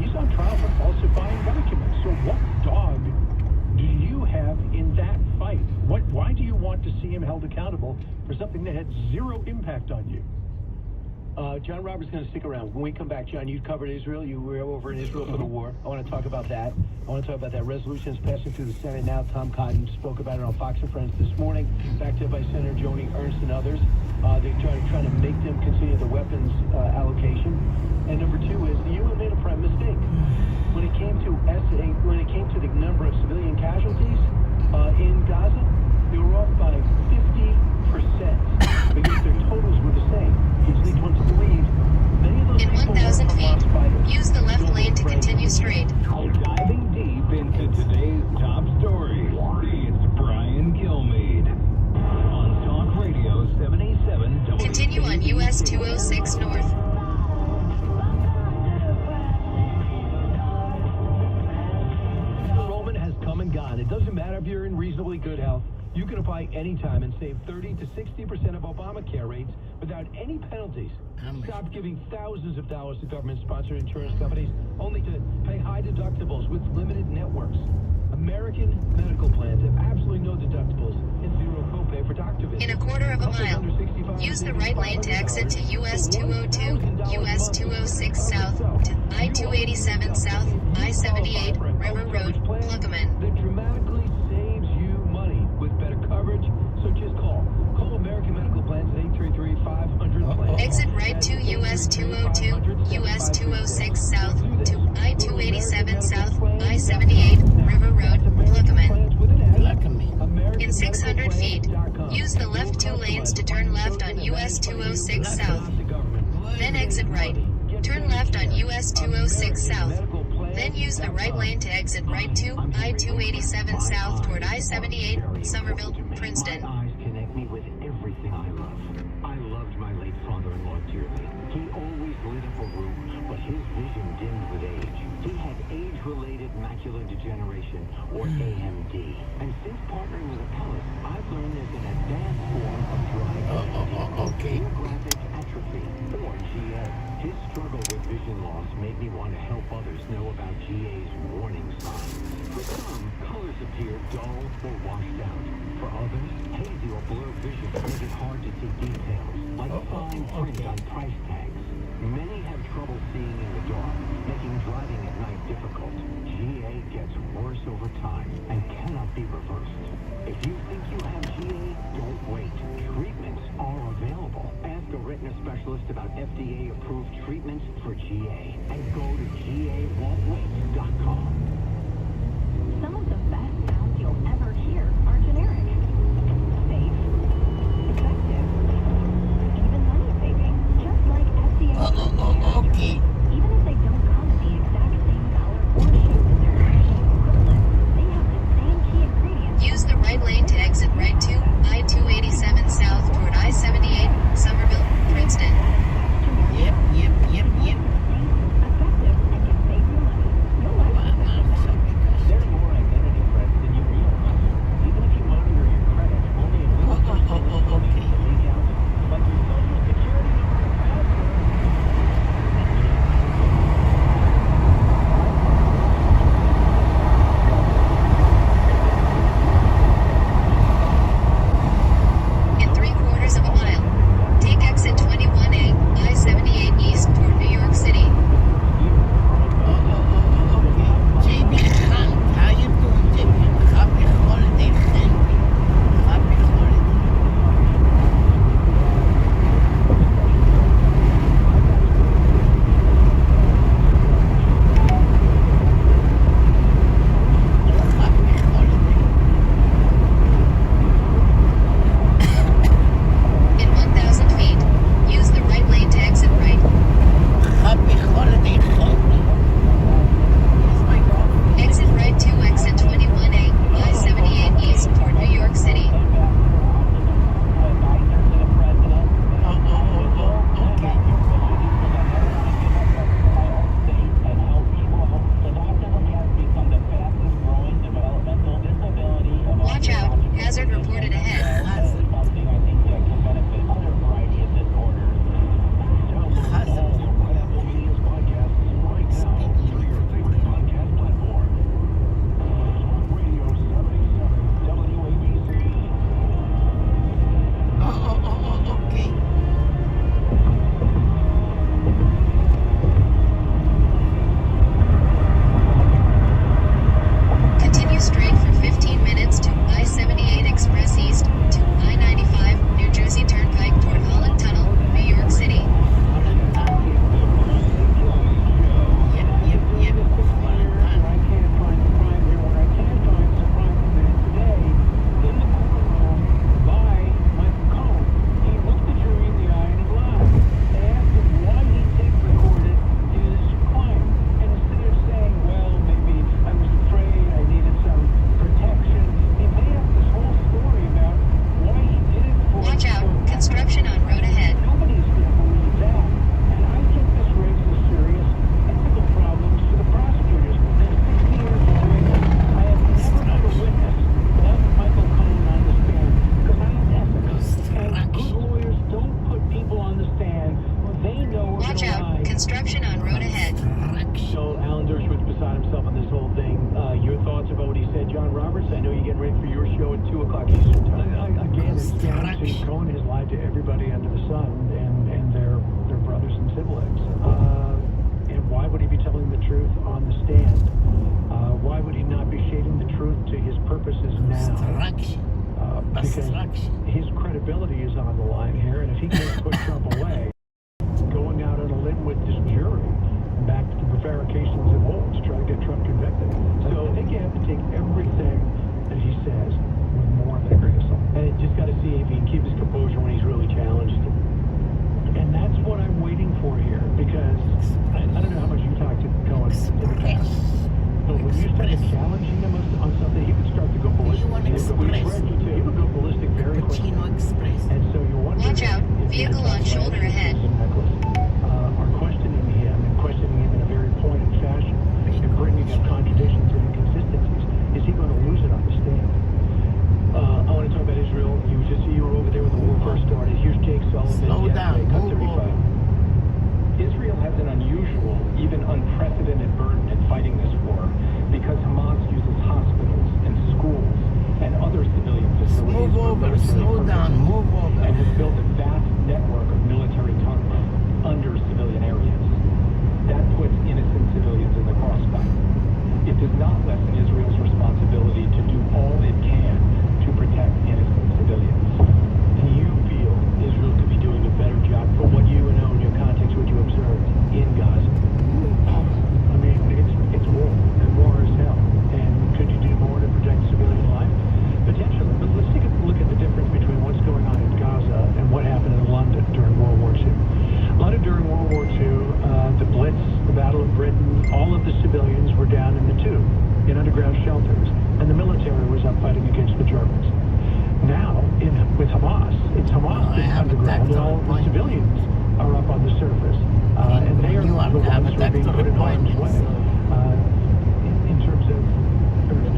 He's on trial for falsifying documents. So what dog do you have in that fight? Why do you want to see him held accountable for something that had zero impact on you? John Roberts is going to stick around. When we come back, John, you covered Israel. You were over in Israel for the war. I want to talk about that. I want to talk about that resolution that's passing through the Senate now. Tom Cotton spoke about it on Fox and Friends this morning, backed up by Senator Joni Ernst and others. They're trying to make them continue the weapons allocation. And number two is the UN made a prime mistake. When it came to the number of civilian casualties in Gaza, they were off by 50%. But yet their totals were the same. Which leads one to believe many of those In people 1,000 were Hamas feet, fighters. use the left lane to continue straight. Diving deep into today's top story. It doesn't matter if you're in reasonably good health. You can apply anytime and save 30 to 60% of Obamacare rates without any penalties. Stop giving thousands of dollars to government-sponsored insurance companies only to pay high deductibles with limited networks. American medical plans have absolutely no deductibles and zero copay for doctor visits. In a quarter of a mile, use the right lane to exit to US 202, US 206 South, to I-287 South, I-78, River Road, Plugaman. That dramatically saves you money with better coverage, so just call. Call American Medical Plans at 833-500-PLAN. Exit right to US 202, US 206 South, to I-287 South, I-78, River Road, Plugaman. In 600 feet, use the left 2 lanes to turn left on US 206 South. Then exit right. Turn left on US 206 South. Then use the right lane to exit right to I-287 South toward I-78, Somerville, Princeton. My eyes connect me with everything I love. I loved my late father-in-law dearly. He always lit up a room, but his vision dimmed with age. He had age-related macular degeneration, or AMD. And since partnering with Apellis, I've learned there's an advanced form of dry geographic atrophy, or GA. His struggle with vision loss made me want to help others know about GA's warning signs. For some, colors appear dull or washed out. For others, hazy or blurred vision make it hard to see details, like fine print on price tags. Many have trouble seeing in the dark, making driving at night difficult. GA gets worse over time and cannot be reversed. If you think you have GA, don't wait. Treatments are available. Ask a retina specialist about FDA-approved treatments for GA and go to GAWon'tWait.com. Some of the best sounds you'll ever hear are generic. Safe, effective, even money-saving. Just like FDA. Even if they don't come in the exact same color or shape as their traditional equivalent, they have the same key ingredients. Use the right lane to exit right to I-287 South toward I-78, Somerville, Princeton. Yep. Effective and can save you money. You'll like it. destruction. Cohen has lied to everybody under the sun and their brothers and siblings. And why would he be telling the truth on the stand? Why would he not be shading the truth to his purposes now? Destruction. Because his credibility is on the line here, and if he can't put Trump away, going out on a limb with this jury, back to the prevarications of old to try to get Trump convicted. So I think you have to take everything that he says with more than a grain of salt. And just got to see if he can keep his composure when he's really challenged. And that's what I'm waiting for here, because I don't know how much you talked to Cohen in the past, but when you started challenging him on something, he would start to go ballistic. He would go ballistic very quickly. And so you're wondering, Watch out, vehicle on shoulder ahead. Are questioning him and questioning him in a very pointed fashion and bringing up contradictions and inconsistencies. Is he going to lose it on the stand? I want to talk about Israel. You were over there when the war first started. Here's Jake Sullivan. Slow down, move over. Israel has an unusual, even unprecedented burden in fighting this war because Hamas uses hospitals and schools and other civilian facilities. Move over, slow down, move over. And has built a vast network of military tunnels under civilian areas. That puts innocent civilians in the crossfire. It does not lessen Israel's responsibility to do all it can to protect innocent civilians. Do you feel Israel could be doing a better job from what you know in your context, what you observed in Gaza? I mean, it's war, and war is hell. And could you do more to protect civilian life? Potentially. But let's take a look at the difference between what's going on in Gaza and what happened in London during World War II. London during World War II, the Blitz, the Battle of Britain, all of the civilians were down in the tube, in underground shelters, and the military was up fighting against the Germans. Now, with Hamas, it's Hamas that's underground, and all the civilians are up on the surface. And they are the ones who are being put in harm's way in terms of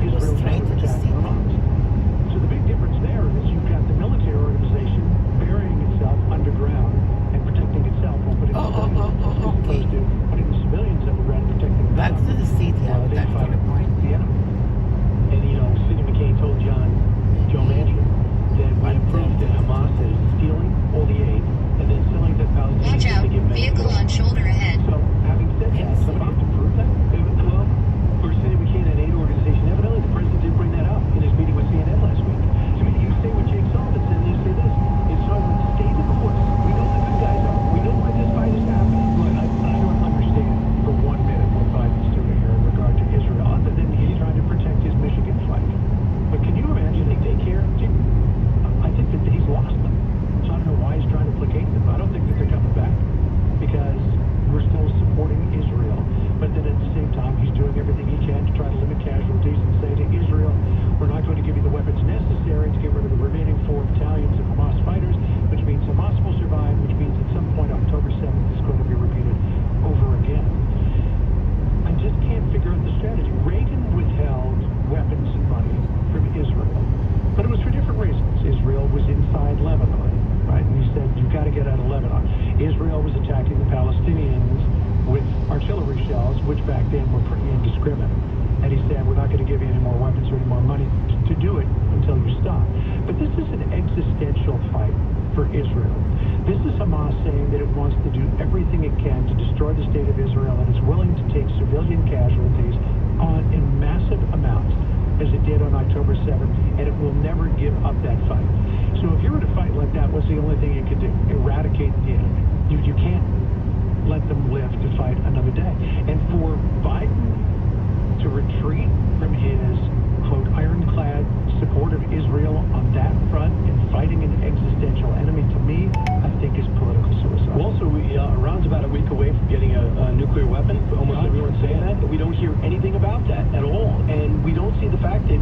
Israel's counterattack on Hamas. So the big difference there is you've got the military organization burying itself underground and protecting itself while putting okay. Putting the civilians underground and protecting themselves. Back to the city, back to the point. Yeah. And Sidney McCain told Joe Manchin that we proved that Hamas is stealing all the aid and then selling the Palestinians. Watch out, vehicle on shoulder ahead. So having said that, somebody has to prove that. Well, for Sidney McCain and aid organization, evidently the president did bring that up in his meeting with CNN last week. So you say what Jake Sullivan said, and you say this. It's sort of stay the course. We know the good guys are. We know why this fight is happening. Look, I don't understand for 1 minute what Biden's doing here in regard to Israel, other than he's trying to protect his Michigan fight. But can you imagine if they care? I think that he's lost them. So I don't know why he's trying to placate them. I don't think that they're coming back because we're still supporting Israel. But then at the same time, he's doing everything he can to try to limit casualties and say to Israel, we're not going to give you the weapons necessary to get rid of the remaining 4 battalions of Hamas fighters, which means Hamas will survive, which means at some point October 7th is going to be repeated over again. I just can't figure out the strategy. Reagan withheld weapons and money from Israel, but it was for different reasons. Israel was inside Lebanon, right? And he said, you've got to get out of Lebanon. Israel was attacking the Palestinians with artillery shells, which back then were pretty indiscriminate. And he said, we're not going to give you any more weapons or any more money to do it until you stop. But this is an existential fight for Israel. This is Hamas saying that it wants to do everything it can to destroy the state of Israel and is willing to take civilian casualties on in massive amounts, as it did on October 7th, and it will never give up that fight. So if you're in a fight like that, what's the only thing you can do? Eradicate the enemy. You can't let them live to fight another day. And for Biden to retreat from his, quote, ironclad support of Israel on that front and fighting an existential enemy, to me, I think is political suicide. Well, also, Iran's about a week away from getting a nuclear weapon. Almost everyone's saying that, but we don't hear anything about that at all. And we don't see the fact that,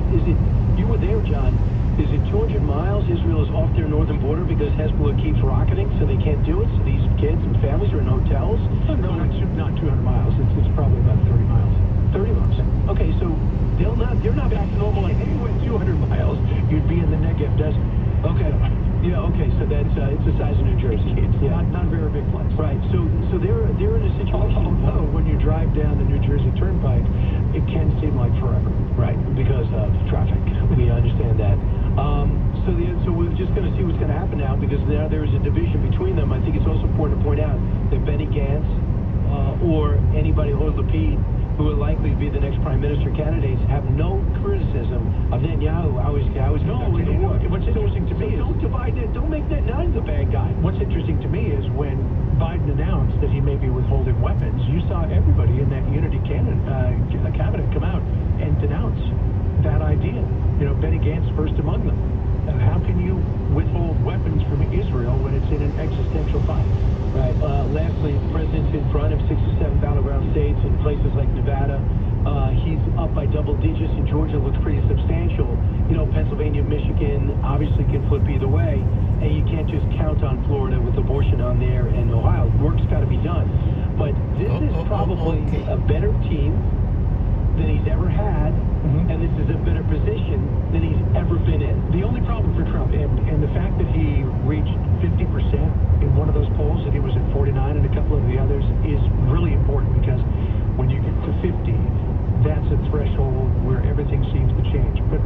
you were there, John, is it 200 miles? Israel is off their northern border because Hezbollah keeps rocketing, so they can't do it. So these kids and families are in hotels. No, not 200 miles. It's probably about 30 miles. 30 miles. Okay, so they're not back to normal. If you went 200 miles, you'd be in the Negev desert. Okay. Yeah. Okay. So that's it's the size of New Jersey. It's not a very big place. Right. So they're in a situation. Although when you drive down the New Jersey Turnpike, it can seem like forever. Right. Because of traffic. We understand that. So we're just going to see what's going to happen now, because now there is a division between them. I think it's also important to point out that Benny Gantz or anybody, or Lapid, who will likely be the next prime minister candidates, have no criticism of Netanyahu. What's interesting to me is don't divide it. Don't make Netanyahu the bad guy. What's interesting to me is when Biden announced that he may be withholding weapons, you saw everybody in that unity cabinet come out and denounce that idea. Benny Gantz first among them. How can you withhold weapons from Israel when it's in an existential fight? Right. Lastly, the president's in front of 6 or 7 battleground states in places like Nevada. He's up by double digits. In Georgia, looks pretty substantial. Pennsylvania, Michigan obviously can flip either way, and you can't just count on Florida with abortion on there and Ohio. Work's got to be done. But this is probably a better team than he's ever had, and this is a better position than he's ever been in. The only problem for Trump, and the fact that he reached 50% in one of those polls, and he was at 49 in a couple of the others, is really important, because when you get to 50, that's a threshold where everything seems to change. But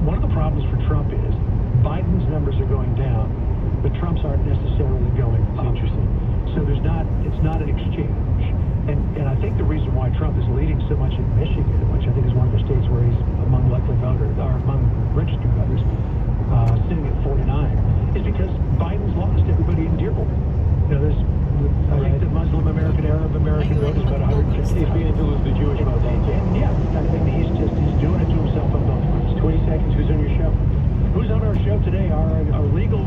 one of the problems for Trump is Biden's numbers are going down, but Trump's aren't necessarily going up. Interesting. So it's not an exchange. And I think the reason why Trump is leading so much in Michigan, which I think is one of the states where he's among likely voters, or among registered voters, sitting at 49, is because Biden's lost everybody in Dearborn. I think the Muslim American, Arab American vote is about 150. He's beginning to lose the Jewish vote. I think he's doing it to himself on both fronts. 20 seconds, who's on your show? Who's on our show today? Our legal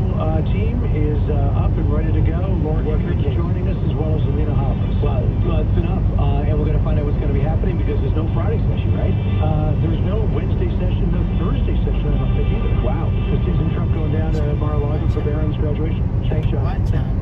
team is up and ready to go. Lauren Woodridge is joining us, as well as Alina Hoffman. Well, it's enough. And we're going to find out what's going to be happening, because there's no Friday session, right? There's no Wednesday session, no Thursday session, I don't think either. Wow. Isn't Trump going down to Mar-a-Lago for Barron's graduation? Thanks, John.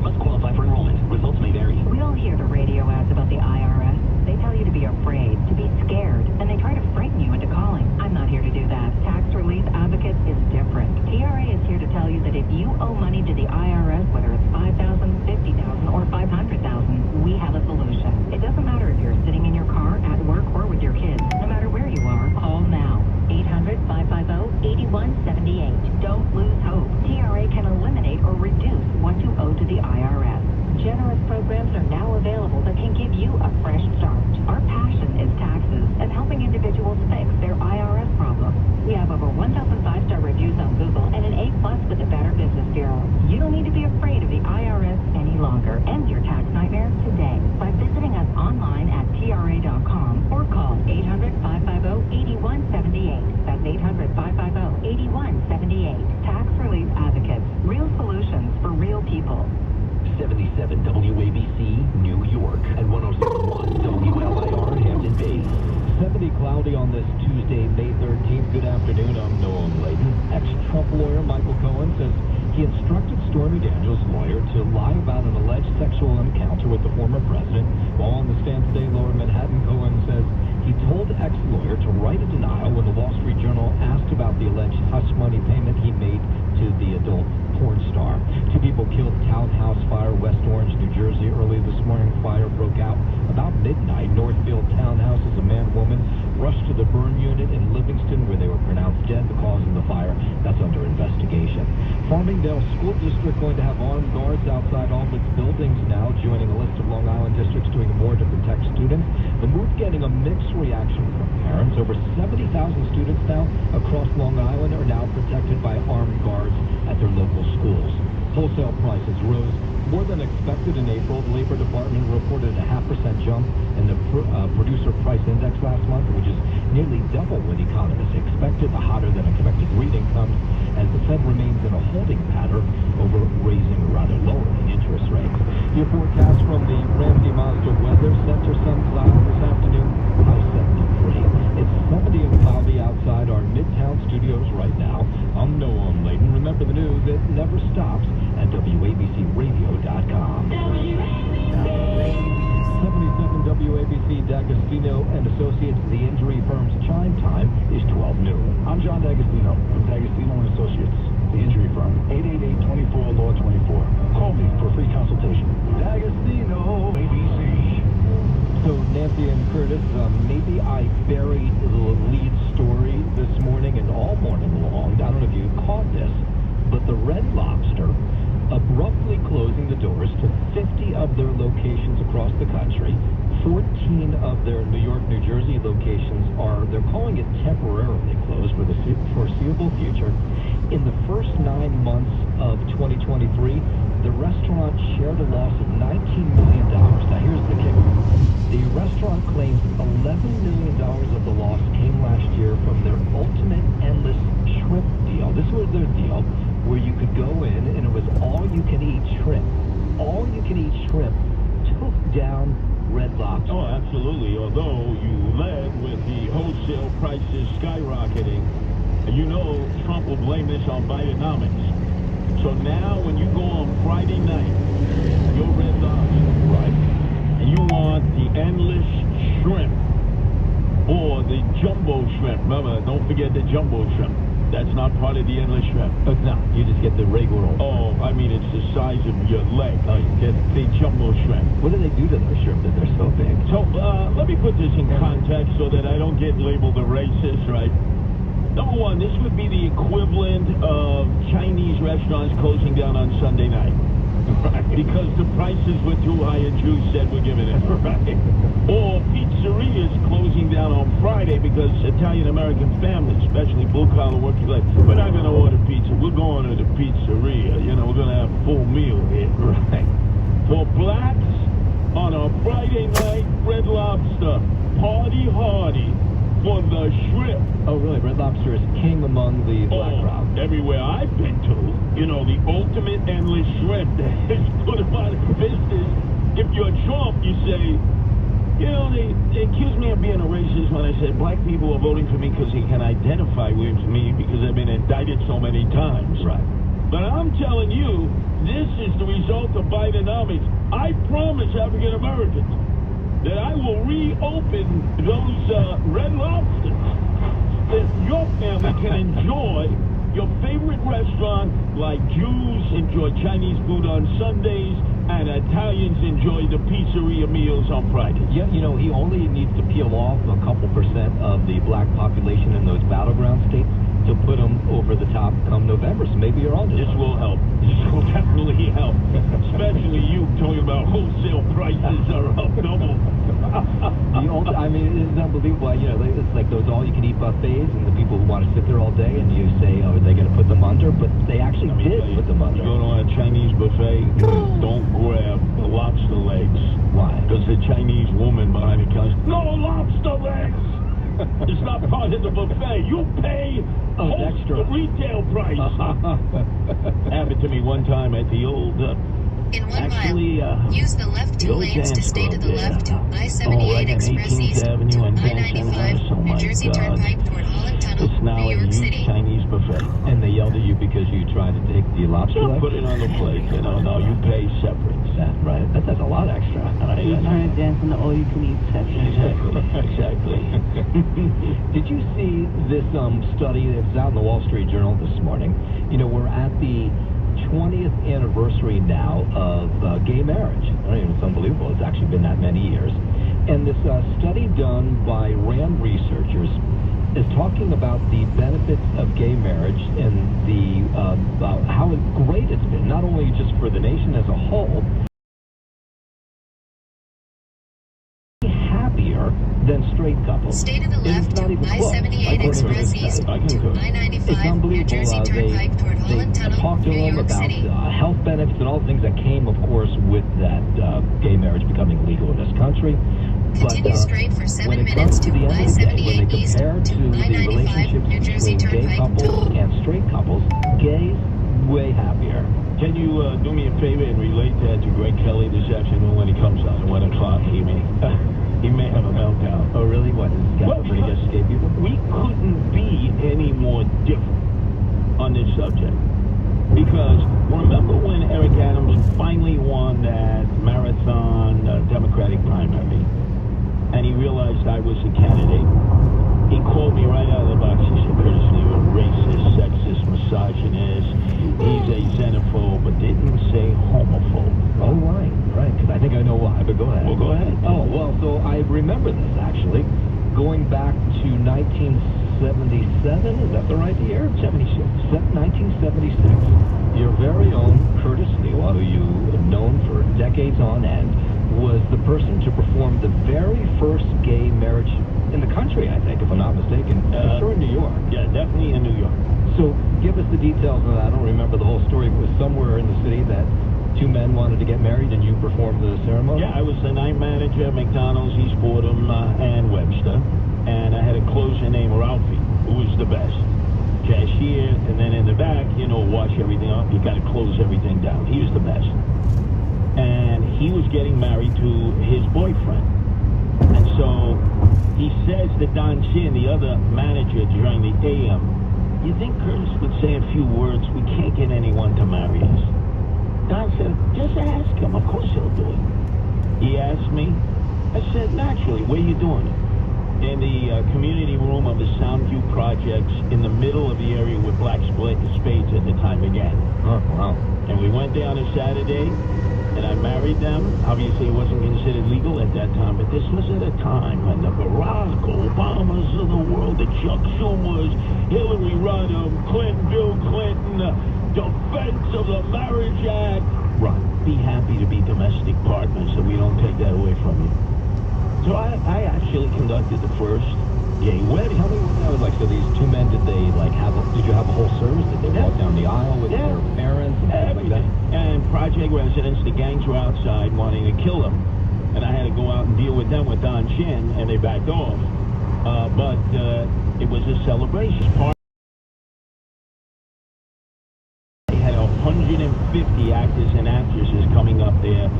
Must qualify for enrollment. Results may vary. We all hear the radio ads about the IRS. They tell you to be afraid, to be scared, and they try to frighten you into calling. I'm not here to do that. Tax Relief Advocates is different. TRA is here to tell you that if you owe money to the IRS, whether it's $5,000, $50,000, or $500,000, we have a solution. It doesn't matter if you're sitting in your car, at work, or with your kids. No matter where you are, call now. 800-550-8178. Don't lose hope. TRA can eliminate or reduce what you owe to the IRS. Generous programs are now available that can give you a fresh start. Our passion is taxes and helping individuals fix their IRS problems. We have over 1,000 5-star reviews on Google and an A+ with the Better Business Bureau. You don't need to be afraid of the IRS any longer. End your tax nightmare today by visiting us online at TRA.com or call 800-550-8178. That's 800-550-8178. Tax Relief Advocates. Real solutions for real people. 77 WABC, New York, and 106.1 WLIR, Hampton Bays. 70 cloudy on this Tuesday, May 13th. Good afternoon, I'm Noam Layden. Ex-Trump lawyer Michael Cohen says he instructed Stormy Daniels' lawyer to lie about an alleged sexual encounter with the former president. While on the stand today, Lower Manhattan, Cohen says he told the ex-lawyer to write a denial when the Wall Street Journal asked about the alleged hush money payment he made to the adult porn star. 2 people killed. Townhouse fire, West Orange, New Jersey. Early this morning, fire broke out about midnight. Northfield townhouses, a man, woman rushed to the burn unit in Livingston, where they were pronounced dead. The cause of the fire, that's under investigation. Farmingdale School District going to have armed guards outside all of its buildings now, joining a list of Long Island districts doing more to protect students. The move getting a mixed reaction from parents. Over 70,000 students now across Long Island are now protected by armed guards at their local schools. Wholesale prices rose more than expected in April. The Labor Department reported a 0.5% jump in the producer price index last month, which is nearly double what economists expected. The hotter than expected reading comes as the Fed remains in a holding pattern over raising or rather lowering interest rates. Your forecast from the Ramsey Mazda Weather Center: sun cloud this afternoon, high 73. It's 70 and cloudy outside our Midtown studios right now. I'm Noam Layden. Remember, the news, it never stops at WABCRadio.com. 77 WABC D'Agostino and Associates. The injury firm's chime time is 12 noon. I'm John D'Agostino from D'Agostino and Associates, the injury firm. 888-24-LAW-24. Call me for a free consultation. D'Agostino, ABC. So Nancy and Curtis, maybe I buried the lead story this morning and all morning long. I don't know if you caught this. the Red Lobster abruptly closing the doors to 50 of their locations across the country. 14 of their New York, New Jersey locations they're calling it temporarily closed for the foreseeable future. In the first 9 months of 2023, the restaurant shared a loss of $19 million. Now here's the kicker. The restaurant claims $11 million of the loss came last year from their ultimate endless shrimp deal. This was their deal where you could go in and it was all-you-can-eat shrimp. All-you-can-eat shrimp took down Red Lobster. Oh, absolutely. Although you led with the wholesale prices skyrocketing, and you know Trump will blame this on Bidenomics. So now when you go on Friday night, your Red Lobster, right, and you want the endless shrimp or the jumbo shrimp. Remember, don't forget the jumbo shrimp. That's not part of the endless shrimp. No, you just get the regular. Oh, I mean, it's the size of your leg. Oh, you get the jumbo shrimp. What do they do to their shrimp that they're so big? So, let me put this in context so that I don't get labeled a racist, right? Number one, this would be the equivalent of Chinese restaurants closing down on Sunday night. Right. Because the prices were too high and Jews said we're giving it. Right. Or pizzerias closing down on Friday because Italian-American families, especially blue-collar working class, we're not going to order pizza. We're going to the pizzeria. You know, we're going to have a full meal here. Right. For blacks, on a Friday night, Red Lobster, party hardy. For the shrimp. Oh, really? Red Lobster is king among the black crowd. Everywhere I've been to, you know, the ultimate endless shrimp that has put them out of business. If you're Trump, you say, you know, they accuse me of being a racist when I said black people are voting for me because they can identify with me because I've been indicted so many times. Right. But I'm telling you, this is the result of Bidenomics. I promise African Americans that I will reopen those Red Lobsters, that your family can enjoy your favorite restaurant like Jews enjoy Chinese food on Sundays and Italians enjoy the pizzeria meals on Fridays. Yeah, you know, he only needs to peel off a couple % of the black population in those battleground states to put them over the top come November. So maybe you're on this. This will help. This will definitely help. Especially you talking about wholesale prices are up double. I mean, it's unbelievable. You know, it's like those all-you-can-eat buffets, and the people who want to sit there all day, and you say, "Oh, are they going to put them under?" But they actually did put them under. You go to a Chinese buffet, don't grab the lobster legs. Why? Because the Chinese woman behind the counter, no lobster legs. It's not part of the buffet. You pay extra retail price. Happened to me one time at the old. In 1 mile, use the left 2 lanes to stay to the left to I-78 Express East to I-95 New Jersey Turnpike toward Holland Tunnel, New York City. Chinese buffet. And they yelled at you because you tried to take the lobster leg? Put it on the plate. You know, no, you pay separate. Right. That's a lot extra. You turn it down from the all-you-can-eat section. Exactly. Did you see this study that was out in the Wall Street Journal this morning? You know, we're at the 20th anniversary now of gay marriage. I mean, it's unbelievable. It's actually been that many years. And this study done by RAND researchers is talking about the benefits of gay marriage and the how great it's been, not only just for the nation as a whole, happier than straight couples. Stay to the left to I-78 Express East to I-95 New Jersey Turnpike toward Holland Tunnel, talk to New them York about City. Health benefits and all the things that came, of course, with that gay marriage becoming legal in this country. Continue straight for 7 minutes to I-78 East to I-95 New Jersey gay Turnpike. couples and straight couples, gays way happier. Can you do me a favor and relate that to Greg Kelly this afternoon when he comes on at 1 o'clock? He may have a meltdown. Oh, really? What? Is this guy pretty against gay people? We couldn't be any more different on this subject. Because remember when Eric Adams finally won that marathon Democratic primary, and he realized I was a candidate? He called me right out of the box. He said, Curtis, you're a racist, sexist, misogynist. He's a xenophobe, but didn't say homophobe. Oh, right. Because I think I know why, but go ahead. Well, go ahead. Oh, well, so I remember this, actually. Going back to 19 1977, is that the right year? 76. 1976. Your very own Curtis Lewa, who you've known for decades on end, was the person to perform the very first gay marriage in the country, I think, if I'm not mistaken. For sure in New York. Yeah, definitely in New York. So give us the details of that. I don't remember the whole story. It was somewhere in the city that two men wanted to get married and you performed the ceremony? Yeah, I was the night manager at McDonald's, East Fordham, and Webster. And I had a closer named Ralphie, who was the best. Cashier, and then in the back, wash everything up. You got to close everything down. He was the best. And he was getting married to his boyfriend. And so he says to Don Chin, the other manager during the AM, you think Curtis would say a few words? We can't get anyone to marry us. Don said, just ask him. Of course he'll do it. He asked me. I said, naturally, where you doing it? In the community room of the Soundview Projects in the middle of the area where Black Spades at the time began. Oh, wow. And we went down a Saturday, and I married them. Obviously, it wasn't considered legal at that time, but this was at a time when the Barack Obamas of the world, the Chuck Schumers, Hillary Rodham, Bill Clinton, defense of the Marriage Act. Right. Be happy to be domestic partners so we don't take that away from you. So I actually conducted the first gay wedding. Tell me what that was like. So these two men, did you have a whole service? Did they walk down the aisle with their parents and things like that? And project residents, the gangs were outside wanting to kill them. And I had to go out and deal with them with Don Chin, and they backed off. But it was a celebration. They had 150 actors and actresses coming up there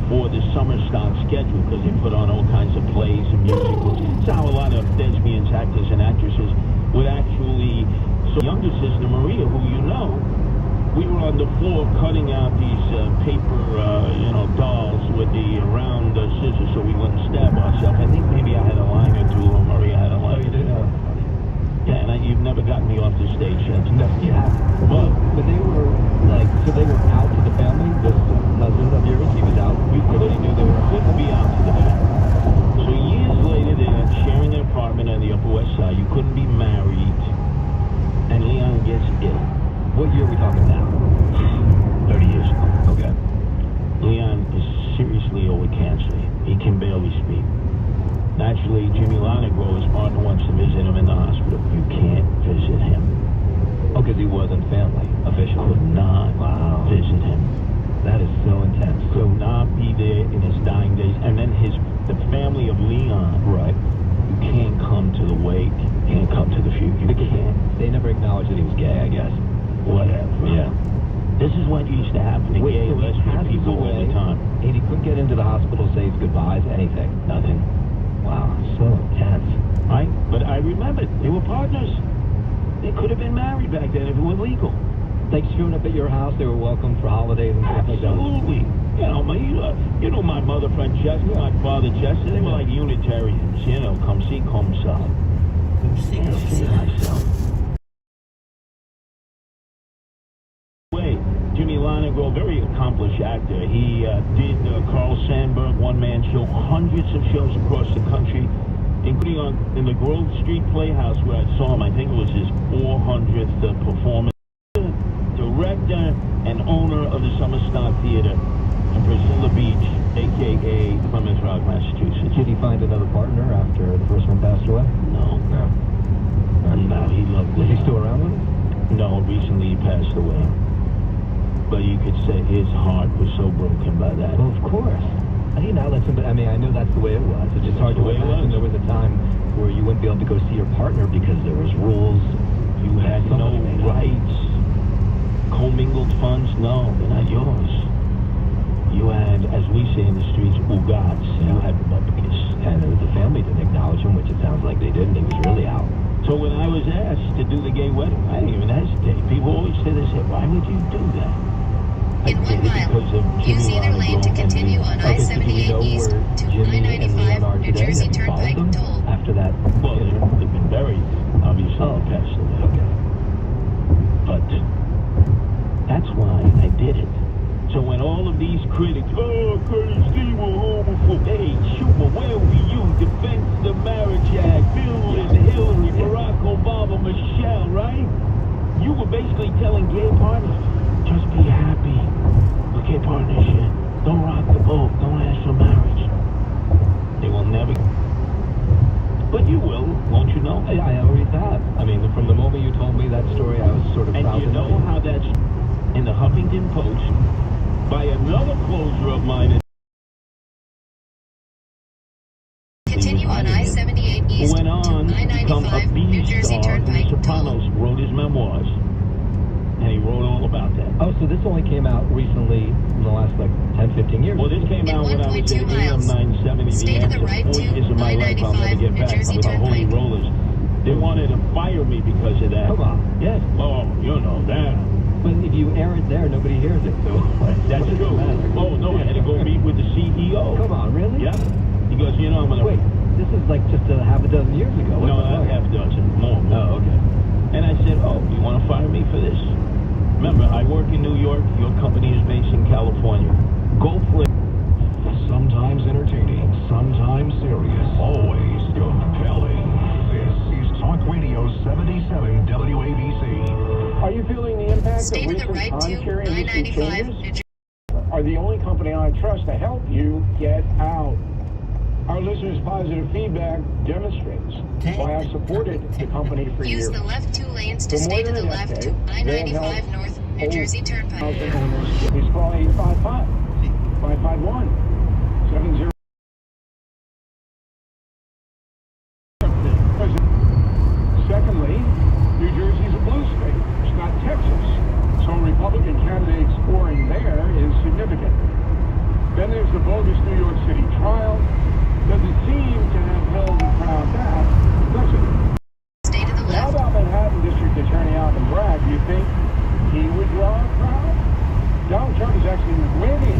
for the summer stock schedule because they put on all kinds of plays and musicals. It's how a lot of lesbians, actors, and actresses would actually... So younger sister Maria, who you know, we were on the floor cutting out these paper, dolls with the round scissors so we wouldn't stab ourselves. I think maybe I had a line or two, or Maria had a line or two. Yeah, and you've never gotten me off the stage since. No, you haven't. Well, but they were, they were out to the family? This cousin of yours, he was out? You clearly knew they were couldn't be out to the family. So years later, they're sharing an apartment on the Upper West Side. You couldn't be married. And Leon gets ill. What year are we talking now? 30 years ago. Okay. Leon is seriously ill with cancer. He can barely speak. Naturally, Jimmy Lonegro, his partner, wants to visit him in the hospital. You can't visit him. Oh, because he wasn't family, official. Could not visit him. That is so intense. Could not be there in his dying days. And then the family of Leon. Right. You can't come to the wake. You can't come to the funeral. You can't. They never acknowledged that he was gay, I guess. Whatever. Yeah. This is what used to happen to gay and lesbian people all the time. And he couldn't get into the hospital, say his goodbyes, anything. Nothing. Wow, so intense. Right? But I remember, they were partners. They could have been married back then if it were legal. Like showing up at your house, they were welcome for holidays and stuff like that. Absolutely. You know my mother, Francesca, my father, Chester, they were like Unitarians. Come see, come sell. Come see myself. Jimmy Lonegro, very accomplished actor. He did Carl Sandburg one-man show, hundreds of shows across the country, including in the Grove Street Playhouse where I saw him. I think it was his 400th performance. Director and owner of the Summer Stock Theater in Priscilla Beach, a.k.a. Plymouth Rock, Massachusetts. Did he find another partner after the first one passed away? No. No, he loved it. Is he still around with him? No, recently he passed away. But you could say his heart was so broken by that. Well, of course. I know that's the way it was. It's just hard to imagine there was a time where you wouldn't be able to go see your partner because there was rules. You had no rights. Commingled funds, no, they're not yours. You had, as we say in the streets, ugats. You had bupkis. And the family didn't acknowledge him, which it sounds like they didn't. He was really out. So when I was asked to do the gay wedding, I didn't even hesitate. People always say this, why would you do that? In 1 mile, use either lane to continue on I-78 East to I-95 New Jersey Turnpike toll. After that? Well, they've been buried. Obviously, they passed away. Okay. But that's why I did it. So when all of these critics, Curtis Lewa, homophobe, hey, Schumer, where were you? Defense the Marriage Act, Bill and Hillary, Barack Obama. You were basically telling gay partners, just be happy. Okay, partnership. Don't rock the boat. Don't ask for marriage. They will never. But you will, won't you know? I already thought. I mean, from the moment you told me that story, I was sort of And proud you to know how that's in the Huffington Post by another closer of mine. Continue on I-78 Who East went on to to become a I-95 New B Jersey star in The Turnpike. Sopranos, wrote his memoirs. And he wrote all about that. Oh, so this only came out recently in the last, like, 10, 15 years? Well, this came out when I was in AM 970. Stay to the right voices to of my life I'll never I-95 get New back Jersey with the Holy Turnpike. Rollers. They wanted to fire me because of that. Come on. Yes. Oh, you know that. But if you air it there, nobody hears it, so... That's true. Oh, no, I had to go meet with the CEO. Come on, really? Yeah. He goes, you know, I'm going to... Wait, this is like just a half a dozen years ago. No, not half a dozen. More. Oh, okay. And I said, oh, you want to fire me for this? Remember, I work in New York. Your company is based in California. Go for it. Sometimes entertaining, sometimes serious, always compelling. This is Talk Radio 77 WABC. Are you feeling the impact Stay of to the recent right to timeshare industry I-95 changes? New Jersey. Are the only company I trust to help you get out. Our listeners' positive feedback demonstrates why I've supported the company for Use years. the left 2 lanes to For more stay to than the a left to decade, they have I-95 helped North New Jersey Turnpike. housing owners. Please call 855 551 70. Secondly, New Jersey's a blue state. It's not Texas. So Republican candidates scoring there is significant. Then there's the bogus New York City trial. Doesn't seem to have held the crowd back, does it? Stay to the How left. about Manhattan District Attorney Alvin Bragg? Do you think he would draw a crowd? Donald Trump is actually winning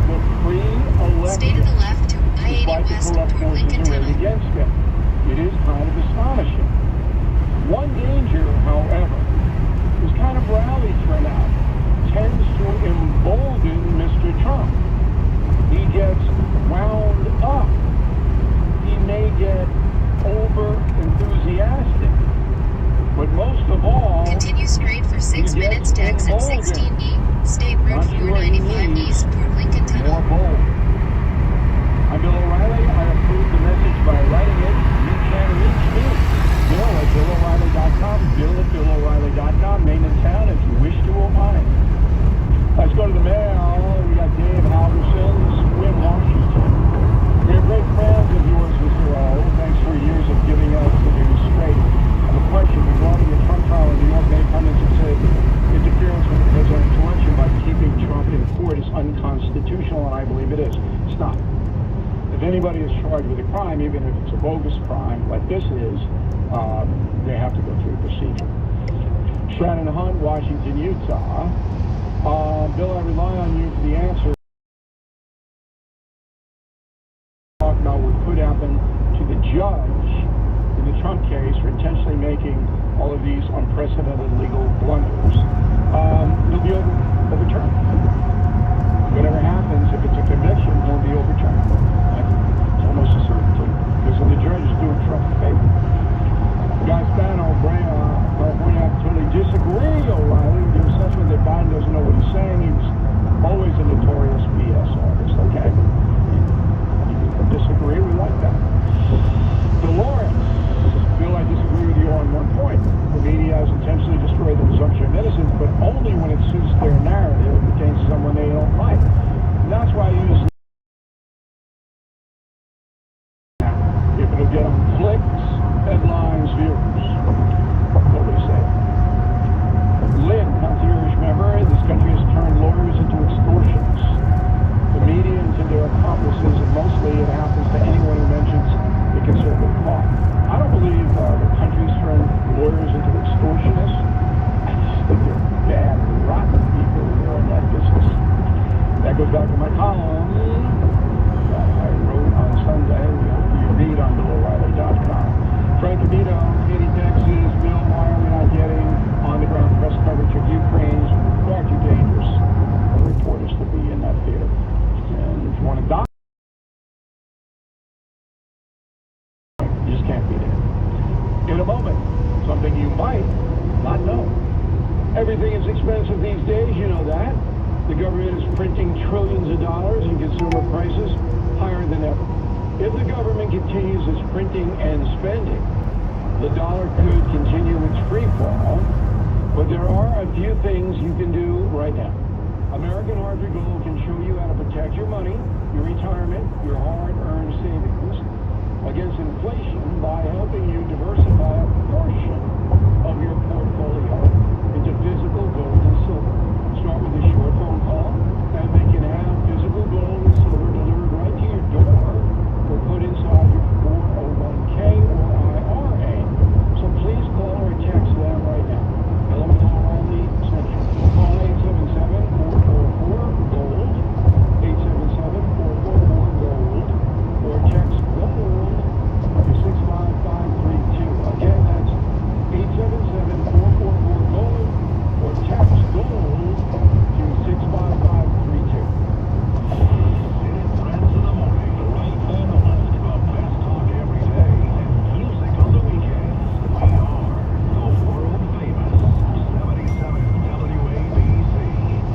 the pre-election. Stay to the left to I-80 despite the West corrupt toward forces Lincoln arrayed Tunnel. against him. It is kind of astonishing. One danger, however, this kind of rally turnout tends to embolden Mr. Trump. He gets wound up. He may get over-enthusiastic. But most of all, Continue straight for 6 he minutes to gets exit emboldened. 16E. State Route Not sure he 495 needs East toward Lincoln more Tunnel. bold. I'm Bill O'Reilly. I approve the message by writing it. You can reach me. Bill at BillO'Reilly.com. Bill at BillO'Reilly.com. Name and town if you wish to opine. Let's go to the mail. We got Dave Halverson, Win Washington. We're great friends of yours, Mr. O. Thanks for years of giving us the news straight. I have a question regarding the Trump trial in New York. Many pundits have said interference with the presidential election by keeping Trump in court is unconstitutional, and I believe it is. It's not. If anybody is charged with a crime, even if it's a bogus crime like this is, they have to go through the procedure. Shannon Hunt, Washington, Utah. Bill, I rely on you for the answer. Talk about what could happen to the judge in the Trump case for intentionally making all of these unprecedented legal blunders. He'll be overturned. Whatever happens, if it's a conviction, he'll be overturned. It's almost a certainty. Because the judge is doing Trump a favor. Guy Spano, California, I totally disagree, O'Reilly, with your assessment that Biden doesn't know what he's saying. He's always a notorious BS artist, okay? You disagree, we like that. Dolores, Bill, I disagree with you on one point. The media has intentionally destroyed the presumption of innocence, but only when it suits their narrative against someone they don't like. And that's why I use if it'll get them clicks, headlines, viewers. What do we say? Lynn, concierge member, this country has turned lawyers into extortionists. The media into their accomplices, and mostly it happens to anyone who mentions the conservative cause. I don't believe the country's turned lawyers into extortionists. I just think they're bad, rotten people who are in that business. That goes back to my column that I wrote on Sunday. You read on BillO'Reilly.com. Frank Camino, Katy, Texas. Bill, why are we not getting on-the-ground press coverage of Ukraine's far too dangerous reporters to be in that theater? And if you want to die, you just can't be there. In a moment, something you might not know. Everything is expensive these days, you know that. The government is printing trillions of dollars and consumer prices higher than ever. If the government continues its printing and spending, the dollar could continue its free fall, but there are a few things you can do right now. American Hardware Gold can show you how to protect your money, your retirement, your hard-earned savings against inflation by helping you diversify a portion of your portfolio into physical gold and silver. Start with a short phone call, and they can have physical gold and silver delivered right to your door or put inside your 401k or IRA. So please call or text them right now. Elemental only Central. Call 877-444-GOLD, 877-444-GOLD, or text GOLD to 65532. Again, that's 877-444-GOLD, or text GOLD to 65532. Friends in the morning, the right and the left, the best talk every day, and music on the weekends. We are the world famous 77 WABC.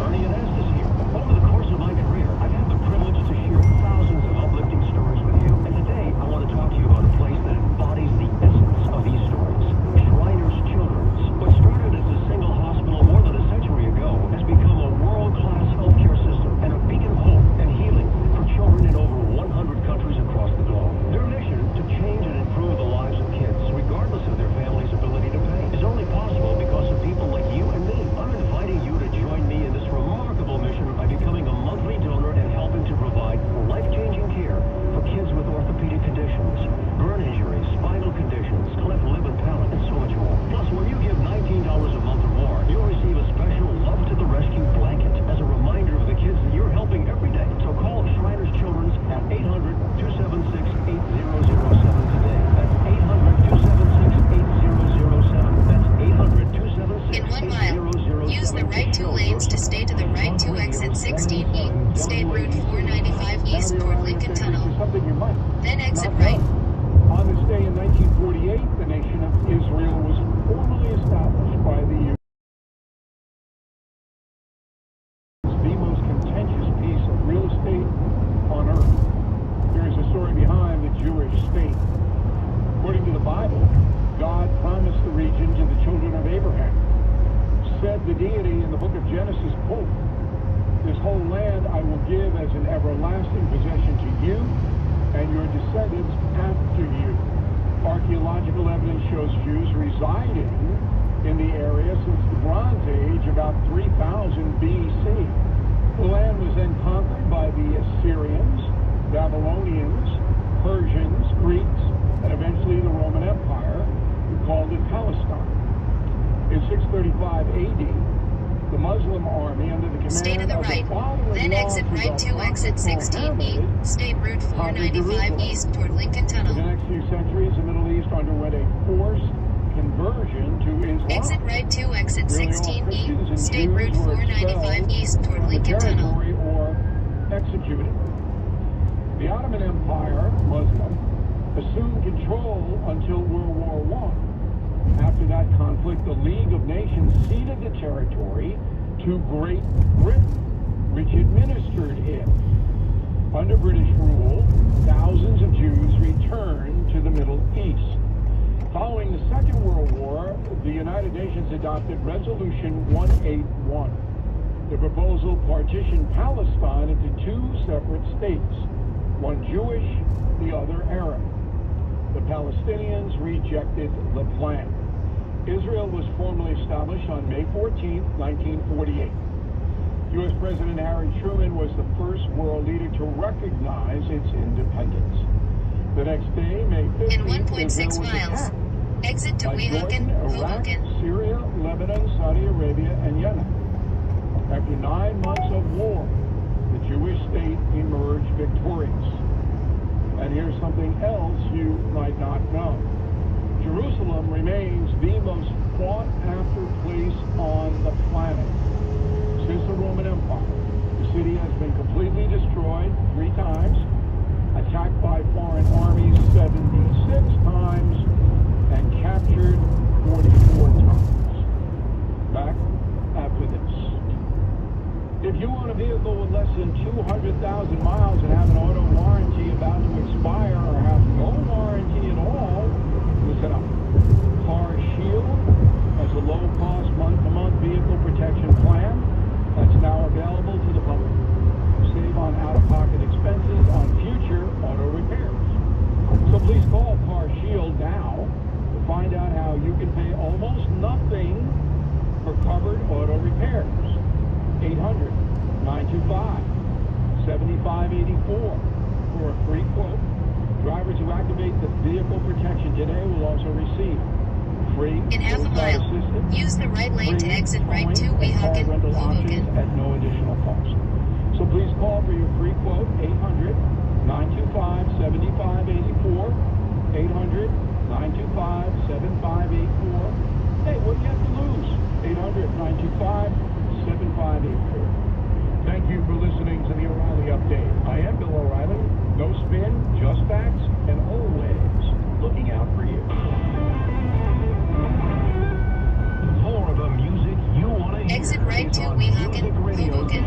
Ernie Anastas here. Over the course of my career, I've had the privilege to share thousands of uplifting stories with you. And today, I want to talk to you about a place that embodies the essence of these stories. Shriners Children's. What started as a single hospital more than a century ago has become a world-class healthcare system and a beacon of hope and healing for children in over 100 countries across the globe. Their mission to change and improve the lives of kids, regardless of their family's ability to pay, is only possible because of people like you and me. I'm inviting you to join me in this remarkable mission by becoming a monthly donor and helping to provide life-changing care for kids with orthopedic conditions, burn injuries, spinal conditions, cleft lip and palate, and so much more. Plus, when you give $19 a month or more, you'll receive a special Love to the Rescue blanket as a reminder of the kids that you're helping every day. So call Shriners Children's at 800-276-8007 today. That's 800-276-8007. That's 800-276-8007. In 1 mile, use the right 2 lanes to stay to the right 2 exit 16E, State Route 495 East toward Lincoln Tunnel. Then exit right. On this day in 1948, the nation of Israel was formally established by the U.S. The most contentious piece of real estate on earth. There is a story behind the Jewish state. According to the Bible, God promised the region to the children of Abraham. Said the deity in the book of Genesis, quote, "This whole land I will give as an everlasting possession to you and your descendants after you." Archaeological evidence shows Jews residing in the area since the Bronze Age, about 3000 BC. The land was then conquered by the Assyrians, Babylonians, Persians, Greeks, and eventually the Roman Empire, who called it Palestine. In 635 AD, the Muslim army under the command Stay to the of right, father-in-law then exit to right the 2 exit 16E, State Route 495 East toward Lincoln For the Tunnel. next few centuries, the Middle East underwent a forced conversion to Islam. Exit right 2 exit Nearly all 16E, Christians and State Jews Route were 495 expelled East toward from the Lincoln Tunnel. territory or executed. The Ottoman Empire, Muslim, assumed control until World War I. After that conflict, the League of Nations ceded the territory to Great Britain, which administered it. Under British rule, thousands of Jews returned to the Middle East. Following the Second World War, the United Nations adopted Resolution 181. The proposal partitioned Palestine into 2 separate states, one Jewish, the other Arab. The Palestinians rejected the plan. Israel was formally established on May 14, 1948. U.S. President Harry Truman was the first world leader to recognize its independence. The next day, May 15th, In 1.6 Israel was miles, attacked exit to by Weehawken, Jordan, Iraq, Hoboken. Syria, Lebanon, Saudi Arabia, and Yemen. After 9 months of war, the Jewish state emerged victorious. And here's something else you might not know. Jerusalem remains the most sought-after place on the planet. Since the Roman Empire, the city has been completely destroyed 3 times, attacked by foreign armies 76 times, and captured 44 times. Back repairs. 800-925-7584 for a free quote. Drivers who activate the vehicle protection today will also receive free In half a roadside mile, assistance, use the right lane to free exit right towing, to and car Weehawken, rental options Hoboken. at no additional cost. So please call for your free quote, 800-925-7584, 800-925-7584. Hey, what do you have to lose? 800-925-7584. Thank you for listening to the O'Reilly Update. I am Bill O'Reilly. No spin, just facts, and always looking out for you. More of the music you want to hear. Exit right is to on Weehawken, Music Radio Hoboken.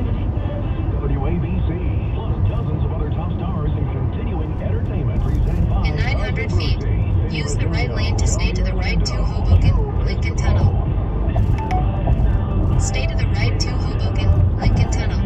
WABC, plus dozens of other top stars and continuing entertainment presented by In 900 feet, Gaza. use the right lane to stay to the right to Hoboken, Lincoln Tunnel. Stay to the right to Hoboken, Lincoln Tunnel.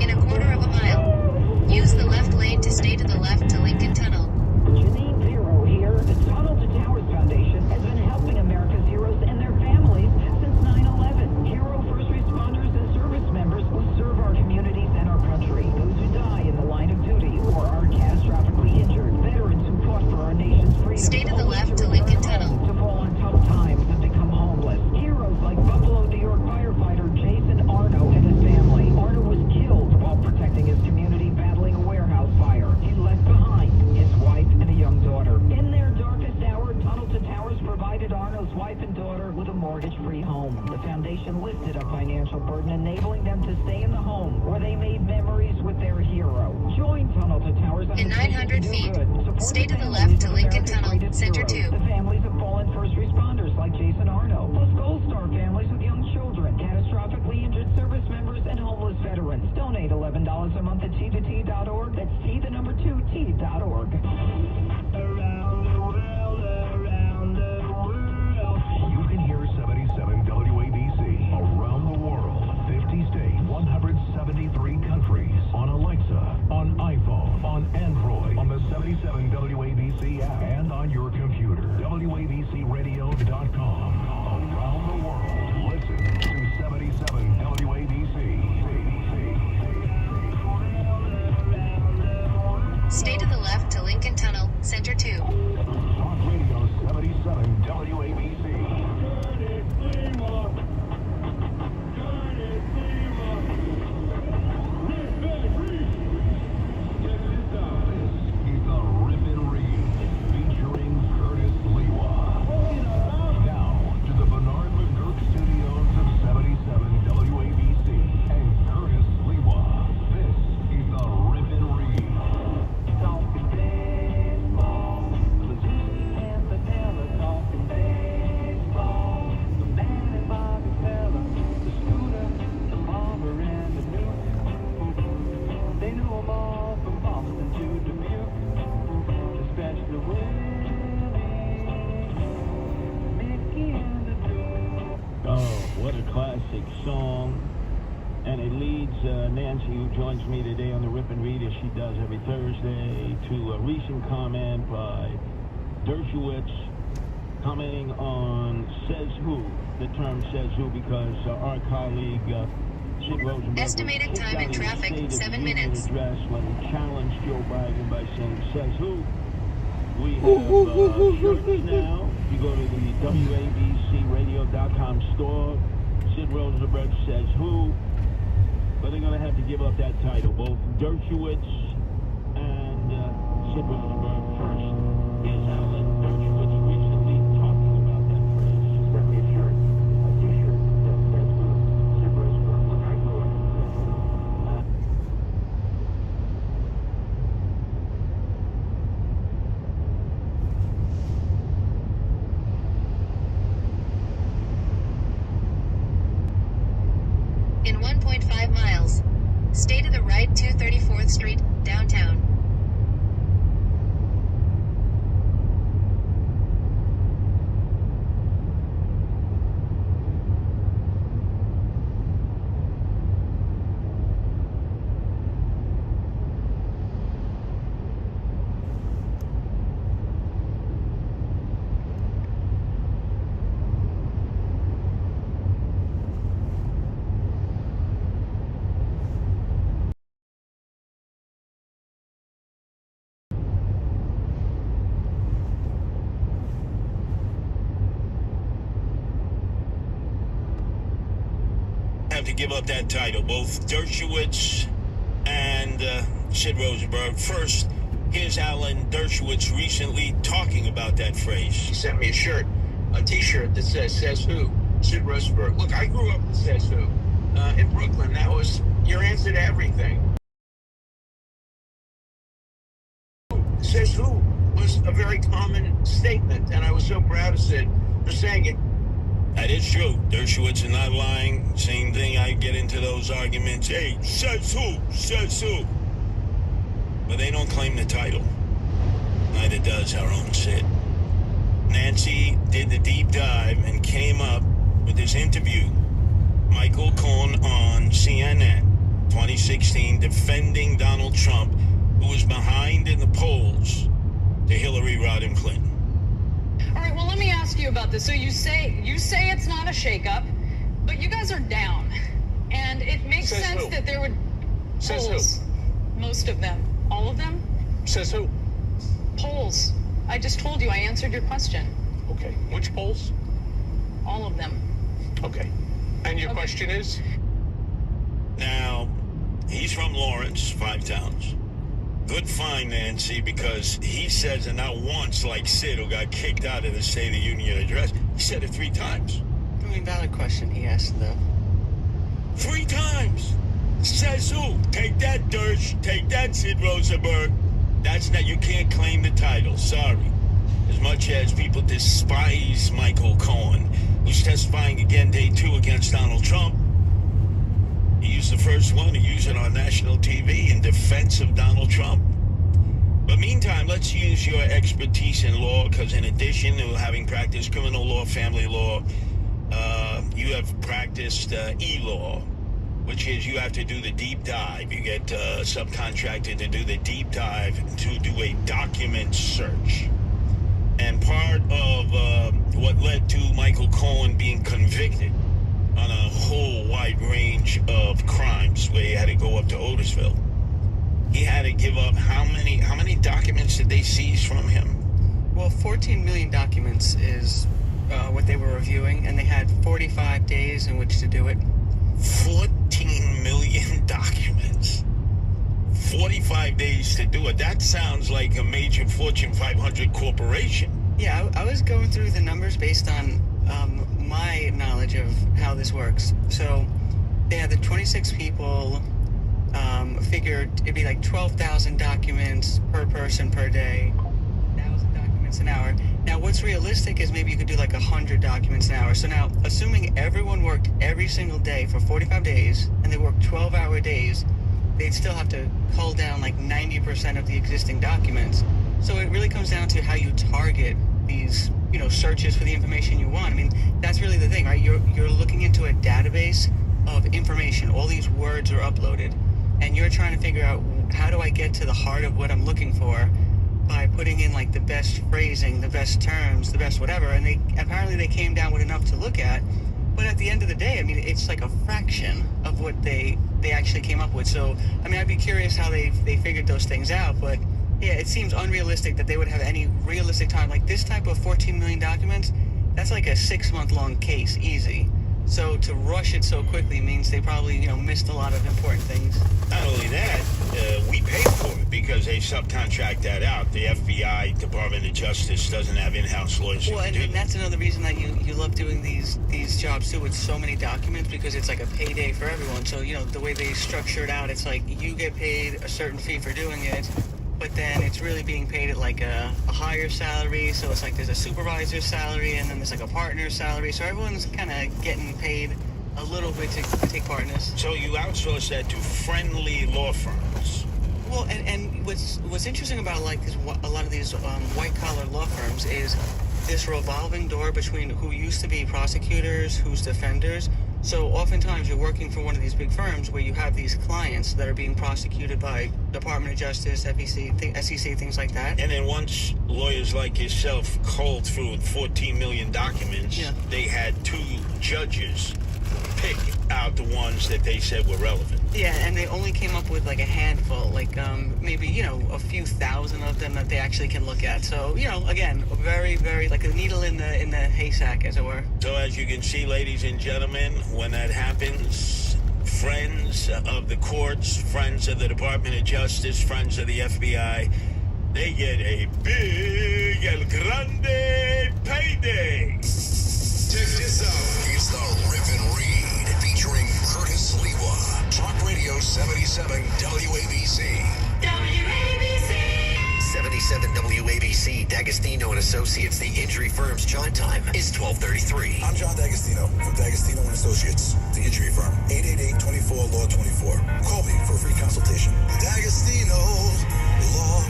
In a quarter of a mile, use the left lane to stay to the left to Lincoln Tunnel. Janine Zero here. The Tunnel to Towers Foundation has been helping America's heroes and their families since 9/11. Hero first responders and service members who serve our communities and our country. Those who die in the line of duty or are catastrophically injured. Veterans who fought for our nation's freedom. Stay to the left to Lincoln Tunnel. To fall on tough times and become homeless. Heroes like Buffalo, New York firefighter Jason Arno and his family. Arno was killed while protecting his community battling a warehouse fire. He left behind his wife and a young daughter. In their darkest hour, Tunnel to Towers provided Arno's wife and daughter with a mortgage-free home. The foundation lifted a financial burden, enabling them to stay in the home where they made memories with their hero. Join Tunnel to Towers on In the mission 900 to do feet, good. Support stay the to the families left to of Lincoln America's Tunnel, greatest Center heroes. 2. The families of fallen first responders like Jason Arno, plus Gold Star families with young children, catastrophically injured service members, and homeless veterans. Donate $11 a month at T2T.org. That's T, the number 2, T.org. You can hear 77 WABC around the world. 50 states, 173 countries. On Alexa, on iPhone, on Android, on the 77 WABC app, and on your computer. WABCRadio.com. Around the world, listen to 77 WABC. Stay to the left to Lincoln Tunnel, Center 2. Talk Radio 77 WABC. It's a Rip and Read featuring Curtis Lewa. Now to the Bernard McGurk studios of 77 WABC and Curtis Lewa. This is the Rip and Read. Talking baseball, Mazuski and Patella talking baseball. The man and Bobby Fella, the Scooter, the Bomber and the Nuke. They know them all from Boston to Dubuque, especially Willie, Mickey and the Duke. Oh, what a classic song. And it leads Nancy, who joins me today on the Rip and Read, as she does every Thursday, to a recent comment by Dershowitz commenting on says who, the term says who, because our colleague Sid Rosenberg Estimated was kicked time out in of the traffic, State of 7 the Union minutes. address when he challenged Joe Biden by saying says who. We have shirts now. You go to the WABCRadio.com store. Sid Rosenberg says who. But they're going to have to give up that title. Both Dershowitz and Sid Rosenberg first. Here's Alan Dershowitz recently talking about that phrase. Sent me a shirt, a t-shirt that says Sid Rosenberg when I go in. In 1.5 miles, stay to the right to 34th Street, downtown. have to give up that title, both Dershowitz and Sid Rosenberg. First, here's Alan Dershowitz recently talking about that phrase. He sent me a T-shirt that says who? Sid Rosenberg. Look, I grew up with says who. In Brooklyn, that was your answer to everything. Says who was a very common statement, and I was so proud of Sid for saying it. That is true. Dershowitz is not lying. Same thing, I get into those arguments. Hey, says who? Says who? But they don't claim the title. Neither does our own Sid. Nancy did the deep dive and came up with this interview. Michael Cohen on CNN, 2016, defending Donald Trump, who was behind in the polls to Hillary Rodham Clinton. All right, well, let me ask you about this. So you say it's not a shakeup, but you guys are down. And it makes Says sense who? that there would... Says polls. Most of them. All of them? Says who? Polls. I just told you, I answered your question. Okay. Which polls? All of them. Okay. And your question is? Now, he's from Lawrence, 5 towns. Good find, Nancy, because he says it not once like Sid, who got kicked out of the State of the Union address. He said it 3 times. I mean, valid question he asked, though. 3 times. Says who? Take that, Dersh. Take that, Sid Rosenberg. That's not, you can't claim the title. Sorry. As much as people despise Michael Cohen, who's testifying again day 2 against Donald Trump, he used the first one to use it on national TV in defense of Donald Trump. But meantime, let's use your expertise in law, because in addition to having practiced criminal law, family law, you have practiced e-law, which is you have to do the deep dive. You get subcontracted to do the deep dive to do a document search. And part of what led to Michael Cohen being convicted on a whole wide range of crimes, where he had to go up to Otisville, he had to give up how many documents did they seize from him? Well, 14 million documents is what they were reviewing, and they had 45 days in which to do it. 14 million documents. 45 days to do it. That sounds like a major Fortune 500 corporation. Yeah, I was going through the numbers based on my knowledge of how this works. So they had the 26 people, figured it'd be like 12,000 documents per person per day, 1,000 documents an hour. Now, what's realistic is maybe you could do like 100 documents an hour. So now, assuming everyone worked every single day for 45 days, and they worked 12-hour days, they'd still have to cull down like 90% of the existing documents. So it really comes down to how you target these, searches for the information you want. I mean, that's really the thing, right? You're looking into a database of information. All these words are uploaded, and you're trying to figure out, how do I get to the heart of what I'm looking for by putting in like the best phrasing, the best terms, the best whatever. And they came down with enough to look at. But at the end of the day, I mean, it's like a fraction of what they actually came up with. So, I mean, I'd be curious how they figured those things out. But yeah, it seems unrealistic that they would have any realistic time. Like this type of 14 million documents, that's like a 6-month-long case, easy. So to rush it so quickly means they probably, missed a lot of important things. Not only that, we pay for it because they subcontract that out. The FBI, Department of Justice, doesn't have in-house lawyers. Well, and that's another reason that you love doing these jobs too, with so many documents, because it's like a payday for everyone. So, the way they structure it out, it's like you get paid a certain fee for doing it, but then it's really being paid at like a higher salary. So it's like there's a supervisor's salary, and then there's like a partner's salary. So everyone's kind of getting paid a little bit to take part in this. So you outsource that to friendly law firms. Well, and what's interesting about like a lot of these white-collar law firms is this revolving door between who used to be prosecutors, who's defenders. So oftentimes you're working for one of these big firms where you have these clients that are being prosecuted by Department of Justice, SEC, things like that. And then once lawyers like yourself culled through 14 million documents, they had 2 judges pick out the ones that they said were relevant. Yeah, and they only came up with like a handful, like maybe, a few thousand of them that they actually can look at. So, again, very, very like a needle in the haystack, as it were. So as you can see, ladies and gentlemen, when that happens, friends of the courts, friends of the Department of Justice, friends of the FBI, they get a big El Grande payday. Check this out. It's the Rip and Read featuring Curtis Lewa. Talk Radio 77 WABC. WABC. 77 WABC, D'Agostino and Associates, the injury firm's chime time is 12:33. I'm John D'Agostino from D'Agostino and Associates, the injury firm. 888-24-LAW-24. Call me for a free consultation. D'Agostino, Law,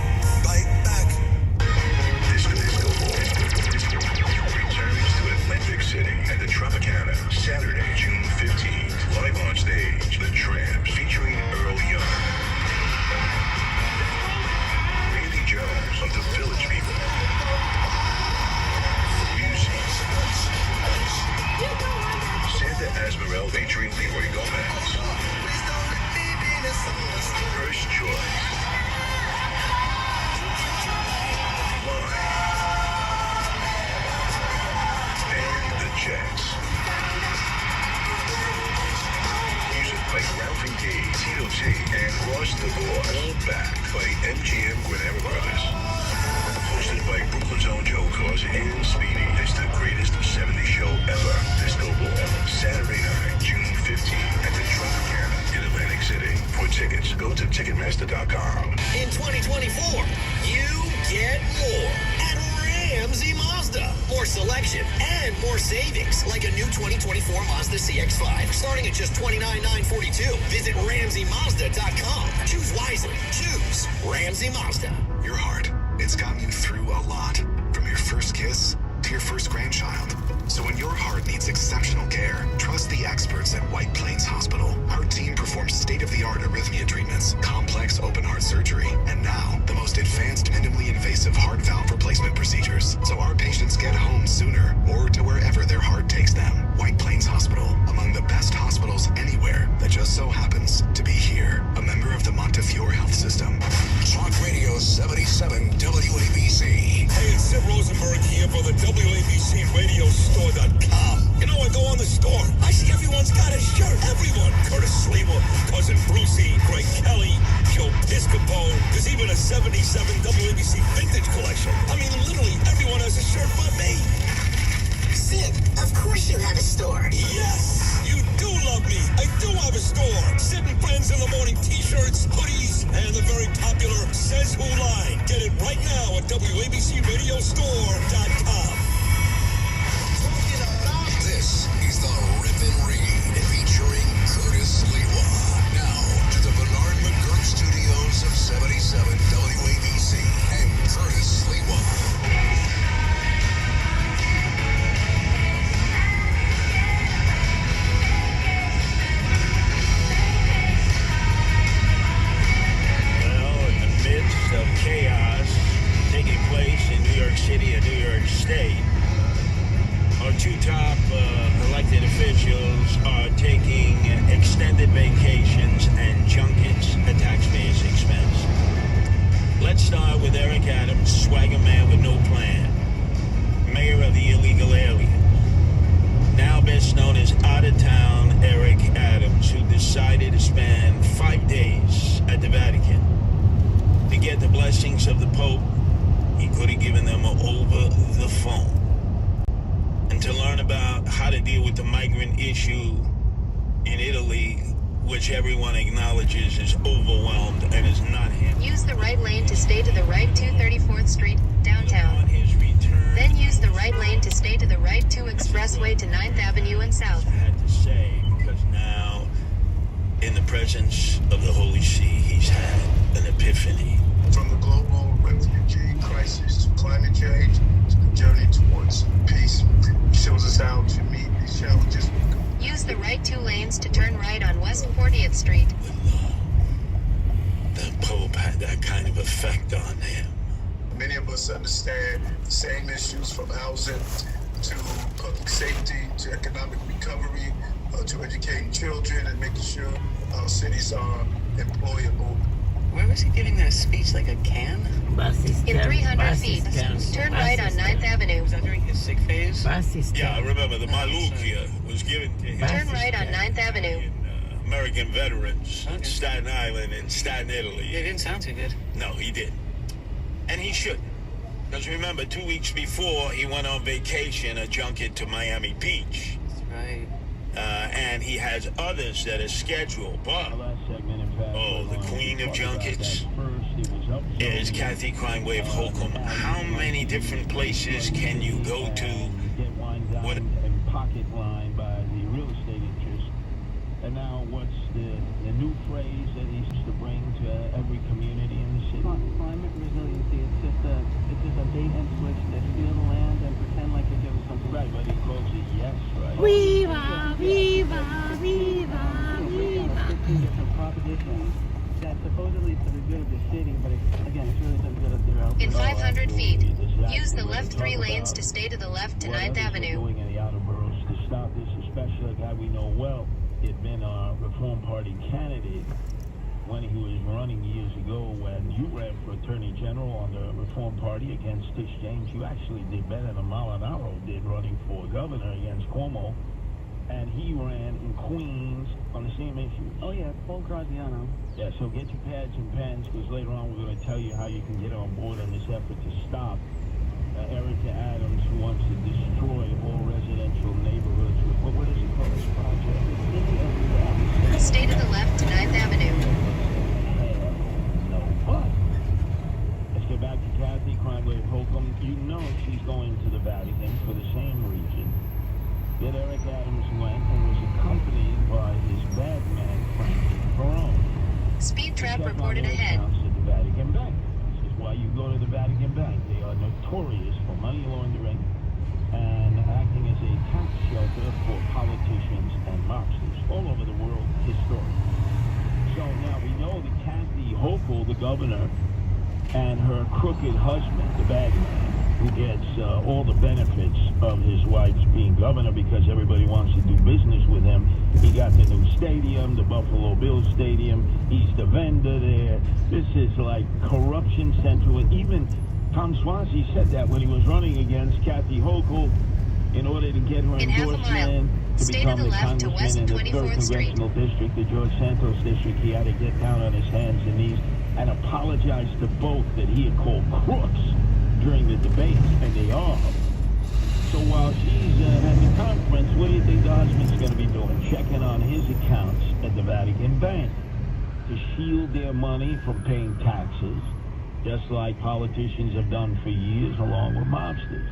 Bite Back. Disco Ball returns to Atlantic City at the Tropicana, Saturday, June 15th. Live on stage, The Tramps featuring Earl Young. Jones of the Village People. Music. Santa Asmarel featuring Leroy Gomez. First Choice. Live. And the Jets. Music by Ralph and Gay, Tito T, and Ross DeVore. All back by MGM Guanera Brothers. Hosted by Brooklyn's own Joe Claus and Speedy. It's the greatest 70s show ever. Disco Ball. Saturday night, June 15th at the Tropicana in Atlantic City. For tickets, go to Ticketmaster.com. In 2024, you get more at Ramsey Mazda. More selection and more savings, like a new 2024 Mazda CX-5, starting at just $29,942. Visit RamseyMazda.com. Choose wisely. Choose Ramsey Mazda. Your heart, it's gotten you through a lot, from your first kiss to your first grandchild. So when your heart needs exceptional care, trust the experts at White Plains Hospital. Our team performs state-of-the-art arrhythmia treatments, complex open heart surgery, and now the most advanced minimally invasive heart valve replacement procedures. So our patients get home sooner or to wherever their heart takes them. White Plains Hospital, among the best hospitals anywhere that just so happens to be here. A member of the Montefiore Health System. Talk Radio 77 WABC. Hey, it's Sid Rosenberg here for the WABC Radio Store.com. You know, I go on the store, I see everyone's got a shirt. Everyone. Curtis Sleeper, Cousin Brucey, Greg Kelly, Joe Piscopo. There's even a 77 WABC vintage collection. I mean, literally, everyone has a shirt but me. Sid, of course you have a store. Yes, you do love me. I do have a store. Sid and Friends in the Morning t-shirts, hoodies, and the very popular Says Who line. Get it right now at WABCRadiostore.com. This is the Rip and Read featuring Curtis Lewa. Now to the Bernard McGurk Studios of 77 WABC and Curtis Lewa. Of chaos taking place in New York City and New York State, our two top elected officials are taking extended vacations and junkets at taxpayers' expense. Let's start with Eric Adams, swagger man with no plan, mayor of the illegal aliens, now best known as out-of-town Eric Adams, who decided to spend 5 days at the Vatican to get the blessings of the Pope. He could have given them over the phone. And to learn about how to deal with the migrant issue in Italy, which everyone acknowledges is overwhelmed and is not handled. Use the right lane to stay to the right 234th Street, downtown. Then use the right lane to stay to the right 2 Expressway to 9th Avenue and South. I had to say, because now, in the presence of the Holy See, he's had an epiphany. From the global refugee crisis to climate change to the journey towards peace, it shows us how to meet these challenges. Use the right 2 lanes to turn right on West 40th Street. The Pope had that kind of effect on him. Many of us understand the same issues, from housing to public safety to economic recovery to educating children and making sure our cities are employable. Where was he giving that speech, like a can? In 300 feet, turn right on 9th Avenue. Was that during his sick phase? Yeah, I remember the Malukia was given to him. Turn right on 9th Avenue. American veterans in Staten Island and Staten Italy. It didn't sound too good. No, he didn't. And he shouldn't. Because remember, 2 weeks before, he went on vacation, a junket to Miami Beach. That's right. And he has others that are scheduled. But, the queen of junkets is Kathy Crime Wave Holcomb. How many different places can you go to? What? And pocket line by the real estate interest. And now what's the new phrase that he used to bring to every community in the city? Climate resiliency. It's just a bait and switch to steal the land and pretend like they're doing something. Right, but he calls it yes, right? Viva, viva, viva, viva. 15 different propositions that supposedly for the good of the city, but again, it's really for the good of the developers. In 500 feet, use the left 3 lanes to stay to the left to 9th Avenue. Doing in the outer boroughs to stop this, especially a guy we know well. He had been a Reform Party candidate when he was running years ago. When you ran for Attorney General on the Reform Party against Tish James, you actually did better than Molinaro did running for governor against Cuomo. And he ran in Queens on the same issue. Oh yeah, Paul Graziano. Yeah, so get your pads and pens, because later on we're going to tell you how you can get on board on this effort to stop Erica Adams, who wants to destroy all residential neighborhoods with, what is it called, this project? Stay to the left to 9th Avenue. No, but let's get back to Kathy Crime Wave Holcomb. You know she's going to the Vatican for the same reason that Eric Adams went and was accompanied by his bad man, Frankie Perone. Speed trap reported ahead. At the Vatican Bank. This is why you go to the Vatican Bank. They are notorious for money laundering and acting as a tax shelter for politicians and mobsters all over the world historically. So now we know that Kathy Hochul, the governor, and her crooked husband, the bad man, who gets all the benefits of his wife's being governor because everybody wants to do business with him. He got the new stadium, the Buffalo Bills stadium. He's the vendor there. This is like corruption central. And even Tom Swansea said that when he was running against Kathy Hochul in order to get her endorsement to become the congressman in the 3rd Congressional District, the George Santos District. He had to get down on his hands and knees and apologize to both that he had called crooks during the debates, and they are. So while she's at the conference, what do you think the husband's going to be doing? Checking on his accounts at the Vatican Bank to shield their money from paying taxes, just like politicians have done for years along with mobsters.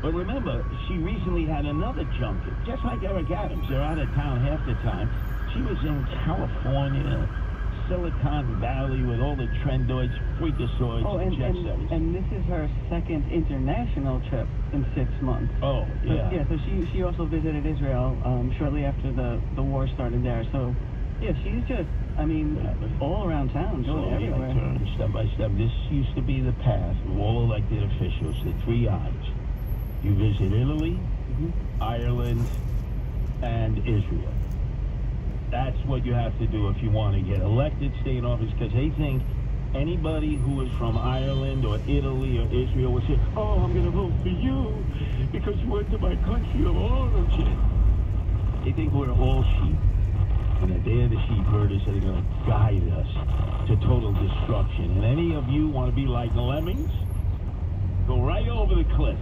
But remember, she recently had another junket, just like Eric Adams. They're out of town half the time. She was in California, Silicon Valley, with all the trendoids, freakazoids, and jet setters. And this is her second international trip in 6 months. Oh, yeah. So, yeah, so she also visited Israel shortly after the war started there. So, yeah, she's just, I mean, all around town, going everywhere. Turn step by step. This used to be the path of all elected officials, the 3 I's. You visit Italy, Ireland, and Israel. That's what you have to do if you want to get elected, stay in office, because they think anybody who is from Ireland or Italy or Israel will say, oh, I'm going to vote for you because you went to my country of origin. They think we're all sheep, and that they're the sheep herders that are going to guide us to total destruction. And any of you want to be like lemmings, go right over the cliff.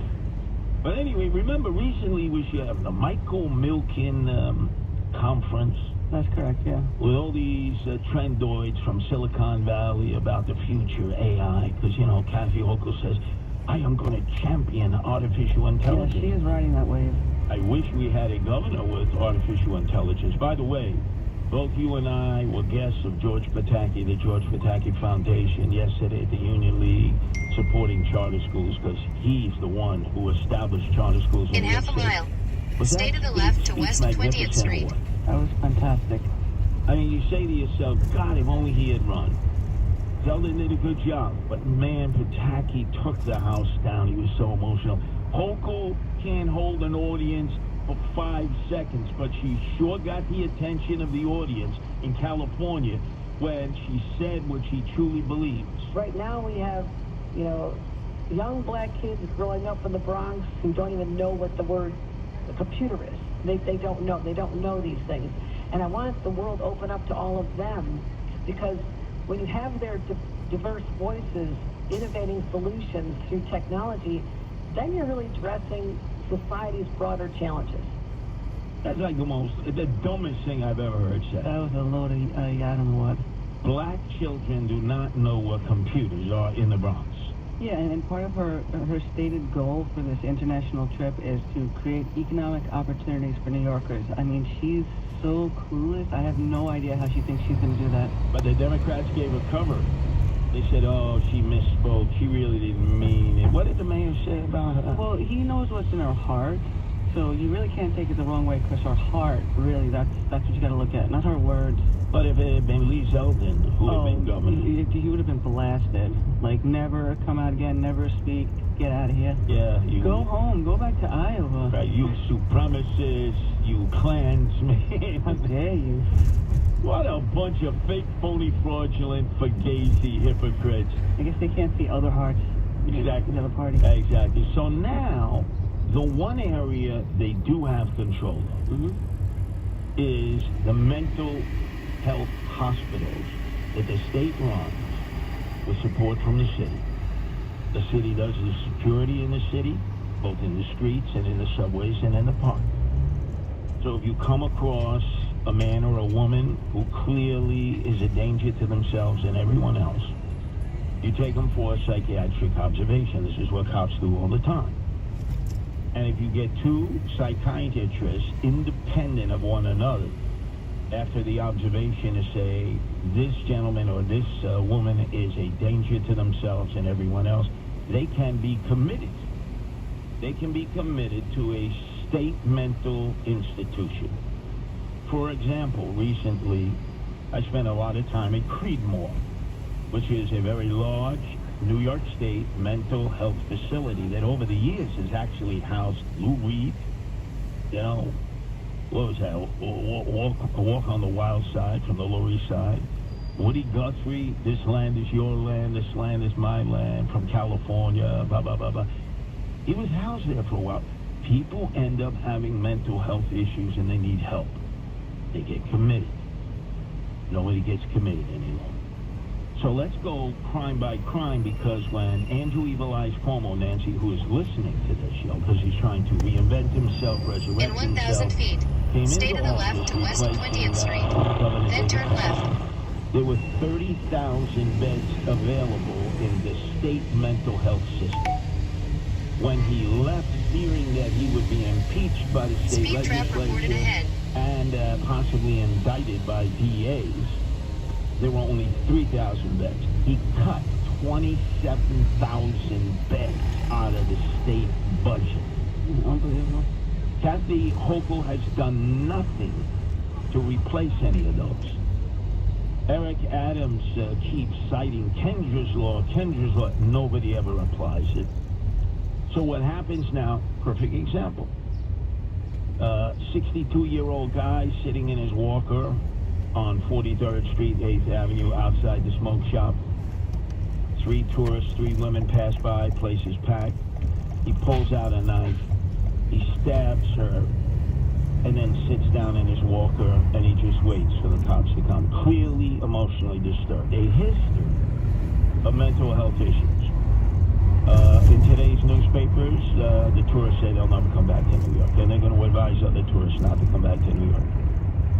But anyway, remember, recently was the Michael Milken conference. That's correct, yeah. With all these trendoids from Silicon Valley about the future AI, because, you know, Kathy Hochul says, I am going to champion artificial intelligence. Yeah, she is riding that wave. I wish we had a governor with artificial intelligence. By the way, both you and I were guests of George Pataki, the George Pataki Foundation, yesterday at the Union League, supporting charter schools, because he's the one who established charter schools in half a mile. Stay to the left to West 20th Street. That was fantastic. I mean, you say to yourself, God, if only he had run. Zeldin did a good job, but man, Pataki took the house down. He was so emotional. Hochul can't hold an audience for 5 seconds, but she sure got the attention of the audience in California when she said what she truly believes. Right now we have, you know, young black kids growing up in the Bronx who don't even know what the word computer is. They don't know. They don't know these things. And I want the world open up to all of them, because when you have their diverse voices innovating solutions through technology, then you're really addressing society's broader challenges. That's like the dumbest thing I've ever heard said. That was a load of, I don't know what. Black children do not know what computers are in the Bronx. Yeah, and part of her stated goal for this international trip is to create economic opportunities for New Yorkers. I mean, she's so clueless. I have no idea how she thinks she's going to do that. But the Democrats gave her cover. They said, oh, she misspoke. She really didn't mean it. What did the mayor say about her? Well, he knows what's in her heart, so you really can't take it the wrong way, because her heart, really, that's what you got to look at, not her words. But if it had been Lee Zeldin who would have been governor. He would have been blasted. Like, never come out again, never speak, get out of here. Yeah, go home, go back to Iowa. Right, you supremacists, you Klansmen. How dare you? What a bunch of fake, phony, fraudulent, fugazi hypocrites. I guess they can't see other hearts. Exactly. The other party. Exactly. So now, the one area they do have control of is the mental health hospitals that the state runs with support from the city. The city does the security in the city, both in the streets and in the subways and in the park. So if you come across a man or a woman who clearly is a danger to themselves and everyone else, you take them for a psychiatric observation. This is what cops do all the time. And if you get two psychiatrists independent of one another, after the observation to say this gentleman or this woman is a danger to themselves and everyone else, they can be committed. They can be committed to a state mental institution. For example, recently, I spent a lot of time at Creedmoor, which is a very large New York State mental health facility that over the years has actually housed Lou Reed, what was that? Walk on the Wild Side from the Lower East Side. Woody Guthrie, This Land Is Your Land, This Land Is My Land, from California, blah, blah, blah, blah. He was housed there for a while. People end up having mental health issues and they need help. They get committed. Nobody gets committed anymore. So let's go crime by crime, because when Andrew Evil Eyes Cuomo, Nancy, who is listening to this show, because he's trying to reinvent himself, resurrect In 1,000 feet, stay to the left to West 20th Street, then turn left. There were 30,000 beds available in the state mental health system. When he left, fearing that he would be impeached by the state Speed trap reported legislature ahead. and possibly indicted by DAs, there were only 3,000 beds. He cut 27,000 beds out of the state budget. Unbelievable. Kathy Hochul has done nothing to replace any of those. Eric Adams keeps citing Kendra's law. Kendra's law, nobody ever applies it. So what happens now, perfect example. 62-year-old guy sitting in his walker on 43rd Street, 8th Avenue, outside the smoke shop. 3 tourists, 3 women pass by, place is packed. He pulls out a knife, he stabs her, and then sits down in his walker, and he just waits for the cops to come. Clearly emotionally disturbed. A history of mental health issues. In today's newspapers, the tourists say they'll never come back to New York, and they're going to advise other tourists not to come back to New York.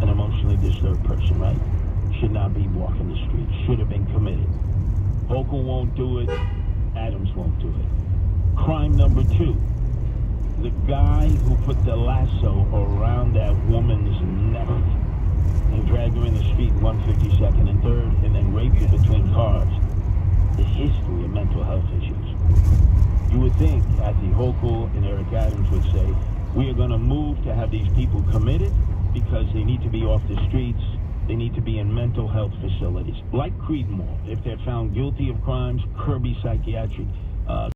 An emotionally disturbed person, right? Should not be walking the streets. Should have been committed. Hochul won't do it. Adams won't do it. Crime number 2. The guy who put the lasso around that woman's neck and dragged her in the street 152nd and 3rd and then raped her between cars. The history of mental health issues. You would think Kathy Hochul and Eric Adams would say, we are going to move to have these people committed because they need to be off the streets. They need to be in mental health facilities. Like Creedmoor, if they're found guilty of crimes, Kirby Psychiatric, a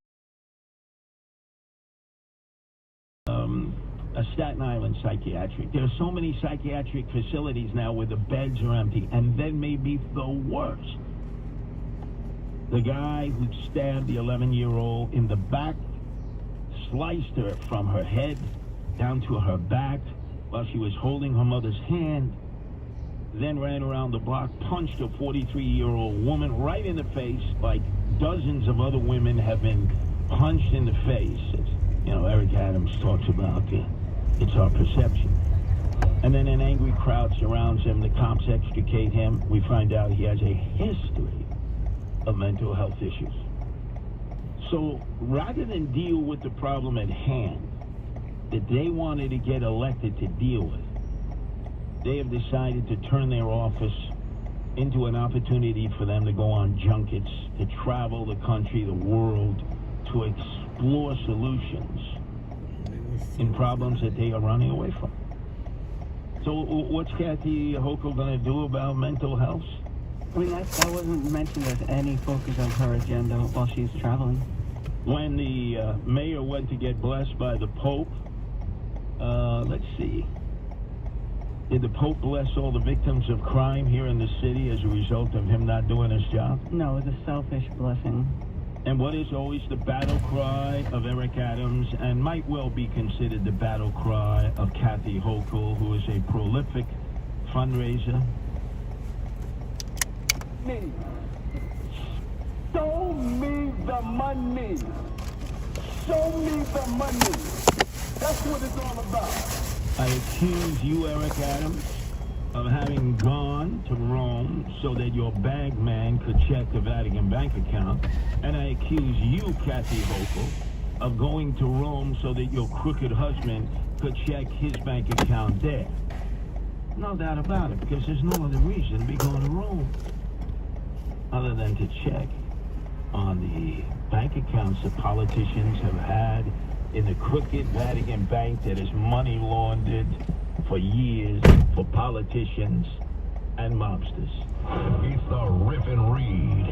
Staten Island Psychiatric. There are so many psychiatric facilities now where the beds are empty. And then maybe the worst. The guy who stabbed the 11-year-old in the back, sliced her from her head down to her back while she was holding her mother's hand, then ran around the block, punched a 43-year-old woman right in the face, like dozens of other women have been punched in the face. Eric Adams talks about it's our perception. And then an angry crowd surrounds him. The cops extricate him. We find out he has a history of mental health issues. So rather than deal with the problem at hand that they wanted to get elected to deal with, they have decided to turn their office into an opportunity for them to go on junkets, to travel the country, the world, to explore solutions in problems that they are running away from. So what's Kathy Hochul going to do about mental health? I mean, that wasn't mentioned as any focus of her agenda while she's traveling. When the mayor went to get blessed by the Pope, let's see. Did the Pope bless all the victims of crime here in the city as a result of him not doing his job? No, it was a selfish blessing. And what is always the battle cry of Eric Adams, and might well be considered the battle cry of Kathy Hochul, who is a prolific fundraiser? Show me the money. Show me the money. That's what it's all about. I accuse you, Eric Adams, of having gone to Rome so that your bag man could check the Vatican bank account. And I accuse you, Kathy Hochul, of going to Rome so that your crooked husband could check his bank account there. No doubt about it, because there's no other reason to be going to Rome other than to check on the bank accounts that politicians have had in the crooked Vatican bank that is money laundered for years for politicians and mobsters. It's the Rip and Read.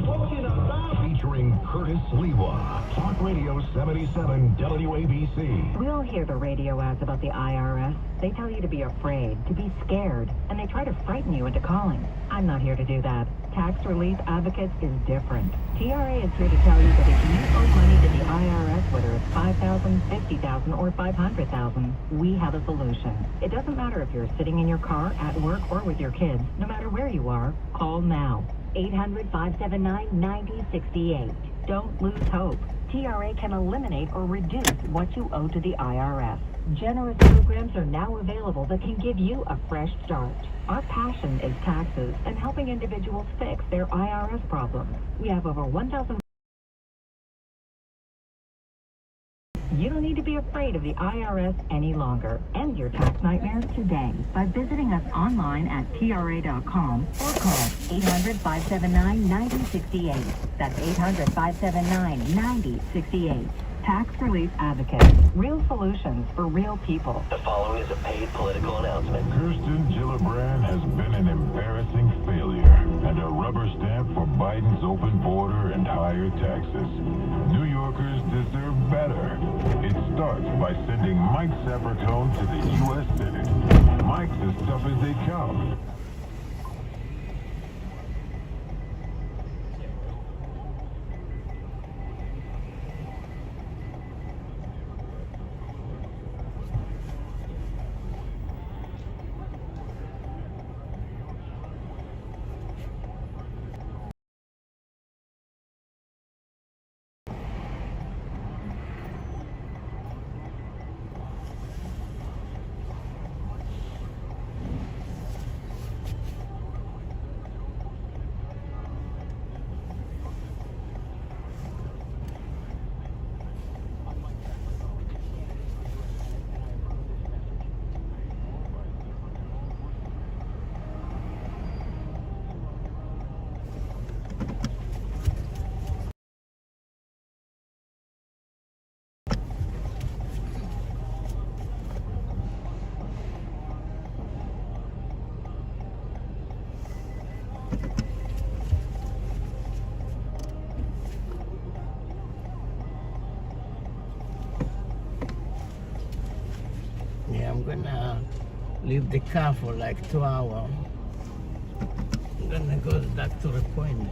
Featuring Curtis Lewa. Talk Radio 77 WABC. We all hear the radio ads about the IRS. They tell you to be afraid, to be scared, and they try to frighten you into calling. I'm not here to do that. Tax Relief Advocates is different. TRA is here to tell you that if you owe money to the IRS, whether it's $5,000, $50,000, or $500,000, we have a solution. It doesn't matter if you're sitting in your car, at work, or with your kids. No matter where you are, call now. 800-579-9068. Don't lose hope. TRA can eliminate or reduce what you owe to the IRS. Generous programs are now available that can give you a fresh start. Our passion is taxes and helping individuals fix their IRS problems. We have over 1,000. You don't need to be afraid of the IRS any longer. End your tax nightmares today by visiting us online at TRA.com or call 800-579-9068. That's 800-579-9068. Tax Relief Advocates. Real solutions for real people. The following is a paid political announcement. Kirsten Gillibrand has been an embarrassing failure and a rubber stamp for Biden's open border and higher taxes. New Yorkers deserve better. It starts by sending Mike Sapertone to the U.S. Senate. Mike's as tough as they come. Yeah, I'm gonna leave the car for like 2 hours. I'm gonna go to the doctor appointment.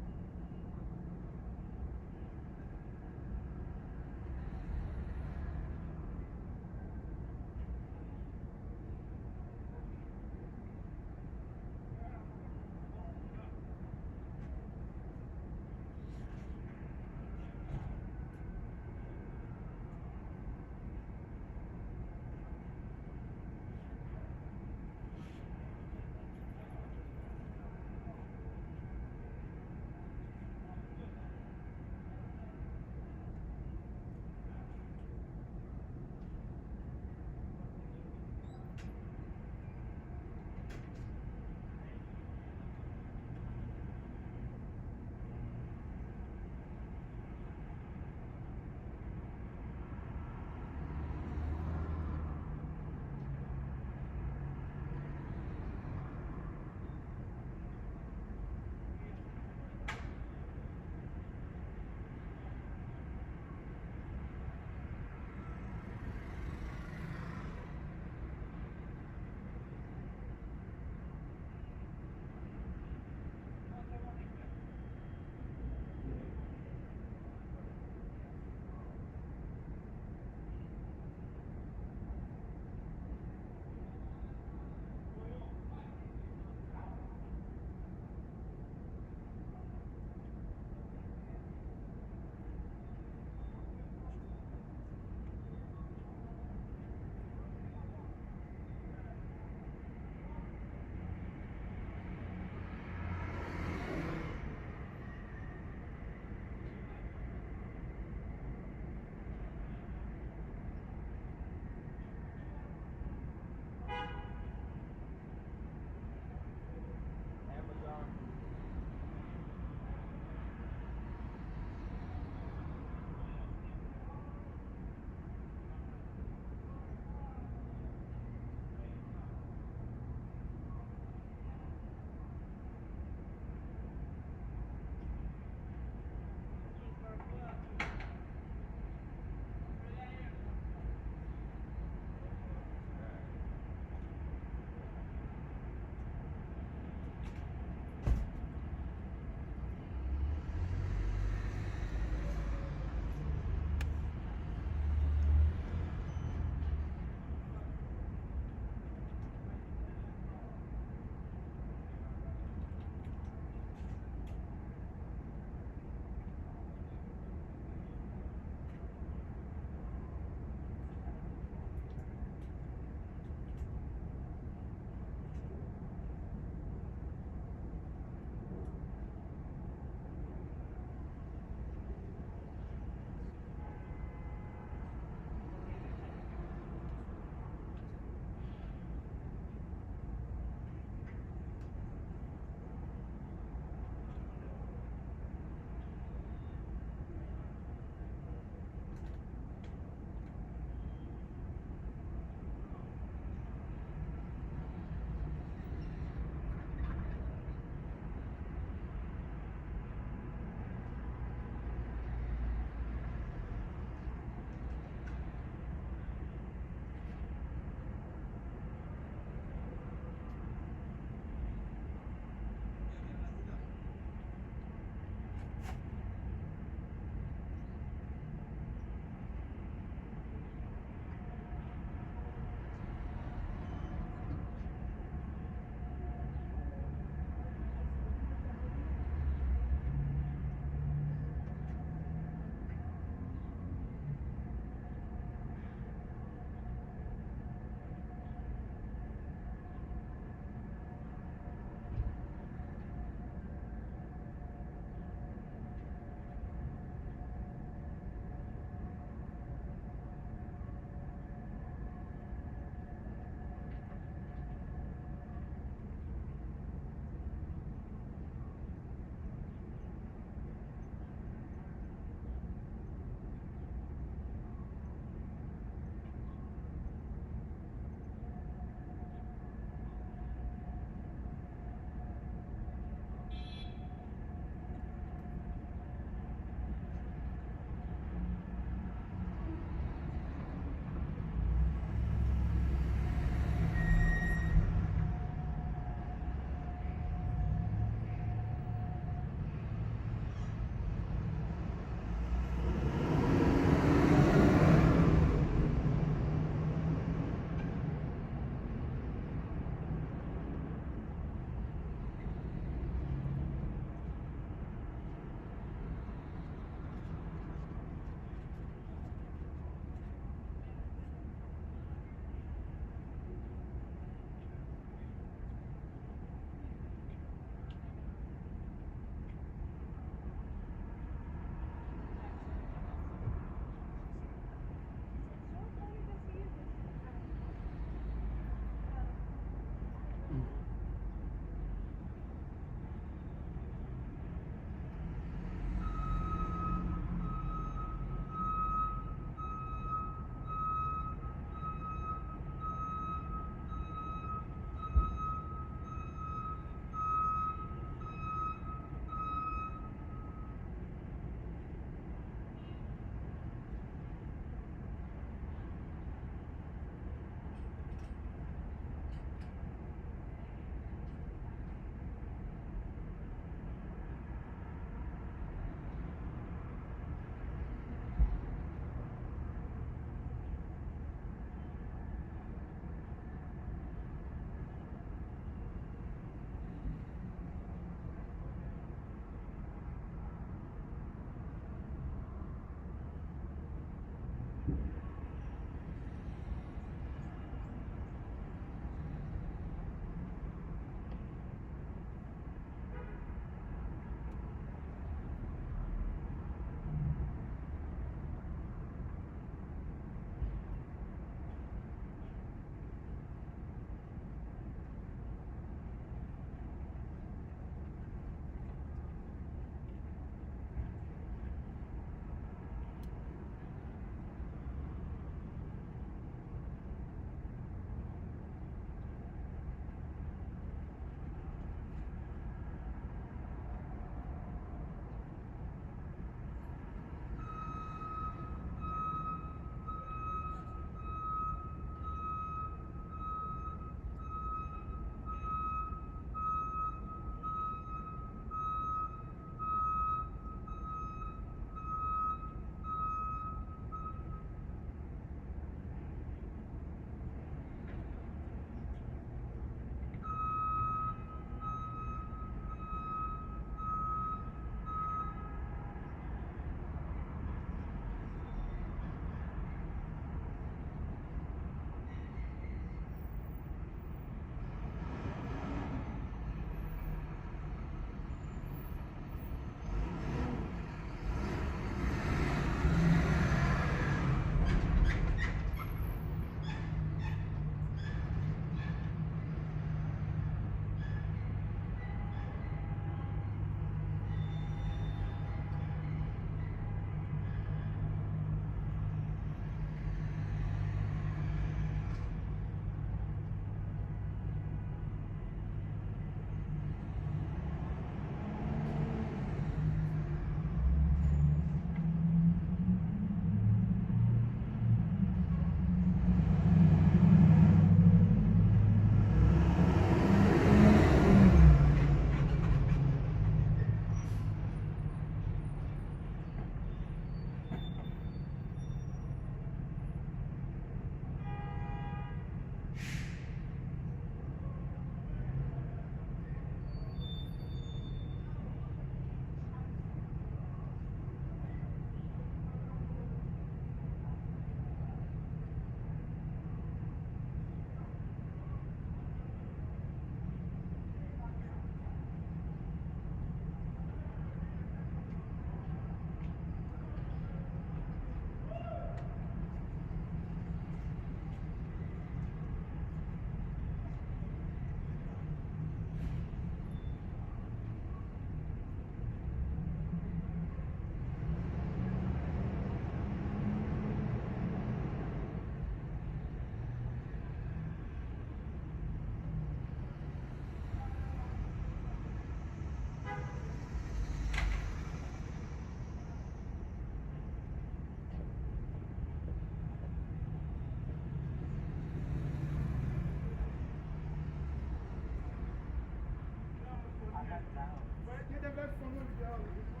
Get the best from